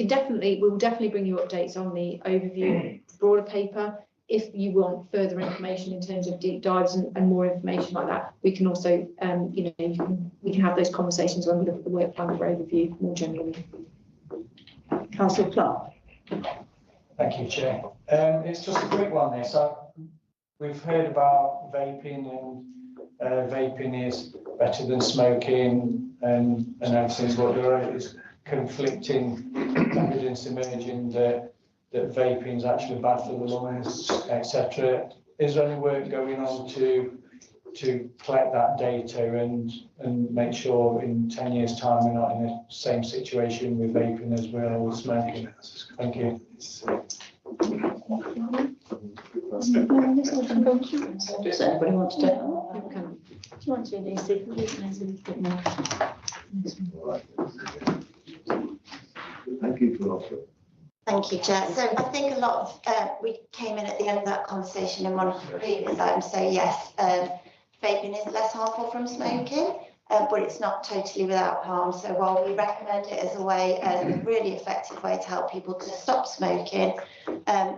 will definitely bring you updates on the overview broader paper. If you want further information in terms of deep dives and more information like that, we can also we can have those conversations when we look at the work plan for overview more generally. Councillor Clark. Thank you, Chair. It's just a quick one this. We've heard about vaping and vaping is better than smoking and everything, but there is conflicting evidence emerging that vaping is actually bad for the lungs, etc. Is there any work going on to collect that data and make sure in 10 years' time we're not in the same situation with vaping as we are with smoking? Thank you. Does anybody want to take that? Do you want to do Thank you for offering. Thank you, Chair. So I think a lot of, we came in at the end of that conversation in one of the previous items, so yes, vaping is less harmful from smoking, but it's not totally without harm. So while we recommend it as a really effective way to help people to stop smoking,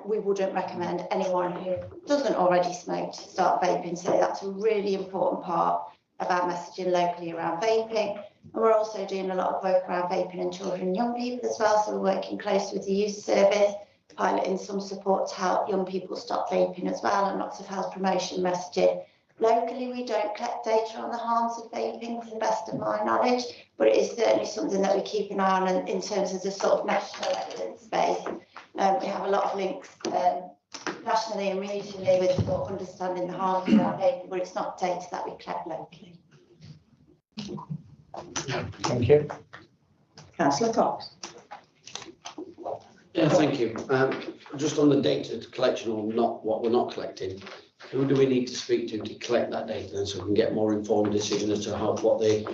we wouldn't recommend anyone who doesn't already smoke to start vaping. So that's a really important part of our messaging locally around vaping. And we're also doing a lot of work around vaping in children and young people as well. So we're working closely with the youth service, piloting some support to help young people stop vaping as well, and lots of health promotion messaging. Locally, we don't collect data on the harms of vaping, to the best of my knowledge, but it is certainly something that we keep an eye on in terms of the sort of national evidence base. We have a lot of links nationally and regionally with sort of understanding the harms of vaping, but it's not data that we collect locally. Thank you. Councillor Cox. Yeah, thank you. Just on the data collection, or not what we're not collecting, who do we need to speak to collect that data, then, so we can get more informed decision as to what the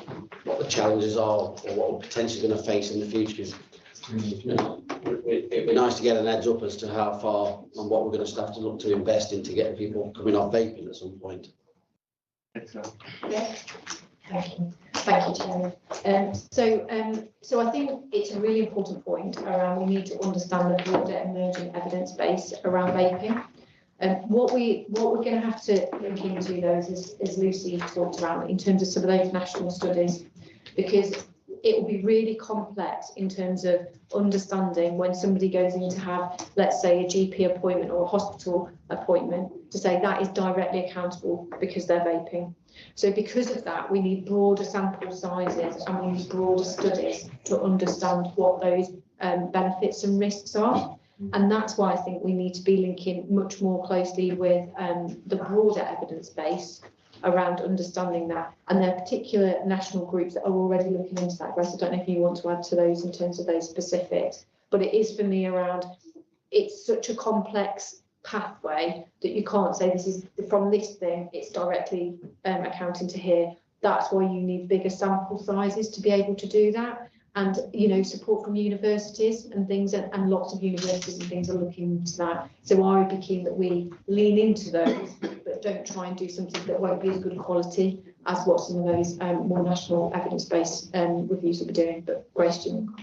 challenges are, or what we're potentially going to face in the future? You know, it'd be nice to get an heads up as to how far and what we're going to start to look to invest into getting people coming off vaping at some point. Yeah. Thank you. Thank you, Chair. So I think it's a really important point around we need to understand the broader emerging evidence base around vaping. What we're going to have to look into those, as Lucy talked around, in terms of some of those national studies, because it will be really complex in terms of understanding when somebody goes in to have, let's say, a GP appointment or a hospital appointment, to say that is directly accountable because they're vaping. So because of that, we need broader sample sizes and we need broader studies to understand what those benefits and risks are. And that's why I think we need to be linking much more closely with the broader evidence base around understanding that. And there are particular national groups that are already looking into that. Grace, I don't know if you want to add to those in terms of those specifics, but it is for me around, it's such a complex pathway that you can't say this is from this thing, it's directly accounting to here. That's why you need bigger sample sizes to be able to do that. And, you know, support from universities and things, and lots of universities and things are looking into that. So I would be keen that we lean into those, but don't try and do something that won't be as good quality as what some of those more national evidence-based reviews will be doing. But Grace, Jim.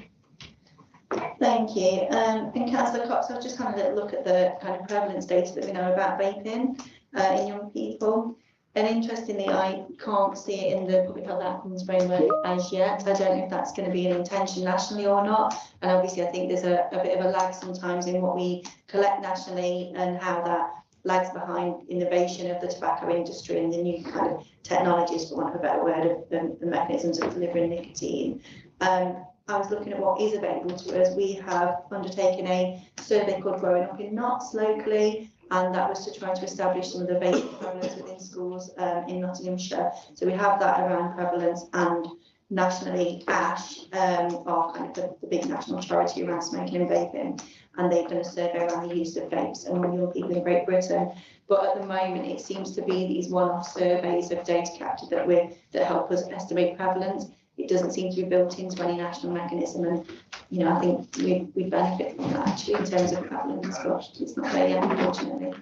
Thank you. And Councillor Cox, I've just had a little look at the kind of prevalence data that we know about vaping in young people. And interestingly, I can't see it in the public health outcomes framework as yet. I don't know if that's going to be an intention nationally or not. And obviously, I think there's a bit of a lag sometimes in what we collect nationally and how that lags behind innovation of the tobacco industry and the new kind of technologies, for want of a better word, of the mechanisms of delivering nicotine. I was looking at what is available to us. We have undertaken a survey called Growing Up in Knots locally, and that was to try to establish some of the vaping prevalence within schools in Nottinghamshire. So we have that around prevalence, and nationally ASH are kind of the big national charity around smoking and vaping, and they've done a survey around the use of vapes among young people in Great Britain. But at the moment, it seems to be these one-off surveys of data captured that help us estimate prevalence. It doesn't seem to be built into any national mechanism, and you know, I think we benefit from that actually in terms of prevalence, but it's not there yet, unfortunately.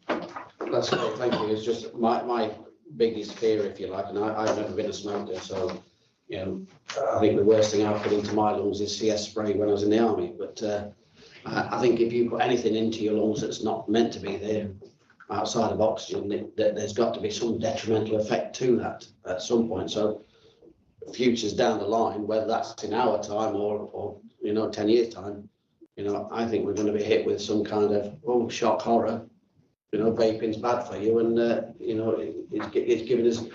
That's great, thank you. It's just my biggest fear, if you like, and I've never been a smoker, so you know, I think the worst thing I put into my lungs is CS spray when I was in the army. But I think if you put anything into your lungs that's not meant to be there outside of oxygen, there's got to be some detrimental effect to that at some point. So futures down the line, whether that's in our time or you know 10 years time, I think we're going to be hit with some kind of shock horror. Vaping's bad for you, and it's given us.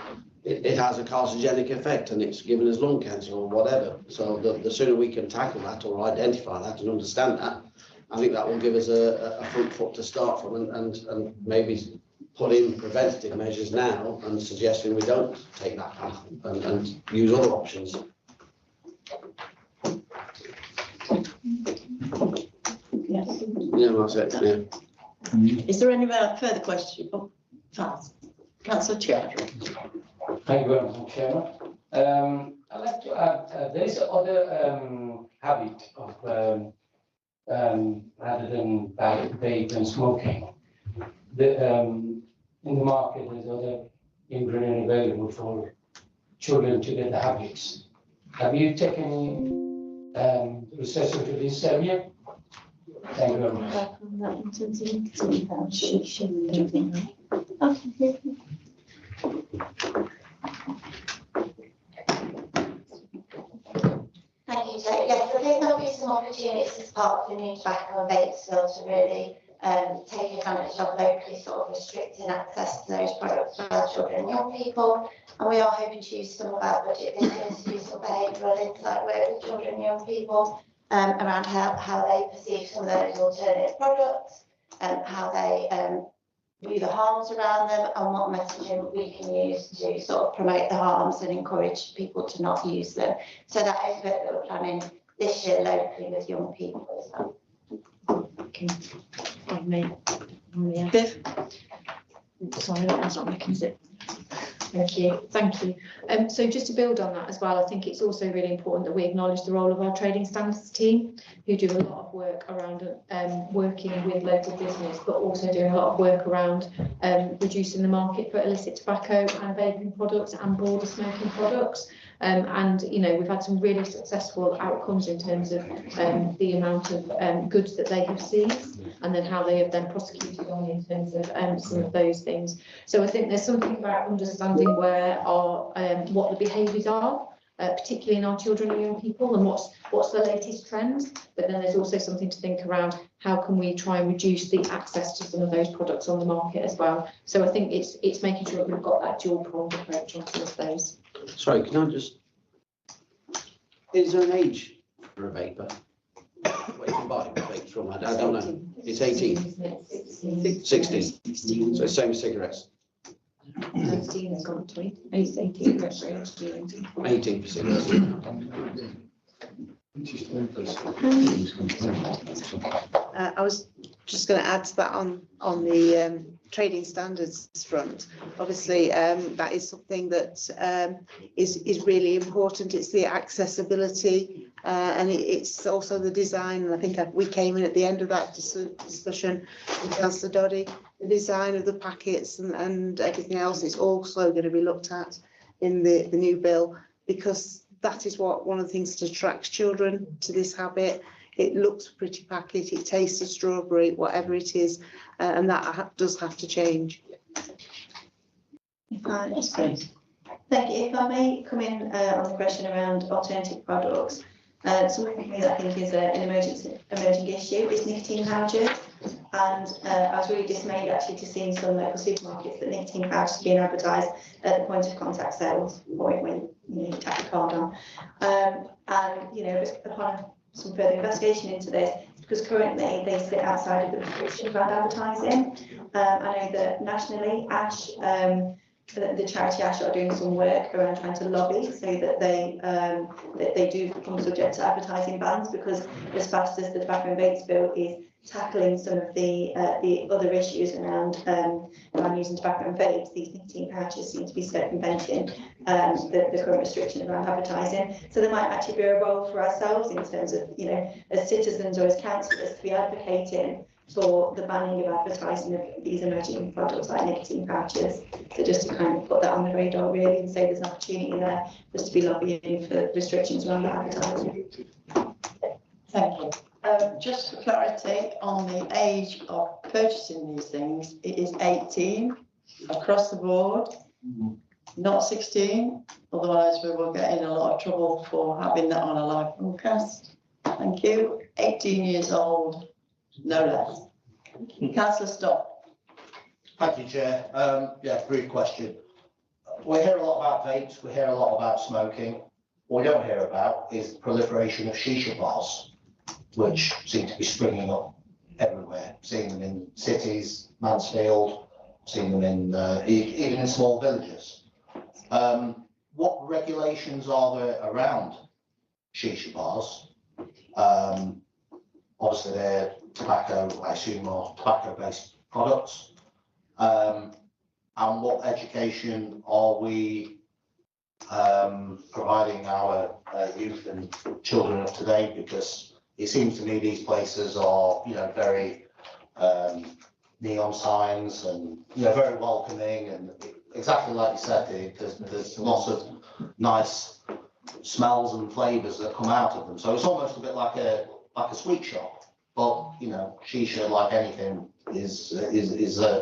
It has a carcinogenic effect, and it's given us lung cancer or whatever. So the sooner we can tackle that or identify that and understand that, I think that will give us a front foot to start from, and maybe put in preventative measures now and suggesting we don't take that path and use other options. Yeah, that's it. Yeah. Is there any further questions? Oh, fast. Councillor Chair. Thank you very much, Chairman. I'd like to add, there is another habit of, rather than vape and smoking, in the market, there's other ingredient available for children to get the habits. Have you taken any research into this area? Thank you very much. Thank you, Jake. Yes, I think there'll be some opportunities as part of the new tobacco and vape bill to really take advantage of locally sort of restricting access to those products for our children and young people. And we are hoping to use some of our budget this year to do some behavioural insight work with children and young people around how they perceive some of those alternative products, how they view the harms around them, and what messaging we can use to sort of promote the harms and encourage people to not use them. So that is what we're planning this year locally with young people as well. Okay. Viv? Sorry, that's not making it. Thank you. So just to build on that as well, I think it's also really important that we acknowledge the role of our trading standards team, who do a lot of work around working with local business, but also doing a lot of work around reducing the market for illicit tobacco and vaping products and broader smoking products. And we've had some really successful outcomes in terms of the amount of goods that they have seized, and then how they have then prosecuted on in terms of some of those things. So I think there's something about understanding where our what the behaviours are, particularly in our children and young people, and what's the latest trends. But then there's also something to think around how can we try and reduce the access to some of those products on the market as well. So I think it's making sure that we've got that dual pronged approach on some of those. Sorry, can I just? Is there an age for a vapor? What you can buy vapes from? I don't know. It's 18. 16. So it's same as cigarettes. 16 has gone to 18. 18 for cigarettes. I was just going to add to that on the trading standards front. Obviously, that is something that is really important. It's the accessibility and it's also the design. And I think we came in at the end of that discussion with Councillor Doddy. The design of the packets and everything else is also going to be looked at in the new bill, because that is one of the things that attracts children to this habit. It looks a pretty packet, it tastes a strawberry, whatever it is, and that does have to change. That's great. Thank you. If I may come in on the question around alternative products, something that I think is an emerging issue is nicotine pouches. And I was really dismayed actually to see in some local supermarkets that nicotine pouches are being advertised at the point of contact sales point when you tap the card on. And upon some further investigation into this, because currently they sit outside of the restriction around advertising. I know that nationally, ASH, the charity ASH are doing some work around trying to lobby so that they do become subject to advertising bans, because as fast as the tobacco and vapes bill is tackling some of the other issues around using tobacco and vapes, these nicotine pouches seem to be circumventing the current restriction around advertising. So there might actually be a role for ourselves in terms of, as citizens or as councillors, to be advocating for the banning of advertising of these emerging products like nicotine pouches. So just to kind of put that on the radar really and say there's an opportunity there for us to be lobbying for restrictions around advertising. Thank you. Just for clarity on the age of purchasing these things, it is 18 across the board, not 16. Otherwise, we will get in a lot of trouble for having that on a live broadcast. Thank you. 18 years old, no less. Councillor Stott. Thank you, Chair. Yeah, brief question. We hear a lot about vapes, we hear a lot about smoking. What we don't hear about is the proliferation of shisha bars, which seem to be springing up everywhere. Seeing them in cities, Mansfield, seeing them in even in small villages. What regulations are there around shisha bars? Obviously, they're tobacco, I assume, or tobacco-based products. And what education are we providing our youth and children of today? Because it seems to me these places are, you know, very neon signs and, you know, very welcoming, and exactly like you said, there's lots of nice smells and flavours that come out of them. So it's almost a bit like a sweet shop, but you know, shisha, like anything, is a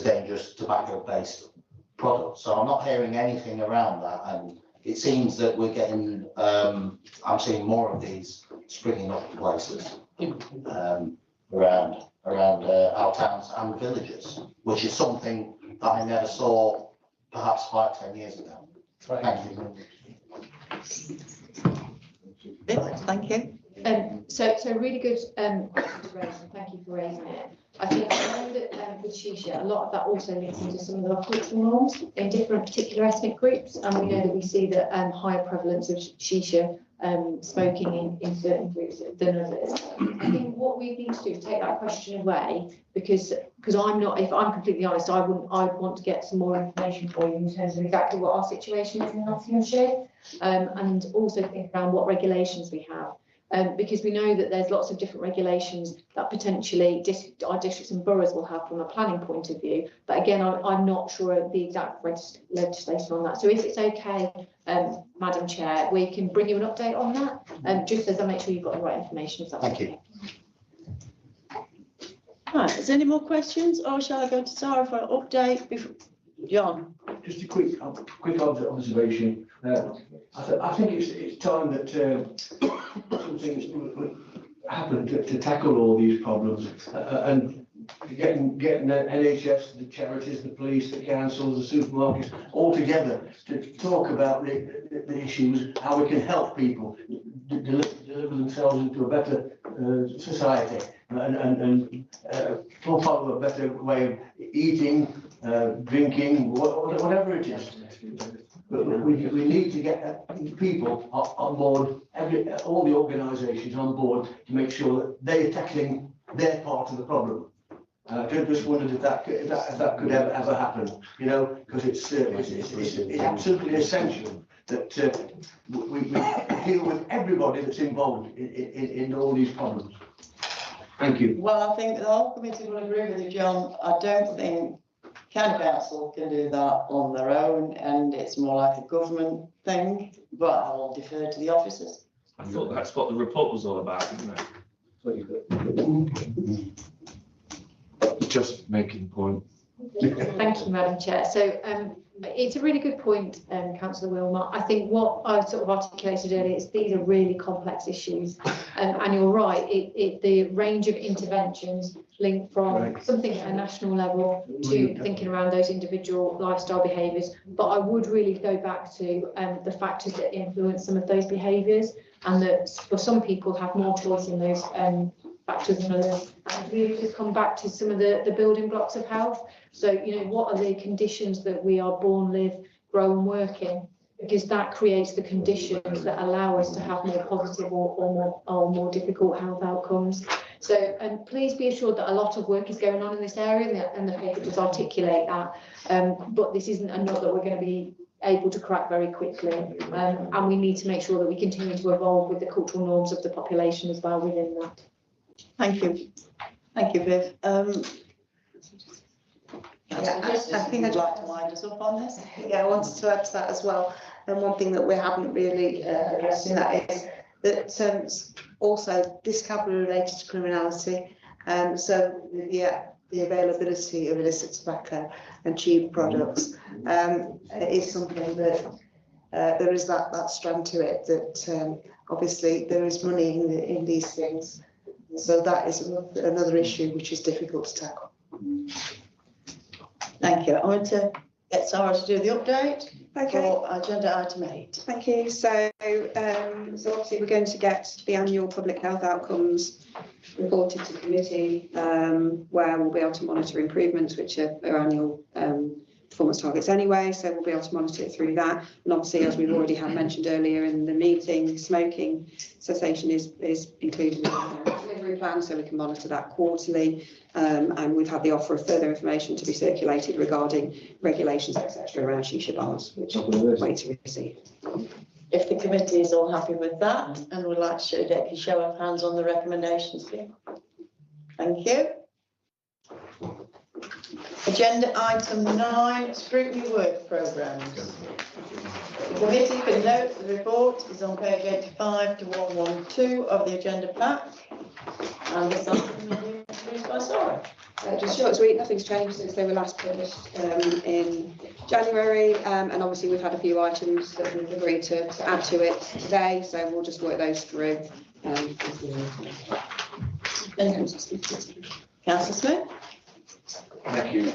dangerous tobacco-based product. So I'm not hearing anything around that, and it seems that we're getting, I'm seeing more of these springing up in places around our towns and villages, which is something that I never saw perhaps 5-10 years ago. Thank you. Thank you. So really good question to raise, and thank you for raising it. I think I know that with shisha, a lot of that also links into some of our cultural norms in different particular ethnic groups, and we know that we see that higher prevalence of shisha smoking in certain groups than others. I think what we need to do is take that question away, because I'm not, if I'm completely honest, I'd want to get some more information for you in terms of exactly what our situation is in Nottinghamshire, and also think around what regulations we have. Because we know that there's lots of different regulations that potentially our districts and boroughs will have from a planning point of view. But again, I'm not sure of the exact legislation on that. So if it's okay, Madam Chair, we can bring you an update on that, just as I make sure you've got the right information. If that's Thank okay. you. Right, is there any more questions, or shall I go to Sarah for an update? John? Just a quick observation. I think it's time that something happened to tackle all these problems, and getting the NHS, the charities, the police, the councils, the supermarkets all together to talk about the issues, how we can help people deliver themselves into a better society and follow a better way of eating, drinking, whatever it is. But we need to get people on board, all the organisations on board, to make sure that they're tackling their part of the problem. I just wondered if that could ever happen, you know, because it's absolutely essential that we deal with everybody that's involved in all these problems. Thank you. Well, I think the whole committee will agree with you, John. I don't think county council can do that on their own, and it's more like a government thing, but I will defer to the officers. I thought that's what the report was all about, isn't it? Just making a point. Thank you, Madam Chair. So it's a really good point, Councillor Wilmot. I think what I sort of articulated earlier is these are really complex issues, and you're right. The range of interventions link from something at a national level to thinking around those individual lifestyle behaviours. But I would really go back to the factors that influence some of those behaviours, and that for some people have more choice in those factors than others. And we just come back to some of the building blocks of health. So, you know, what are the conditions that we are born, live, grow and work in? Because that creates the conditions that allow us to have more positive or more difficult health outcomes. So, and please be assured that a lot of work is going on in this area, and the paper does articulate that. But this isn't a nut that we're going to be able to crack very quickly. And we need to make sure that we continue to evolve with the cultural norms of the population as well within that. Thank you. Thank you, Viv. Yeah, I think I'd like to wind us up on this. Yeah, I wanted to add to that as well. And one thing that we haven't really addressed in that is that also this can be related to criminality. So the availability of illicit tobacco and cheap products is something that there is that strand to it that obviously there is money in these things. So that is another issue which is difficult to tackle. Thank you. I want to get Sarah to do the update for agenda item 8. Thank you. So obviously we're going to get the annual public health outcomes reported to committee, where we'll be able to monitor improvements, which are annual performance targets anyway. So we'll be able to monitor it through that. And obviously, as we've already had mentioned earlier in the meeting, smoking cessation is included in the delivery plan, so we can monitor that quarterly. And we've had the offer of further information to be circulated regarding regulations, etc., around shisha bars, which we're waiting to receive. If the committee is all happy with that and would like to take a show of hands on the recommendations, please. Thank you. Agenda item 9, scrutiny work programmes. The committee can note the report is on page 85 to 112 of the agenda pack. And this item will be introduced by Sarah. Just short and sweet, nothing's changed since they were last published in January, and obviously we've had a few items that we've agreed to add to it today, so we'll just work those through. Councillor Smith. Thank you,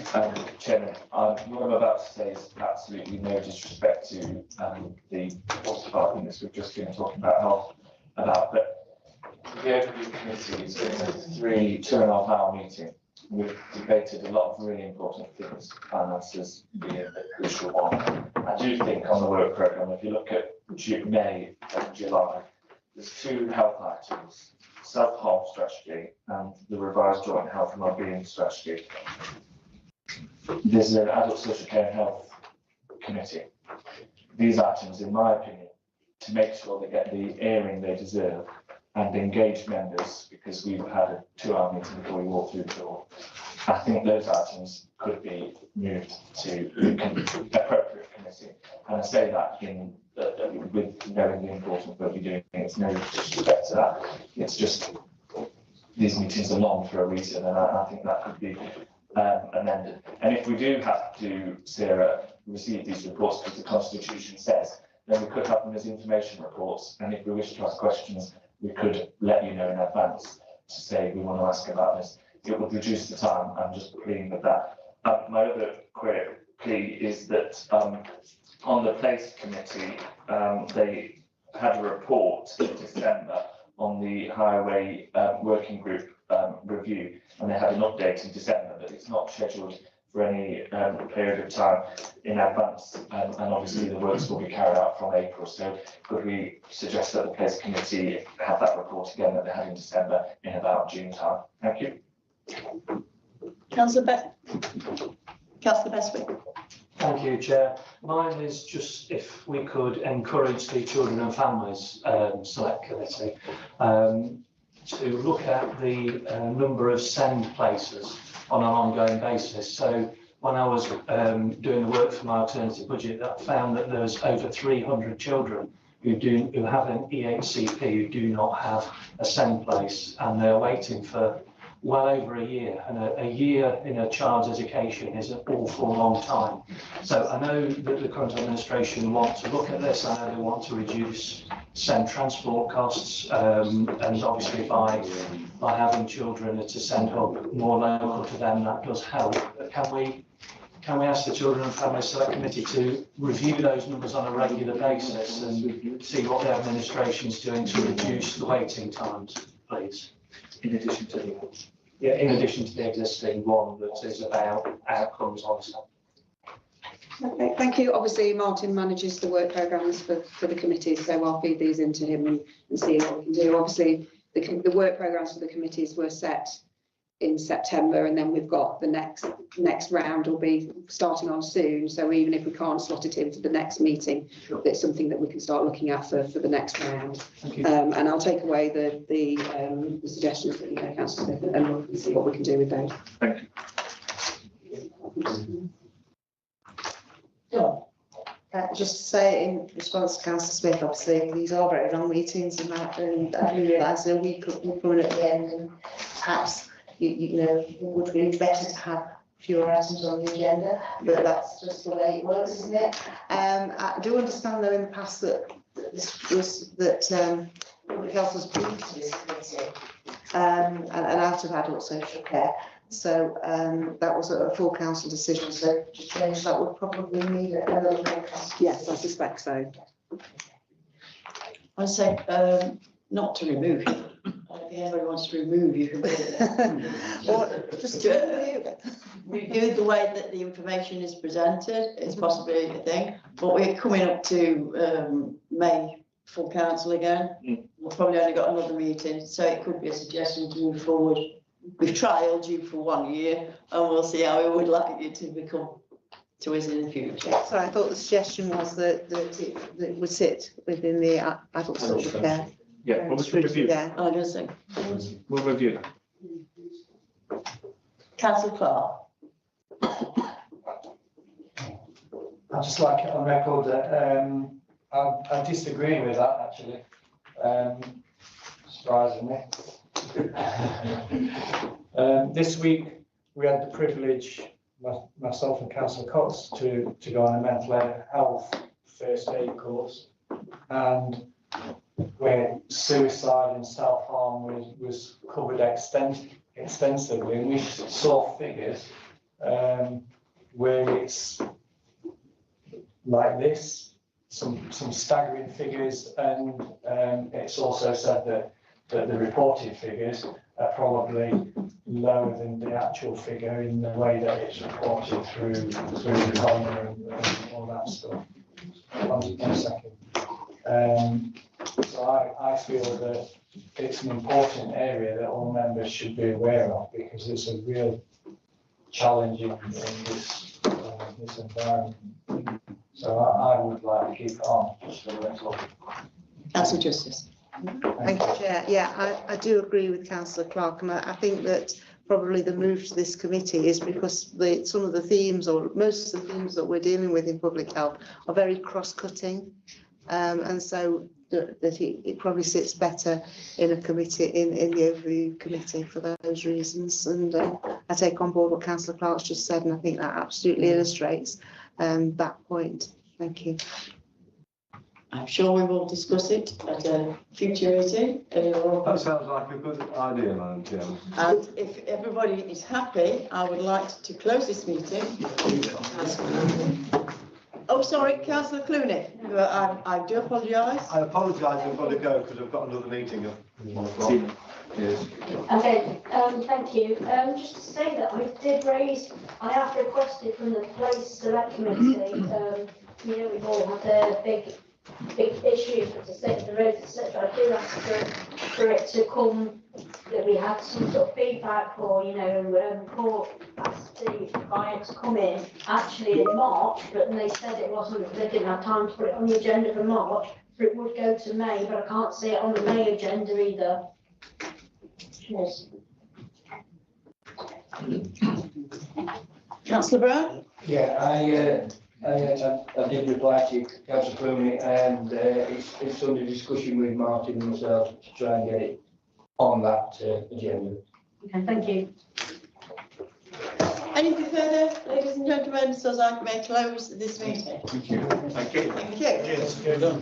Chairman. What I'm about to say is absolutely no disrespect to the department that we've just been talking about, but the overview committee is a 2.5 hour meeting. We've debated a lot of really important things, finances being a crucial one. I do think on the work programme, if you look at May and July, there's 2 health items, self-harm strategy and the revised joint health and wellbeing strategy. There's an adult social care and health committee. These items, in my opinion, to make sure they get the airing they deserve and engage members, because we've had a 2-hour meeting before we walk through the door. I think those items could be moved to the appropriate committee. And I say that with knowing the importance of what you're doing. It's no disrespect to that. It's just these meetings are long for a reason, and I think that could be amended. And if we do have to, Sarah, receive these reports, because the Constitution says, then we could have them as information reports. And if we wish to ask questions, we could let you know in advance to say we want to ask about this. It would reduce the time. I'm just pleading with that. My other plea is that on the Place Committee, they had a report in December on the Highway Working Group review, and they had an update in December, but it's not scheduled for any period of time in advance, and obviously the works will be carried out from April. So could we suggest that the Place Committee have that report again that they had in December in about June time? Thank you. Councillor Bestwick. Thank you, Chair. Mine is just if we could encourage the Children and Families Select Committee to look at the number of send places on an ongoing basis. So when I was doing the work for my alternative budget, I found that there's over 300 children who have an EHCP who do not have a send place, and they're waiting for well over a year, and a year in a child's education is an awful long time. So I know that the current administration want to look at this. I know they want to reduce send transport costs, and obviously by having children at a send hub more local to them, that does help. But can we ask the Children and Family Select Committee to review those numbers on a regular basis and see what the administration is doing to reduce the waiting times, please? In addition to the existing one that is about outcomes on send. Okay, thank you. Obviously, Martin manages the work programmes for the committees, so I'll feed these into him and see what we can do. Obviously, the work programmes for the committees were set in September, and then we've got the next round will be starting on soon. So even if we can't slot it into the next meeting, it's something that we can start looking at for the next round. And I'll take away the suggestions that you made, Councillor Smith, and we'll see what we can do with those. Thank you. Just to say in response to Councillor Smith, obviously these are very long meetings, and I realise we're coming at the end, and perhaps you know, it would be better to have fewer items on the agenda, but that's just the way it works, isn't it? I do understand though in the past that public health was brought to this committee, and out of adult social care. So that was a full council decision, so to change that would probably need another full council. Yes, I suspect so. I say, not to remove you. If anybody wants to remove you, can do it. Or just review the way that the information is presented is possibly a thing, but we're coming up to May full council again. We've probably only got another meeting, so it could be a suggestion to move forward. We've trialled you for 1 year and we'll see how we would like you to become to us in the future. So I thought the suggestion was that it would sit within the adult social care. Yeah, we'll review. Yeah. I just think. We'll review that. Councillor Clark. I'd just like it on record that I disagree with that actually, surprisingly. This week we had the privilege, myself and Councillor Cox, to go on a mental health first aid course, and where suicide and self-harm was covered extensively, and we saw figures where it's like this, some staggering figures, and it's also said that the reported figures are probably lower than the actual figure in the way that it's reported through the coroner and all that stuff. One second. So I feel that it's an important area that all members should be aware of, because it's a real challenge in this environment. So I would like to keep it on just for the next one. Councillor Justice. Thank you, Chair. Yeah, I do agree with Councillor Clark, and I think that probably the move to this committee is because some of the themes, or most of the themes that we're dealing with in public health, are very cross-cutting, and so that it probably sits better in a committee, in the overview committee for those reasons. And I take on board what Councillor Clark's just said, and I think that absolutely illustrates that point. Thank you. I'm sure we will discuss it at a future meeting. That sounds like a good idea, Madam Chairman. And if everybody is happy, I would like to close this meeting. Oh, sorry, Councillor Clooney. I do apologise. I apologise, I've got to go because I've got another meeting at 1 o'clock. Yes. Okay, thank you. Just to say that I have requested from the Place Select Committee, we've all had big issues with the state of the roads, etc. I do ask for it to come, that we had some sort of feedback, or report asked the client to come in actually in March, but they said they didn't have time to put it on the agenda for March, so it would go to May, but I can't see it on the May agenda either. Yes. Councillor Brown? Yeah, I did reply to Councillor Clooney, and it's under discussion with Martin and myself to try and get it on that agenda. Okay, thank you. Anything further, ladies and gentlemen, so as I may close this meeting? Thank you. Thank you. Thank you. Yes, you're done.